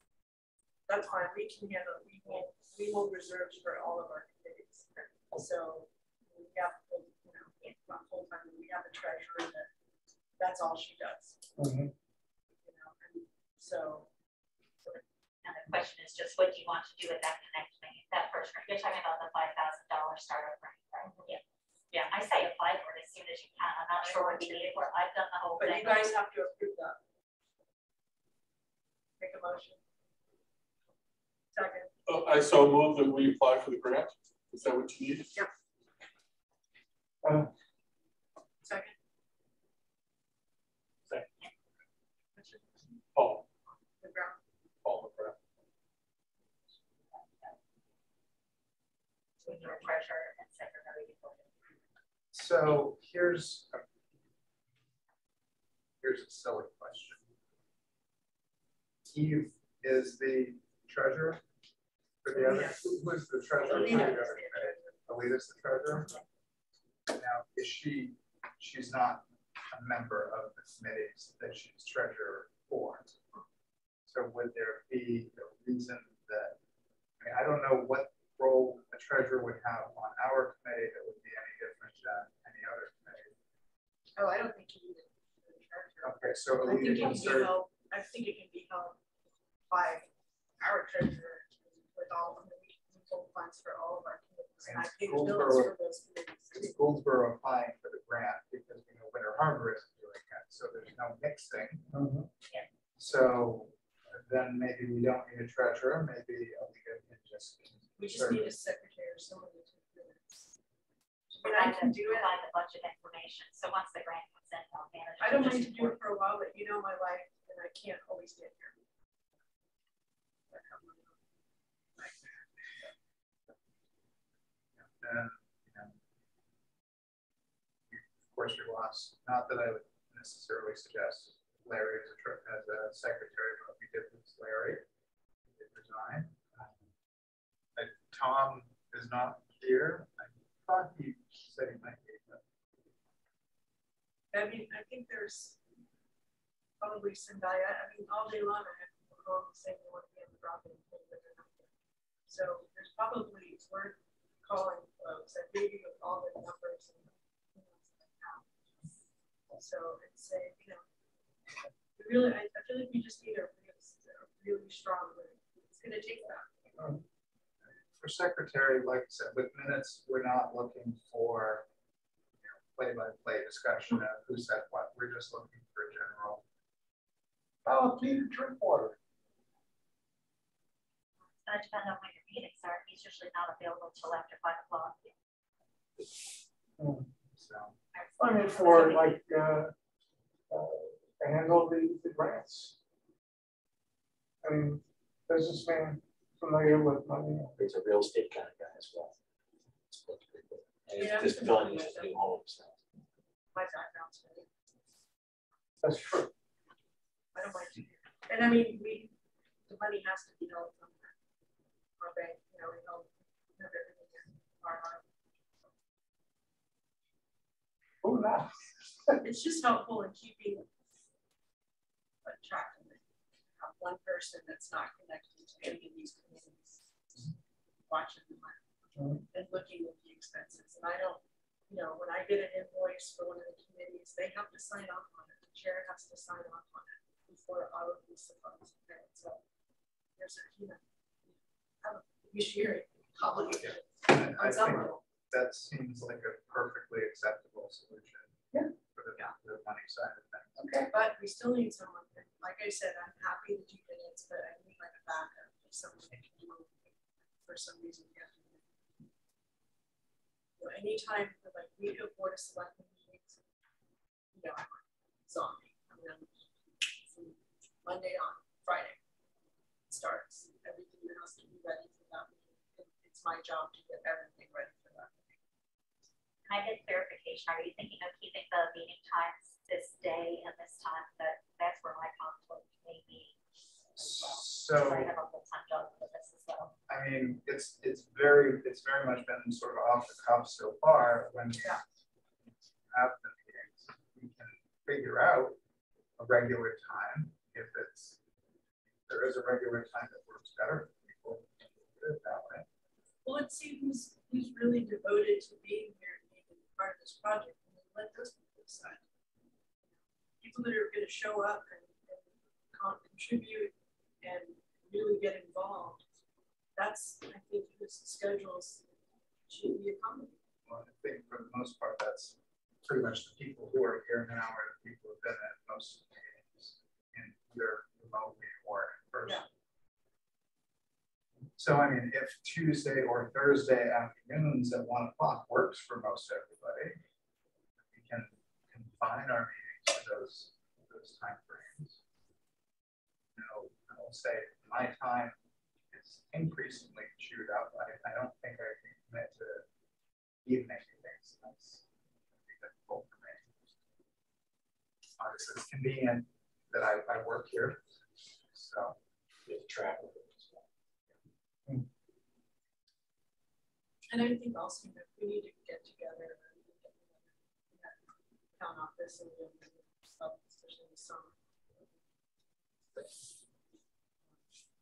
That's fine. We can handle. We will reserve for all of our committees. So we have, you know, it's not full time. We have a treasurer that's all she does. You know, and so. And the question is just, what do you want to do with that connection? That first grant, you're talking about the $5,000 startup grant, right? Yeah. I say apply for it as soon as you can. I'm not sure what you need it for. I've done the whole thing. But you guys have to approve that. Make a motion. Second. I so move that we apply for the grant. Is that what you need? Yep. Second. Paul. McGrath. Paul McGrath. With your treasurer and secretary. So here's a silly question. Eve is the treasurer for the other. Who is the treasurer? Alita's the treasurer. Now, she's not a member of the committees that she's treasurer for. So would there be a reason that, I mean, I don't know what role a treasurer would have on our committee that would be any different than any other committee. Oh, I don't think you need a treasurer. Okay, so I think it can be serve. held, I think it can be held by our treasurer with all of the mutual funds for all of our committees. And I pay the bills for those committees. Goldsboro applying for the grant because we know Winter Harbor isn't doing it, so there's no mixing. Yeah. So then maybe we don't need a treasurer, maybe Alita can just. We just need a secretary or someone to take minutes. I mean, I can do it. Provide the budget information. So once the grant comes in, I'll manage. I don't mind to do it for a while, but you know my life and I can't always get here. And, of course, we lost, not that I would necessarily suggest Larry as a secretary, but we did lose Larry. He did resign. Tom is not here. I thought he said he might be. I mean, I think there's probably some guy, I mean, all day long I have people calling saying they want to be on the drop-in thing, but they're not there. So there's probably, it's worth calling folks and maybe with all the numbers and like that. So I'd say, you know, really, I feel like we just need a really strong group. It's going to take that. For secretary, like I said, with minutes, we're not looking for play-by-play discussion of who said what. We're just looking for a general. Oh, Peter Drinkwater. It's going to depend on when your meetings are. He's usually not available until after 5 o'clock. So, I mean, for like handle the grants. I mean, businessman familiar with money. He's a real estate kind of guy as well. And Yeah, he's just building his new homes. My background's really. That's true. I don't mind to do. And I mean, the money has to be held from our bank, you know, we have everything in our heart. Oh, no. It's just helpful in keeping a track of it. Have one person that's not connected to any of these communities watching the money and looking at the expenses. And I don't, you know, when I get an invoice for one of the committees, they have to sign off on it. The chair has to sign off on it before all of these funds are paid. So there's a, you know, have a fiduciary obligation on some level. that seems like a perfectly acceptable solution. Yeah. For the money side of things. Okay. But we still need someone. Like I said, I'm happy to do minutes, but I need like a backup of someone that can do it for some reason. You have to do it. So anytime for like week of Board of Selectmen meetings, you know, I'm like zombie. I mean, from Monday on Friday it starts. Everything has to be ready for that meeting. It's my job to get everything ready for that meeting. Can I get clarification? Are you thinking of keeping the meeting times this day and this time? That's where my conflict may be. So I have a full-time job for this as well. I mean, it's very much been sort of off the cuff so far. When we have the meetings, we can figure out a regular time if there is a regular time that works better for people. Do it that way. Well, let's see who's really devoted to being here and being part of this project, and then let those people decide. People that are going to show up and contribute and really get involved. That's, I think, whose schedules should be accommodated. Well, I think for the most part, that's pretty much the people who are here now are the people who have been at most meetings in either remotely or in person. Yeah. So, I mean, if Tuesday or Thursday afternoons at 1 o'clock works for most everybody, we can confine our meetings to those time frames. You know, I will say my time is increasingly chewed up. I don't think I can commit to evening meetings. That's difficult for me. Obviously, it's convenient that I work here, so You have to track with it as well. And I think also that we need to get together and town office this and stuff, especially in the summer.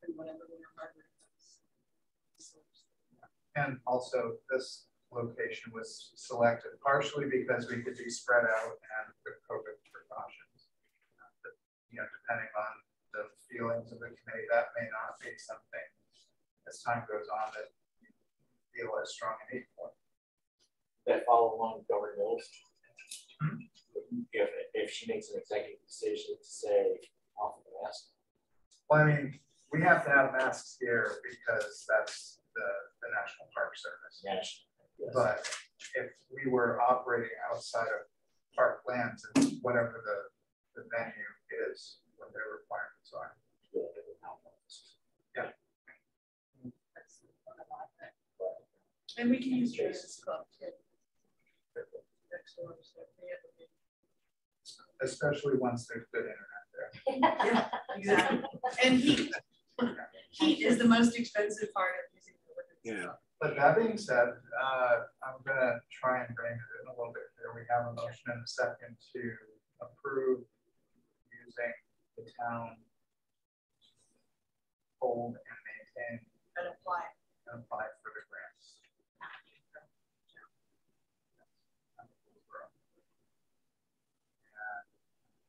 And whatever we are. And also this location was selected partially because we could be spread out and with COVID precautions. But, you know, depending on the feelings of the committee, that may not be something as time goes on that you feel as strong a need for. That follow along Governor Mills. If she makes an executive decision to say off the mask. Well, I mean, we have to have masks here because that's the National Park Service. Yes. But if we were operating outside of park lands and whatever the venue is, what their requirements are. Yeah. And we can use Jason's club too. Especially once there's good internet there. Yeah, exactly. And heat. Heat is the most expensive part of using the liquid. Yeah. But that being said, I'm gonna try and bring it in a little bit here. We have a motion and a second to approve using the town hold and maintain And apply. for the grants.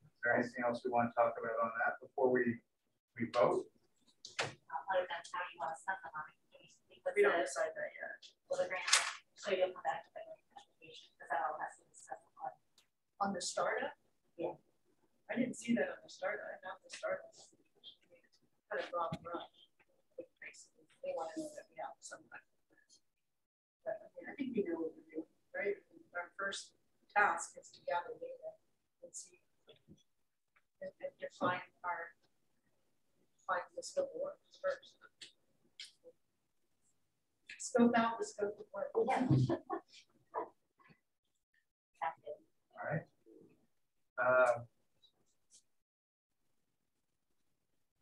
Is there anything else we want to talk about on that before we vote? Other than how you want to spend the money. We don't decide that yet. Well, the grant, so you'll come back to the application because that all has to be discussed On the startup? Yeah. I didn't see that on the startup. Not the startup. Kind of broad brush. They want to know that we have some kind of plan. But I mean, I think we know what we're doing, right? Our first task is to gather data and see and define the scope of work first. Scope out the scope of work. Yeah. All right.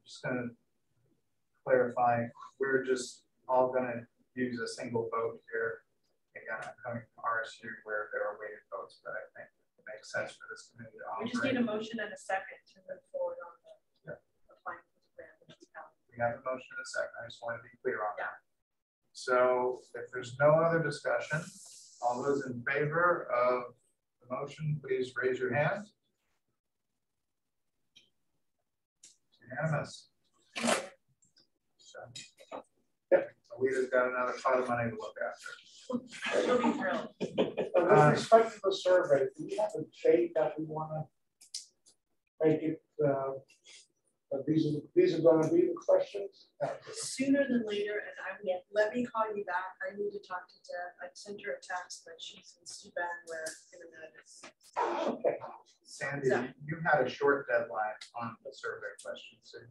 Just going to clarify, we're just all going to use a single vote here. Again, I'm coming from RSU where there are weighted votes, but I think it makes sense for this committee to operate. We just need a motion and a second to move forward on the applying for the grant. We have a motion and a second. I just want to be clear on that. So if there's no other discussion, all those in favor of the motion, please raise your hand. It's unanimous. So, Alita's got another pot of money to look after. She'll be thrilled. With respect to the survey, do we have a date that we want to make it? These are going to be the questions. Sooner than later, and let me call you back. I need to talk to Deb. I sent her a text, but she's in Sudan where internet is. Okay. Sandy, you had a short deadline on the survey questions. So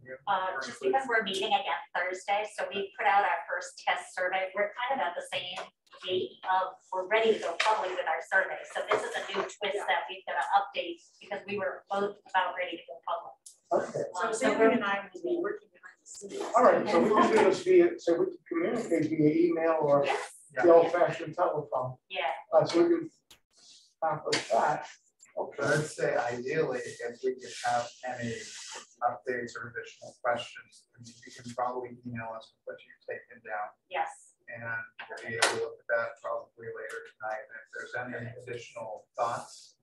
just because we're meeting again Thursday, so we put out our first test survey. We're kind of at the same date of we're ready to go public with our survey. So this is a new twist that we've got to update because we were both about ready to go public. Okay. So Sandy and I will be working behind the scenes. All right. So we can do this so we can communicate via email or the old-fashioned telephone. Yeah. So we can accomplish that. Okay. I'd say ideally, if we could have any updates or additional questions, you can probably email us what you've taken down. Yes. And we'll be able to look at that probably later tonight. And if there's any additional thoughts,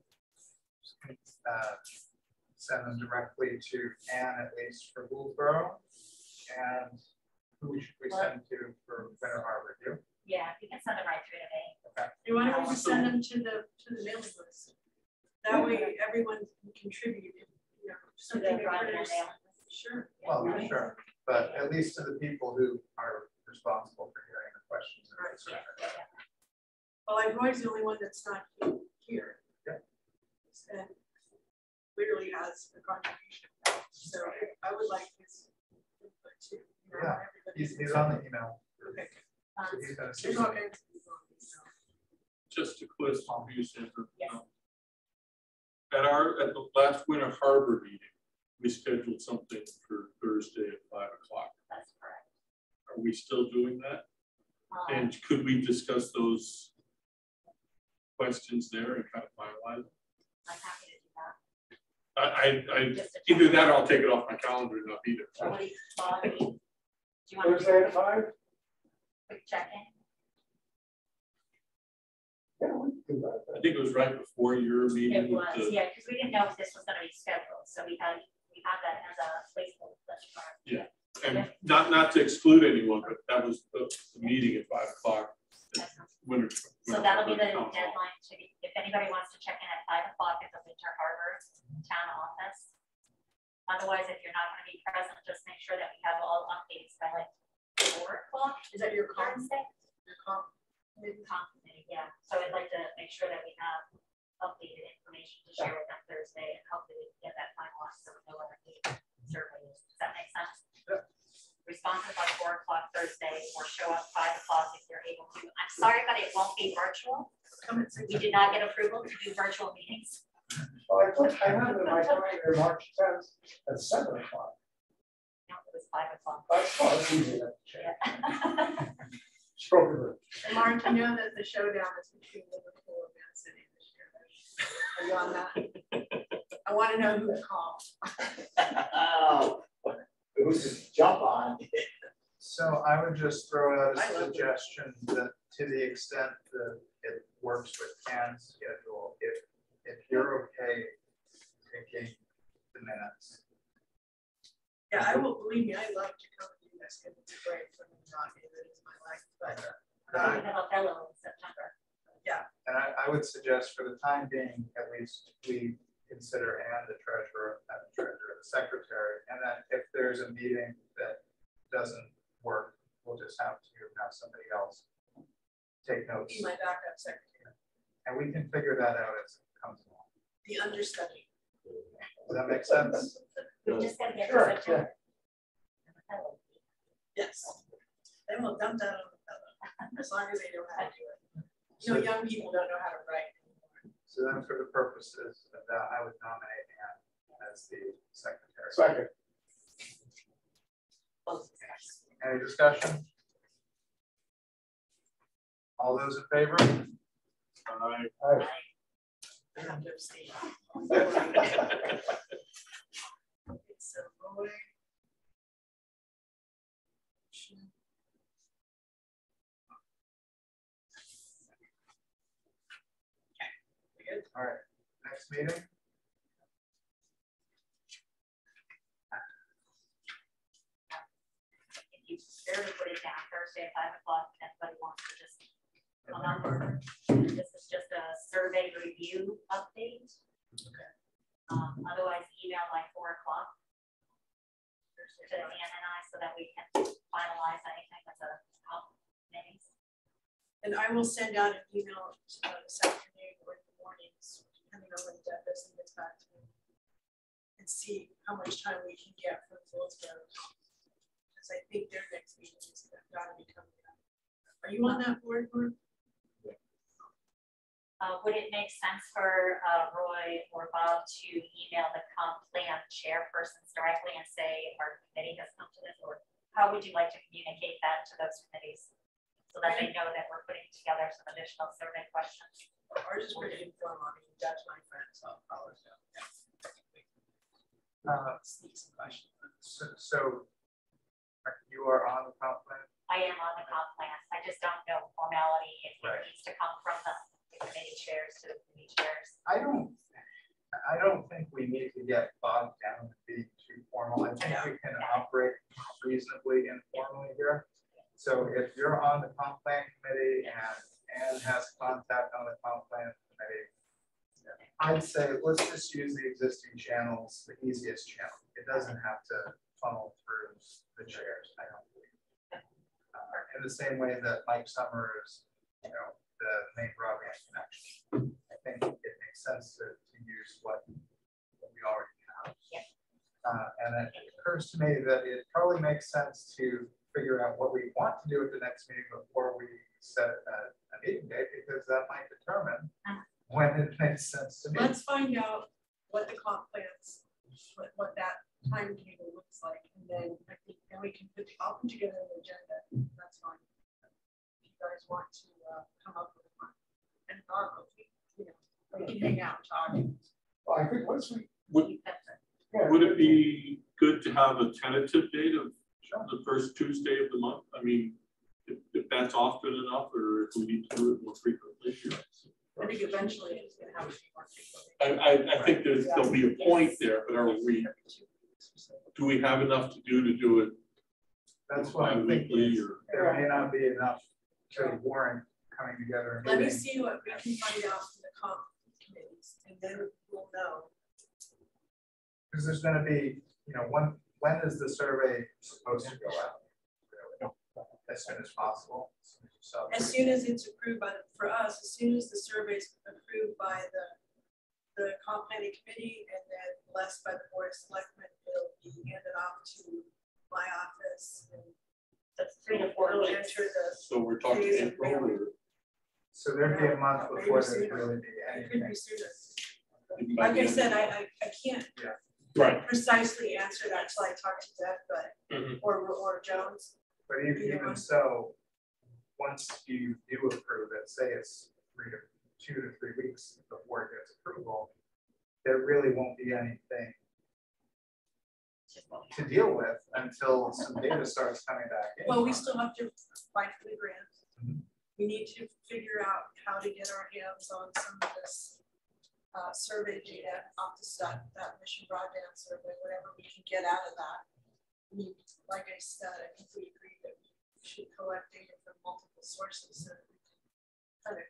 send them directly to Anne, at least for Gouldsboro. And who should we send to for Winter Harbor? You? Yeah, you can send them right through to me. Okay. You want to just send them to the mailing list? That way everyone can contribute, you know, something occurs. Sure. Well, sure. But at least to the people who are responsible for hearing the questions. Right. Well, like Roy's the only one that's not here. Yeah. And clearly has a contribution. So I would like his input too. You know, Yeah, he's on the email. Okay. So he's gonna see There's all kinds of people on these, so. Just a question for you, Sandra. Yes. At the last Winter Harbor meeting, we scheduled something for Thursday at 5 o'clock. That's correct. Are we still doing that? And could we discuss those questions there and kind of finalize them? I'm happy to do I Just to either that or I'll take it off my calendar and not be there. What do you, Bob, do you want to Thursday at 5? quick check-in? Yeah, we can do that. I think it was right before your meeting. It was, yeah, because we didn't know if this was gonna be scheduled, so we had that as a placeholder. Yeah, and not to exclude anyone, but that was the meeting at 5 o'clock. Winter. So that'll be the deadline to, if anybody wants to check in at 5 o'clock at the Winter Harbor Town Office. Otherwise, if you're not gonna be present, just make sure that we have all updates by like 4 o'clock. Is that your comp? Thursday? Your comp? Committee, yeah. So I'd like to make sure that we have updated information to share with them Thursday and hopefully we can get that finalized so we know what our survey is. Does that make sense? Yeah. Responses by 4 o'clock Thursday or show up 5 o'clock if you're able to. I'm sorry, but it won't be virtual. Come at 6. We did not get approval to do virtual meetings. Well, I thought I had it in my calendar March 10th at 7 o'clock. No, it was 5 o'clock. That's far easier to check. Yeah. Stroke And Mark, you know that the showdown is between Liverpool and Man City this year. Are you on that? I want to know who to call. Oh, who's to jump on? So I would just throw out I a love it. suggestion that to the extent that it works with Can's schedule, if you're okay taking the minutes. Yeah, I will, believe me, I love to come and do this because it's great for me not be that is my life, but We have a fellow in September. And I would suggest for the time being, at least we consider Ann the treasurer, the secretary, and then if there's a meeting that doesn't work, we'll just have to have somebody else take notes. be my backup secretary, And we can figure that out as it comes along. the understudy. Does that make sense? We just gotta get to Sure, September. Yes. Then we'll dump that on the fellow, as long as they know how to do it. You know, young people don't know how to write anymore. So then for the purposes of that, I would nominate Ann as the secretary. Second. Any discussion? All those in favor? Aye. I have to abstain. Okay, so Roy. Okay, we good? All right, next meeting? If you barely put it down Thursday at 5 o'clock, if anybody wants to just come up. This is just a survey review update. Okay. Otherwise, email by 4 o'clock to Ann and I so that we can finalize anything that's a committee. And I will send out an email this afternoon or in the mornings, depending on when Deb does gets back to me. And see how much time we can get for Phillipsburg. Because I think their next meeting is gotta be coming up. Are you on that board, Mark? Would it make sense for Roy or Bob to email the comp plan chairpersons directly and say our committee has come to this, or how would you like to communicate that to those committees so that they know that we're putting together some additional survey questions? Ours is pretty informal. I mean, that's my friend, so I'll follow it up. Sneak some questions. So you are on the comp plan? I am on the comp plan. I just don't know formality if it Right. needs to come from the committee chairs to the committee chairs. I don't think we need to get bogged down to be too formal. I think we can operate reasonably informally here. So if you're on the comp plan committee and has contact on the comp plan committee, I'd say let's just use the existing channels, the easiest channel. It doesn't have to funnel through the chairs, I don't believe. In the same way that Mike Summers, the main broadband connection. I think it makes sense to use what we already have. Yeah. And it occurs to me that it probably makes sense to figure out what we want to do at the next meeting before we set a meeting date, because that might determine when it makes sense to me. Let's find out what the comp plans, what that timetable looks like, and then I think then we can I'll put together an agenda. That's fine. If you guys want to come up with one, and we can hang out and talk. Well, I think once we Would it be good to have a tentative date of the first Tuesday of the month? I mean, if that's often enough, or if we need to do it more frequently. I think eventually it's gonna have to be more frequently. I think there'll be a point there, but do we have enough to do it? That's what I'm thinking. Weekly or? There may not be enough to warrant coming together. And Let me meeting. see what we can find out from the comp committees, and then we'll know. Because there's going to be, when is the survey supposed to go out? As soon as possible. So As soon as it's approved for us, as soon as the survey is approved by the comp planning committee and then blessed by the board of selectmen, it'll be handed off to my office. And that's 3 to 4 weeks. So we're talking April or? So there'd be a month before there'd really be It could anything. be sooner. Like I said, I can't precisely answer that until I talk to Deb, but or Jones. But even so, once you do approve it, say it's 2 to 3 weeks before it gets approval, there really won't be anything to deal with until some data starts coming back in. Well, we still have to fight for the grant. We need to figure out how to get our hands on some of this survey data off the stuff, that mission broadband survey, whatever we can get out of that. I mean, like I said, I think we agree that we should collect data from multiple sources so that we can kind of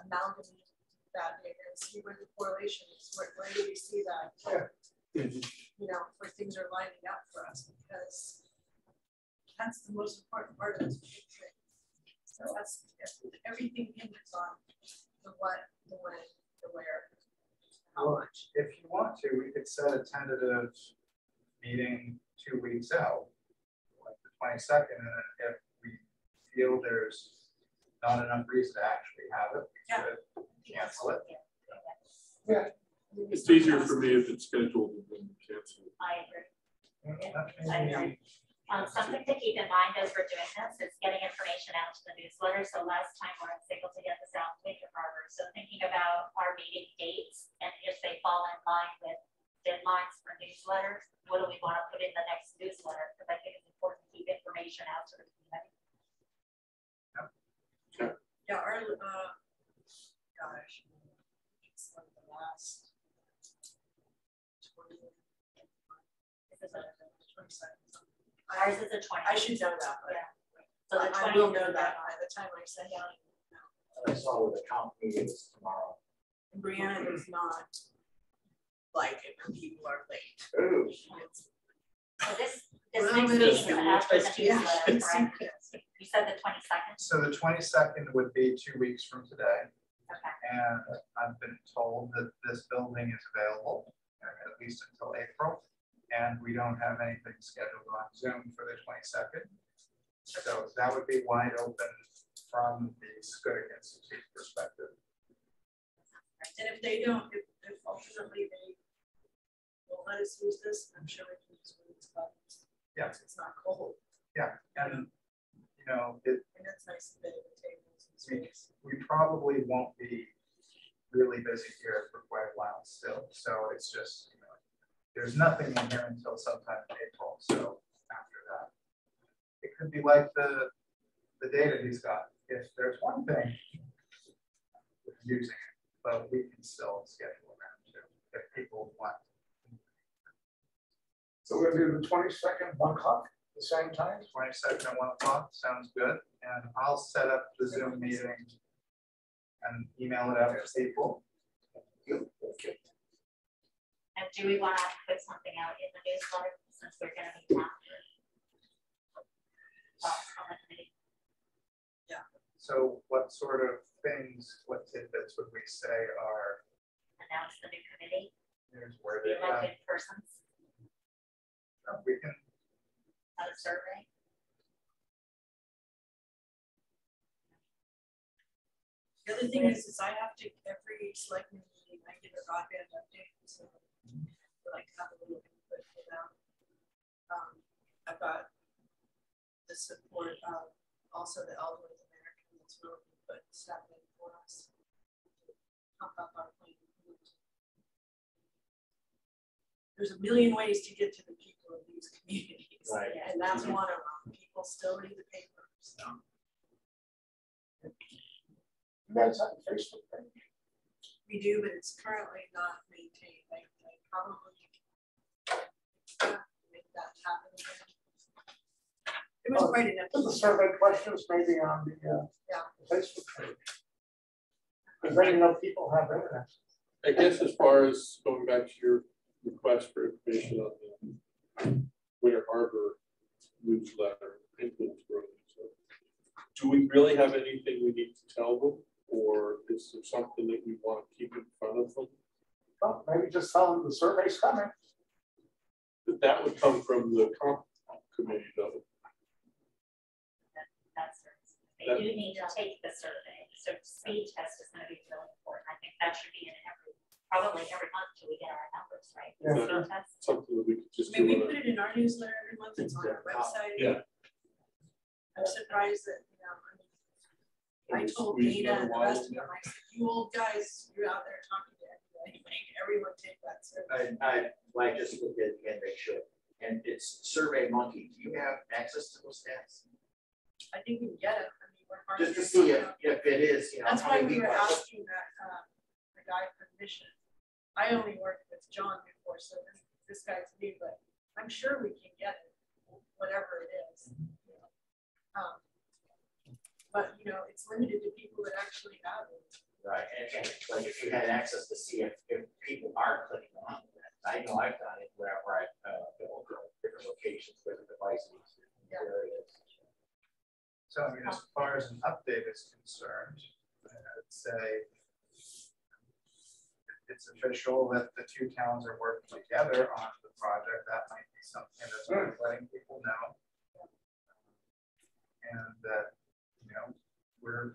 amalgamate that data and see where the correlation is. Where do we see that? Where things are lining up for us, because that's the most important part of this big thing. So that's everything hinges on the what, the when, the where, how much. If you want to, we could set a tentative meeting 2 weeks out, like the 22nd, and then if we feel there's not enough reason to actually have it, we could cancel it. It's easier for me if it's scheduled than canceled. I agree. Something to keep in mind as we're doing this is getting information out to the newsletter. So last time we were able to get this out to Winter Harbor. So thinking about our meeting dates and if they fall in line with deadlines for newsletters, what do we want to put in the next newsletter? Because I think it's important to keep information out to the community. Yeah, our gosh, it's like the last 20. This is a 22nd. Ours is the 20th. I should know that, but So the I will know that by the time I send out. I saw where the count meeting is tomorrow. And Brianna does not like it when people are late. Ooh. So this Well, next it meeting is is after the yeah. newsletter, correct? You said the 22nd? So the 22nd would be 2 weeks from today. Okay. And I've been told that this building is available at least until April. And we don't have anything scheduled on Zoom for the 22nd. So that would be wide open from the Schoodic Institute perspective. And if they don't, if ultimately they will let us use this, I'm sure we can use it. Yeah. It's not cold. Yeah. And, and it's nice and big, the tables and space. We probably won't be really busy here for quite a while still. So it's just, there's nothing in here until sometime in April. So after that, it could be like the data he's got. If there's one thing we're using it, but we can still schedule around too if people want. So we'll do the 22nd, 1 o'clock, the same time? 22nd at 1 o'clock sounds good. And I'll set up the Zoom meeting and email it out to people. And do we want to put something out in the newsletter since we're going to be after? On the committee? Yeah. So what sort of things, what tidbits would we say are? Announce the new committee? Here's where The elected persons? We can. Have a survey? The other thing is I have to, every selectman meeting, I give a broadband update. So like have a little input for them. I've got the support of also the Elderly American that's really put stuff in for us to pump up our plan. there's a million ways to get to the people of these communities. Right. And that's one of them. People still read the paper, so. You guys have a Facebook page? We do, but it's currently not maintained. I probably make that happen again. It was quite an The episode. survey questions maybe on the Facebook page. Because then you know people have internet. I guess as far as going back to your request for information on the Winter Harbor newsletter, influence growth. Do we really have anything we need to tell them, or is there something that we want to keep in front of them? Well, maybe just tell them the survey's coming. That would come from the comp committee, though. They do need to take the survey. So speed test is going to be really important. I think that should be in probably every month till we get our numbers, right? Yeah. Speed test. Something that we could just I mean, do. we put it in our newsletter every month. It's on our website. Yeah. I'm surprised that, I told Squeeze Dana and the another rest of them, I said, you old guys, you're out there talking to everybody, make everyone take that survey. I just looked at it again, make sure. And it's Survey Monkey. Do you have access to those stats? I think we can get it. I mean, we're hard Just to see if it is, That's how why many we were people- asking that, the guy for mission. I only worked with John before, so this guy's new, but I'm sure we can get it, whatever it is. But it's limited to people that actually have it. Right, and like if you had access to see if people are clicking on that, I know I've done it where I've built different locations, different devices. Yeah. Areas. So I mean, as far as an update is concerned, I'd say it's official that the two towns are working together on the project. That might be something that's worth letting people know. And that, we're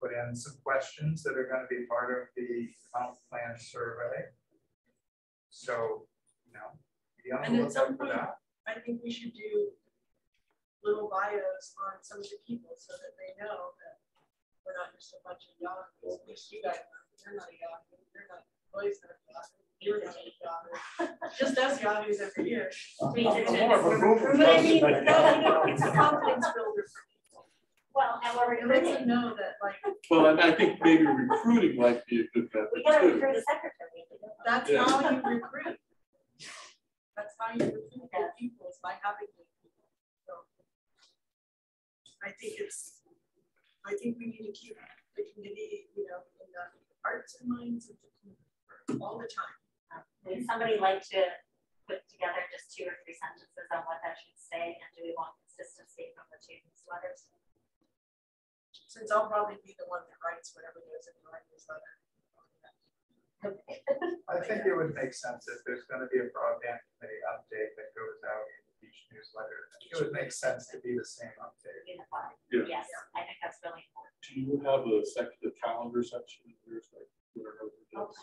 put in some questions that are going to be part of the comp plan survey. So, be on And the at some lookout for point, that. I think we should do little bios on some of the people so that they know that we're not just a bunch of yahoos. At least you guys know, you're not a yahoo, you're not, boys not a yahoo, you're not a yahoo. Just us yahoos every year. I'm more of a boomer But I mean, person than no, it's a confidence builder for people. Well, and we're It lets recruiting. them know that, like, Well, and I think maybe recruiting might be a good method We got to too. recruit a secretary. that's Yeah. how you recruit. That's how you recruit good people, is by having good people. So I think we need to keep the committee, in the hearts and minds of the community all the time. Would somebody like to put together just 2 or 3 sentences on what that should say, and do we want consistency from the 2 newsletters? Since I'll probably be the one that writes whatever goes in the newsletter. I think it would make sense if there's going to be a broadband committee update that goes out in each newsletter. It would make sense to be the same update. Unified. Yeah. Yes, I think that's really important. Do you have the calendar section in yours, like whatever it is?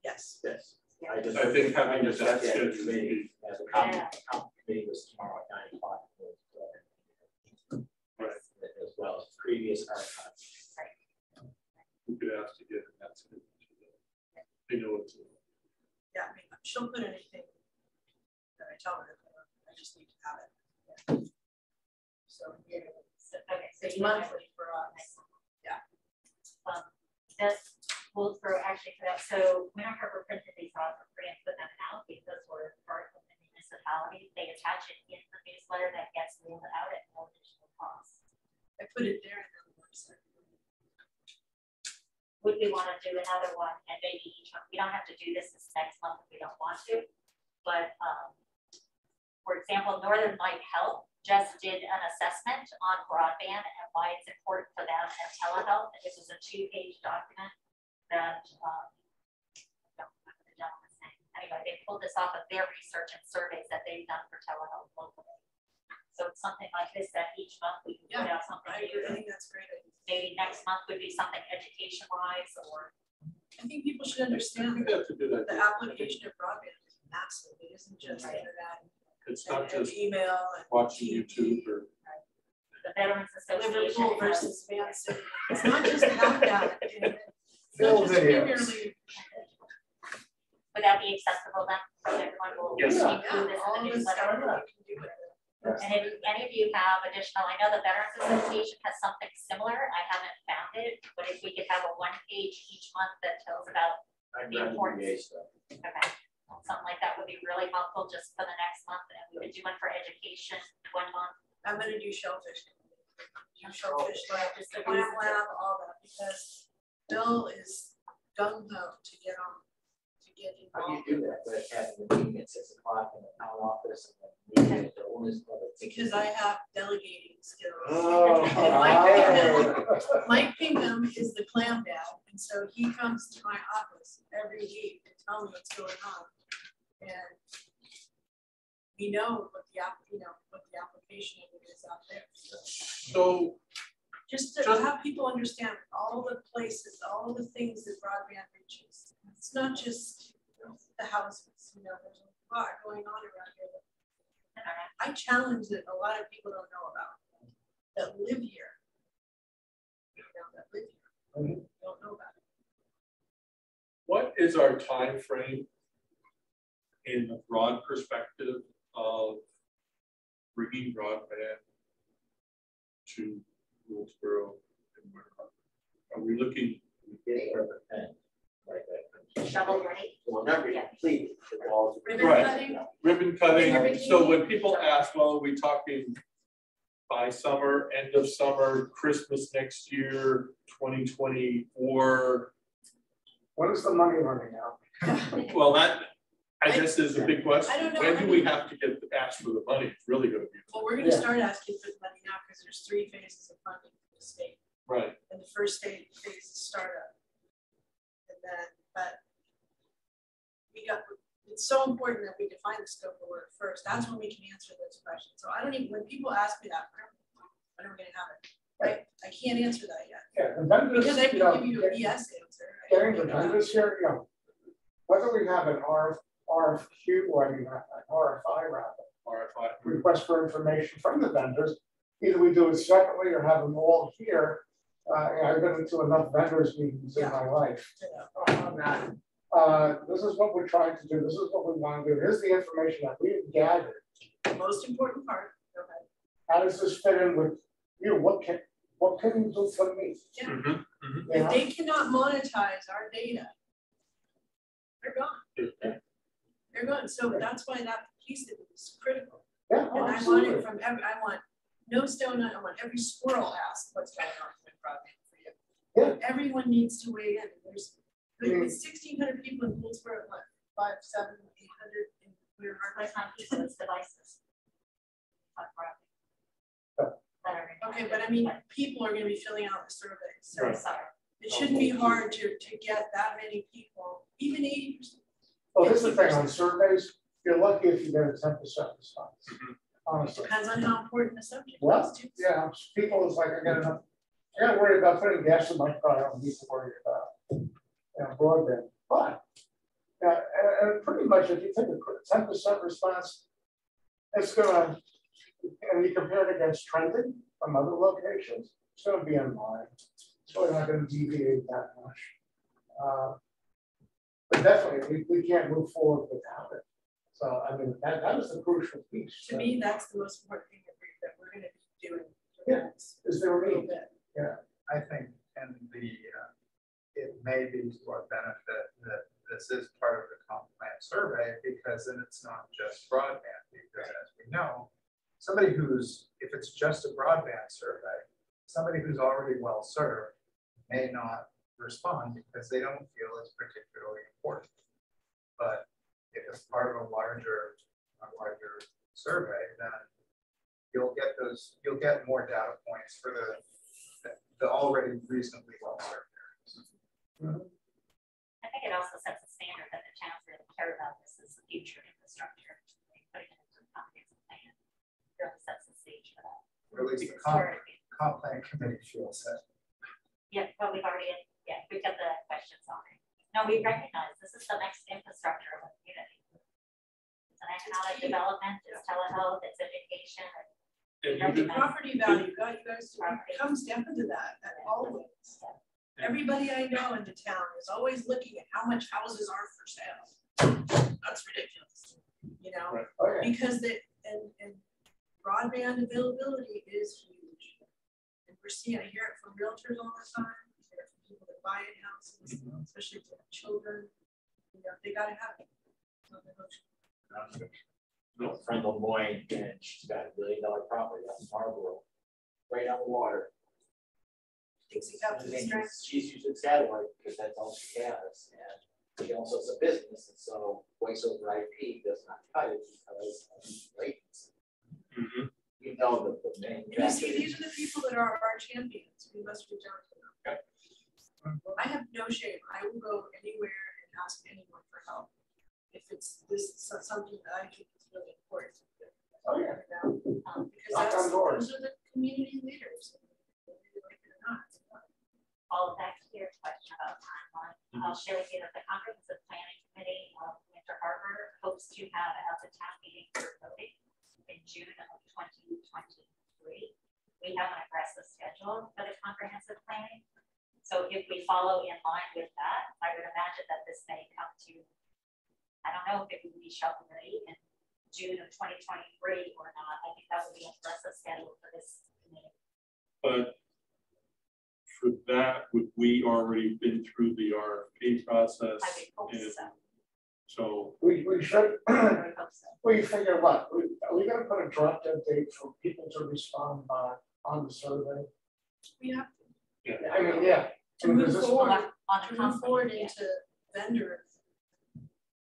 Yes. Yes. I think having just that got that schedule committee as a comp committee was tomorrow at 9 o'clock. Right. As well as previous archives. We could ask to get it, that's good. They know what to do. Yeah, I mean, she'll put anything that I tell her, I just need to have it. So, Okay, so it's you want monthly for us. Yeah. This will throw actually for that. So Winter Harbor printed these off for free and put them out because we're part of the municipality. They attach it in the newsletter that gets mailed out at no additional cost. I put it there in the website. Would we want to do another one and maybe each month? We don't have to do this next month if we don't want to. But for example, Northern Light Health just did an assessment on broadband and why it's important for them and telehealth. This is a 2-page document that I don't remember the gentleman's name. Anyway, they pulled this off of their research and surveys that they've done for telehealth locally. So it's something like this that each month we can put out something I new. think that's great. Maybe next month would be something education wise, or I think people should I understand think that's a good that the idea. application of broadband is massive. It isn't just the internet It's not and just email and watching TV. YouTube or. the Veterans Association. Liverpool has- versus Van City. It's not just about that. It's Full not just videos. Premier League. Would that be acceptable then? newsletter. discover what you can do with it. And if any of you have additional, I know the Veterans Association has something similar. I haven't found it, but if we could have a 1-page each month that tells about the importance. Okay, something like that would be really helpful just for the next month. And we would do one for education 1 month. I'm gonna do shellfish. Shellfish lab, just the plant lab, all that, because Bill is gung ho to get on, to get How do you involved. do that, but having a meeting at 6 o'clock in the town office and then meeting at the owners club at 6? Because I have delegating skills. Oh, And Mike Pinkham is the clam dad, and so he comes to my office every week to tell me what's going on. And we know what the application of it is out there. So Just to have people understand all the places, all the things that broadband reaches. It's not just the houses, there's a lot going on around here that I challenge that a lot of people don't know about, that live here. Don't know about it. what is our time frame in the broad perspective of bringing broadband to Wilkesboro and Winter Harbor? Are we looking? Getting rid of the pen, like that. Shovel ready? Whenever you complete the walls. Ribbon Right. cutting? Ribbon cutting. Ribbon So when people ask, well, are we talking by summer, end of summer, Christmas next year, 2024? When is the money running out? Well, that, I guess, is a big question. I don't know. When do we have to get asked for the money? It's really going to be. Well, we're gonna Yeah. start asking for the money now because there's 3 phases of funding for the state. Right. And the first phase is startup. And then, but it's so important that we define the scope of work first. That's when we can answer those questions. So I don't even, when people ask me that, when are we gonna have it? Right? I can't answer that yet. Yeah, the vendors, Because I can give you a yes answer. getting the vendors here, whether we have an RFQ or an RFI rather, RFI. request for information from the vendors, either we do it separately or have them all here. I've been into enough vendors meetings in my life on that. This is what we're trying to do. This is what we want to do. Here's the information that we've gathered. The most important part. Go ahead. How does this fit in with you? What can you do for me? Yeah. Mm-hmm. Mm-hmm. If they cannot monetize our data, they're gone. They're gone. So that's why that piece of it is critical. Yeah, And I want it from I want no stone, I want every squirrel asked what's going on with broadband for you. Yeah. Everyone needs to weigh in. There's 1,600 people in Goldsboro, what, 5, 7, 800 in Winter Harbor. It's not people, it's devices. Okay, but I mean, people are gonna be filling out the survey, so Right. it shouldn't be hard to get that many people, even 80%. Well, this is the thing on surveys, you're lucky if you get a 10% response. Honestly. Depends on how important the subject Well, is too. yeah, people is like, I gotta worry about putting gas in my car, I don't need to worry about broadband. But and pretty much if you take a 10% response, it's gonna, and you compare it against trending from other locations, it's gonna be in line. It's really not gonna deviate that much. But definitely, we can't move forward without it. So, I mean, that is the crucial piece. To me, that's the most important thing that we're gonna be doing. Yeah. Is there a little need? bit. Yeah. I think, and it may be to our benefit that this is part of the comp plan survey, because then it's not just broadband, because as we know, somebody if it's just a broadband survey, somebody who's already well served may not respond because they don't feel it's particularly important. But if it's part of a larger survey, then you'll get more data points for the already reasonably well served areas. I think it also sets a standard that the towns really care about this as the future infrastructure. Putting it into the comprehensive plan really sets the stage for that. Or at least the comp plan committee feels that. Yeah, but we've got the questions on it. No, we recognize this is the next infrastructure of the community. It's an economic development, it's telehealth, it's education. The property value, you guys, it comes down to that always. Everybody I know in the town is always looking at how much houses are for sale. That's ridiculous. you know, Right. Oh, yeah. because and broadband availability is huge. And I hear it from realtors all the time, I hear it from people that buy in houses, especially if they have children, you know, they gotta have it. A friend of mine, and she's got $1 billion property out in Marlboro, right on the water. Thinks he got the strength. She's using satellite because that's all she has, and she also has a business, and so voice over IP does not cut it because of latency. You know the main. You see, these are the people that are our champions. We must reach out to them. Okay. I have no shame. I will go anywhere and ask anyone for help if it's something that I think is really important. Oh, yeah. Because those are the community leaders. Whether you like it or not. All back to your question about timeline. I'll share with you that the Comprehensive Planning Committee of Winter Harbor hopes to have a town meeting for voting in June of 2023. We have an aggressive schedule for the comprehensive planning. So if we follow in line with that, I would imagine that this may come to, I don't know if it would be shovel ready in June of 2023 or not. I think that would be an aggressive schedule for this committee. But for that, would we already been through the RFP process? I would hope so. So We should, I would hope so. we figure what, are we gonna put a drop dead date for people to respond by on the survey? We have I mean, yeah. to move forward, On to the move forward company, into vendor,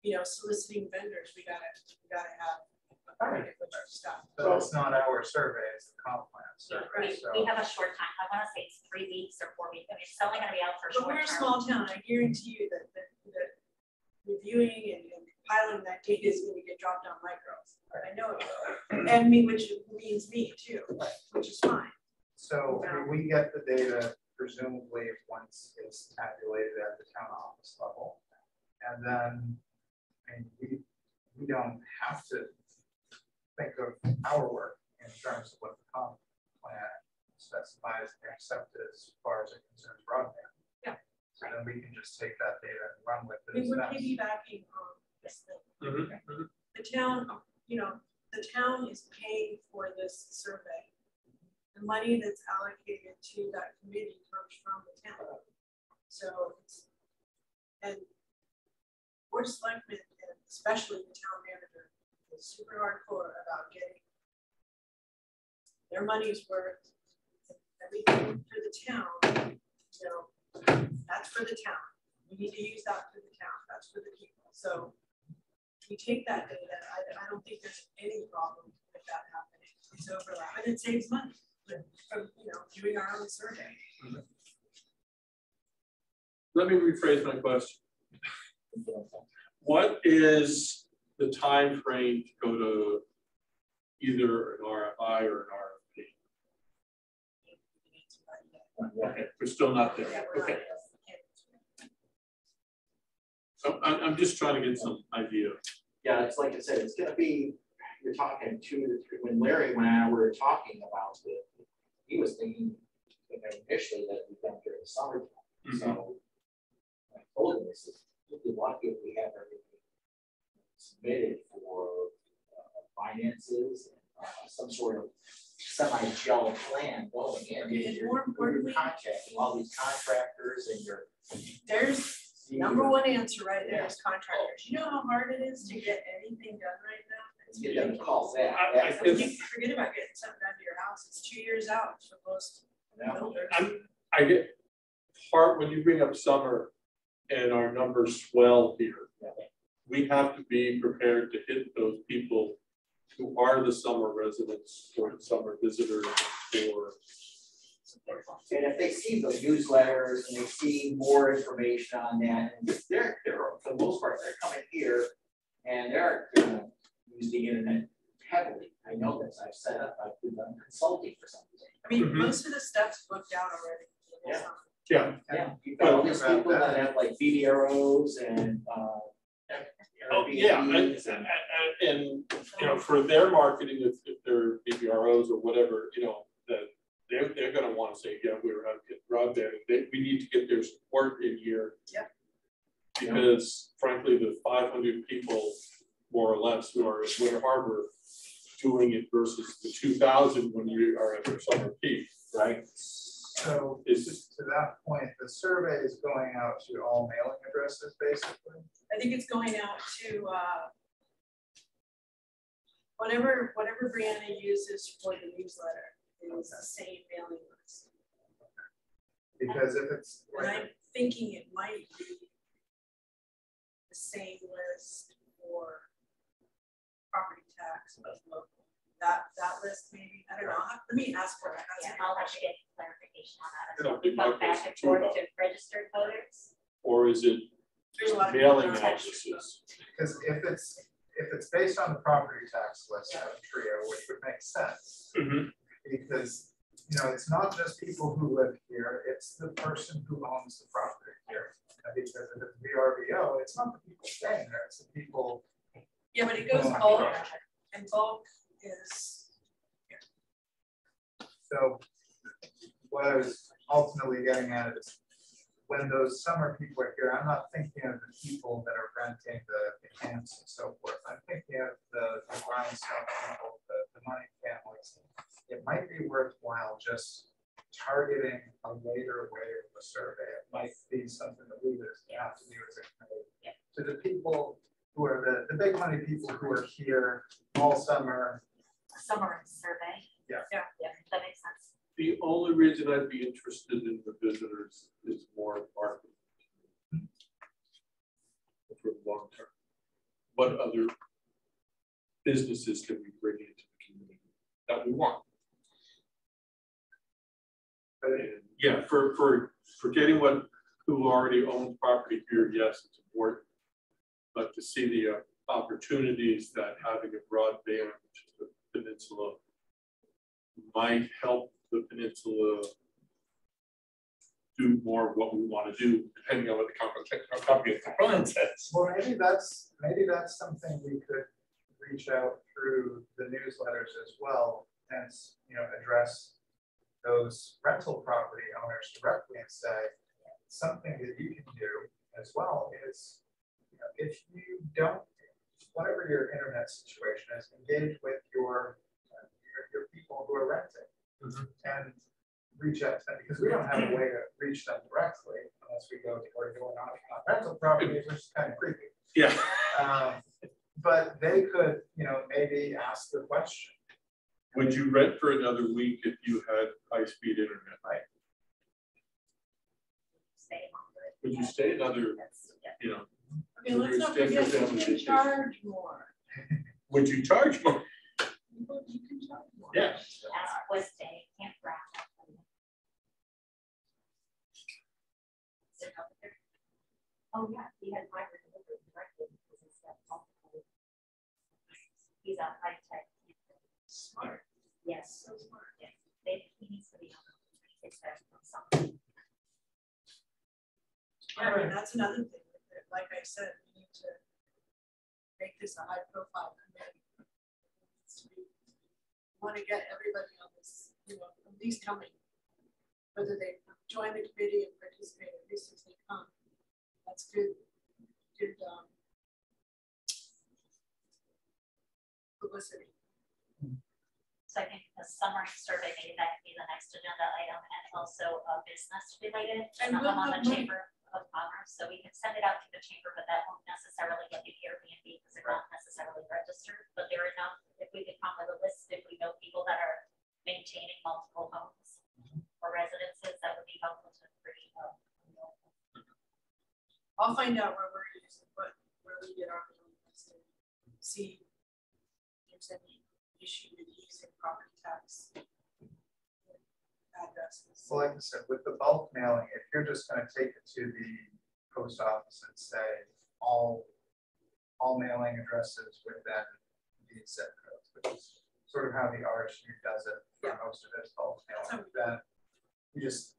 you know, soliciting vendors. We gotta have a bunch of stuff. So it's not our survey, it's the comp plan survey. Right. We have a short time. I want to say it's 3 weeks or 4 weeks. I mean, it's only going to be out for a But short we're a term. small town. I guarantee you that reviewing and compiling that data is going to get dropped on micros. I know it will. And me, which means me too, which is fine. So we get the data presumably once it's tabulated at the town office level. And then, I mean, we don't have to think of our work in terms of what the comp plan specifies except as far as it concerns broadband. Yeah. So then we can just take that data and run with I mean, it. we're piggybacking on this thing. The town, you know, the town is paying for this survey. The money that's allocated to that committee comes from the town. So and we're selectmen, and especially the town manager, is super hardcore about getting their money's worth. Everything for the town, you know, that's for the town. We need to use that for the town. That's for the people. So we take that data. I don't think there's any problem with that happening. It's overlap, and it saves money from, you know, doing our own survey. let me rephrase my question. What is the time frame to go to either an RFI or an RFP? Okay, we're still not there. Okay. So I'm just trying to get some idea. Yeah, it's like I said, it's gonna be, you're talking 2 to 3, when Larry and I were talking about it, he was thinking initially that we've done during the summertime. So I told him, this is really lucky if we have everything submitted for finances and some sort of semi-gel plan going in. And more importantly, contacting all these contractors and your there's number one answer right there is contractors. You know how hard it is to get anything done right now? get them to call back. Forget about getting something done to your house. It's 2 years out for most builders. I get part when you bring up summer and our numbers swell here. We have to be prepared to hit those people who are the summer residents or the summer visitors or. And if they see the newsletters and they see more information on that, and they're for the most part, they're coming here and they're gonna use the internet heavily. I know this. I've set up, I've done consulting for something. I mean, most of the stuff's booked out already. Yeah. You've got all these people that have like BDROs and Oh, yeah, and you know, for their marketing, if they're BBROs or whatever, you know, that they're going to want to say, yeah, we're out to get broadband. We need to get their support in here. Yep. Because frankly, the 500 people more or less, who are at Winter Harbor doing it versus the 2,000 when you are at their summer peak, right? So just to that point, the survey is going out to all mailing addresses, basically. I think it's going out to whatever Brianna uses for the newsletter is the same mailing list. Because if it's And I'm thinking it might be the same list for property tax, but local. That list maybe, I don't know, let me ask for it. Yeah, I'll have to get clarification on that. I don't So think go my back and list is forth too to registered voters. Or is it There's a lot of mailing people that use addresses? because if it's based on the property tax list of Trio, which would make sense, because it's not just people who live here; it's the person who owns the property here. And because if it's VRBO, it's not the people staying there; it's the people. Yeah, but it goes bulk, and bulk is. So what I was ultimately getting at is when those summer people are here, I'm not thinking of the people that are renting the camps and so forth. I'm thinking of the grindstone people, the money families. It might be worthwhile just targeting a later wave of a survey. It might be something that we would have to do as a committee. To the people who are the big money people who are here all summer. Summer survey. Yeah, that makes sense. The only reason I'd be interested in the visitors is more marketing for the long term. What other businesses can we bring into the community that we want? And yeah, for getting who already owns property here, yes, it's important. But to see the opportunities that having a broadband to the peninsula might help the peninsula do more of what we want to do, depending on what the comprehensive plan says. Well, maybe that's something we could reach out through the newsletters as well, and address those rental property owners directly and say something that you can do as well is, if you don't, whatever your internet situation is, engage with your people who are renting. And reach out to them, because we don't have a way to reach them directly unless we go to or going on rental properties, which is kind of creepy. Yeah. But they could, maybe ask the question. Would you rent for another week if you had high-speed internet? Right. Stay longer. Would you stay another, Okay, let's not forget you can charge more. Would you charge more? You can charge more. Yeah. Was stay campground. Oh yeah, he had fiber delivered directly because he's got multiple. He's a high tech. Smart. Yes, so smart. Yes, he needs to be on something. I mean, that's another thing. Like I said, we need to make this a high profile committee. We want to get everybody on this, at least coming, whether they join the committee and participate, at least if they come. That's good publicity. So I think the summary survey, maybe that could be the next agenda item, and also a business related, and we'll on the Chamber of Commerce. So we can send it out to the chamber, but that won't necessarily get you Airbnb because they're not necessarily registered. But there are enough, if we could come with a list, if we know people that are maintaining multiple homes or residences, that would be helpful to bring up. I'll find out where we're using, where we get our buildings and see if there's any issue with using property tax addresses. So like I said, with the bulk mailing, if you're just going to take it to the post office and say all mailing addresses within these zip codes, which is sort of how the RSU does it for most of its bulk mailing, then you just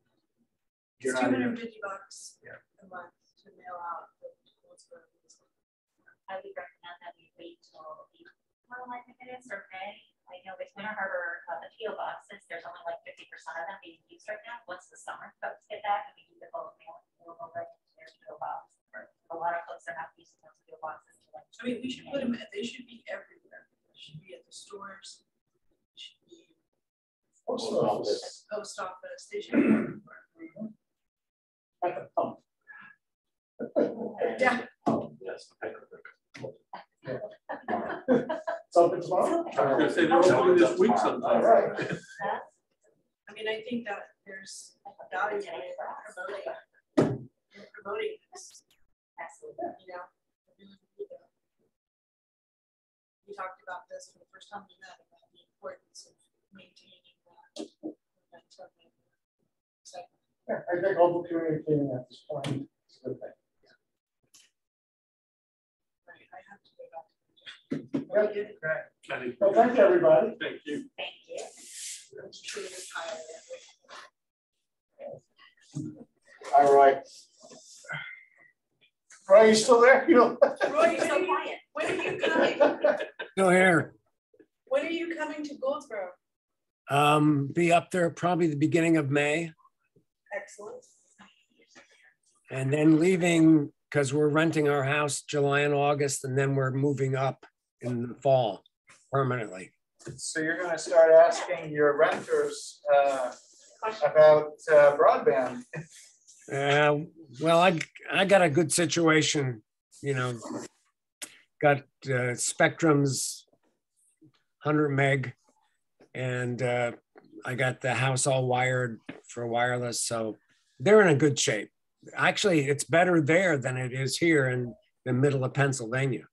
It's $250 a month to mail out the I would recommend that we wait till April, I think it is, or May. I know with Winter Harbor, the PO boxes, there's only like 50% of them being used right now. Once the summer folks get back, and we do the bulk mailing, we'll go right into their PO box. A lot of folks are not using those PO boxes until like I mean, we should put them, they should be everywhere. They should be at the stores. They should be Post office. post office, they should be everywhere. At the pump. Yeah. Oh, yes. It's open tomorrow? I was gonna say they're opening this week sometime. All right. I mean, I think that there's value in promoting this. Absolutely. You know, we talked about this for the first time we met about the importance of maintaining that momentum. Yeah, I think open communicating at this point is a good thing. Right, I have to go back to the Yep. Well, thank you, everybody. Thank you. Thank you. I'm sure you're tired of All right. Roy, you still there? You know. it. Roy, you're so quiet. When are you coming? Still here. When are you coming to Goldsboro? Be up there probably the beginning of May, Excellent. and then leaving because we're renting our house July and August, and then we're moving up in the fall permanently. So you're gonna start asking your renters about broadband. Well, I got a good situation, you know, got Spectrum's 100 meg, and I got the house all wired for wireless, so they're in a good shape. Actually, it's better there than it is here in the middle of Pennsylvania.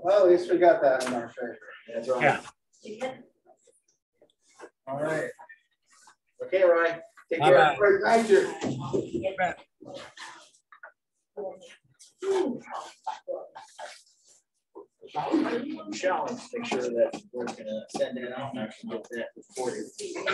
Well, at least we got that in our favor. That's right. Yeah. All right. Okay, Ryan. Take Bye care. bye. Thank you. Michelle, let's make sure that we're gonna send that out and actually get that recorded.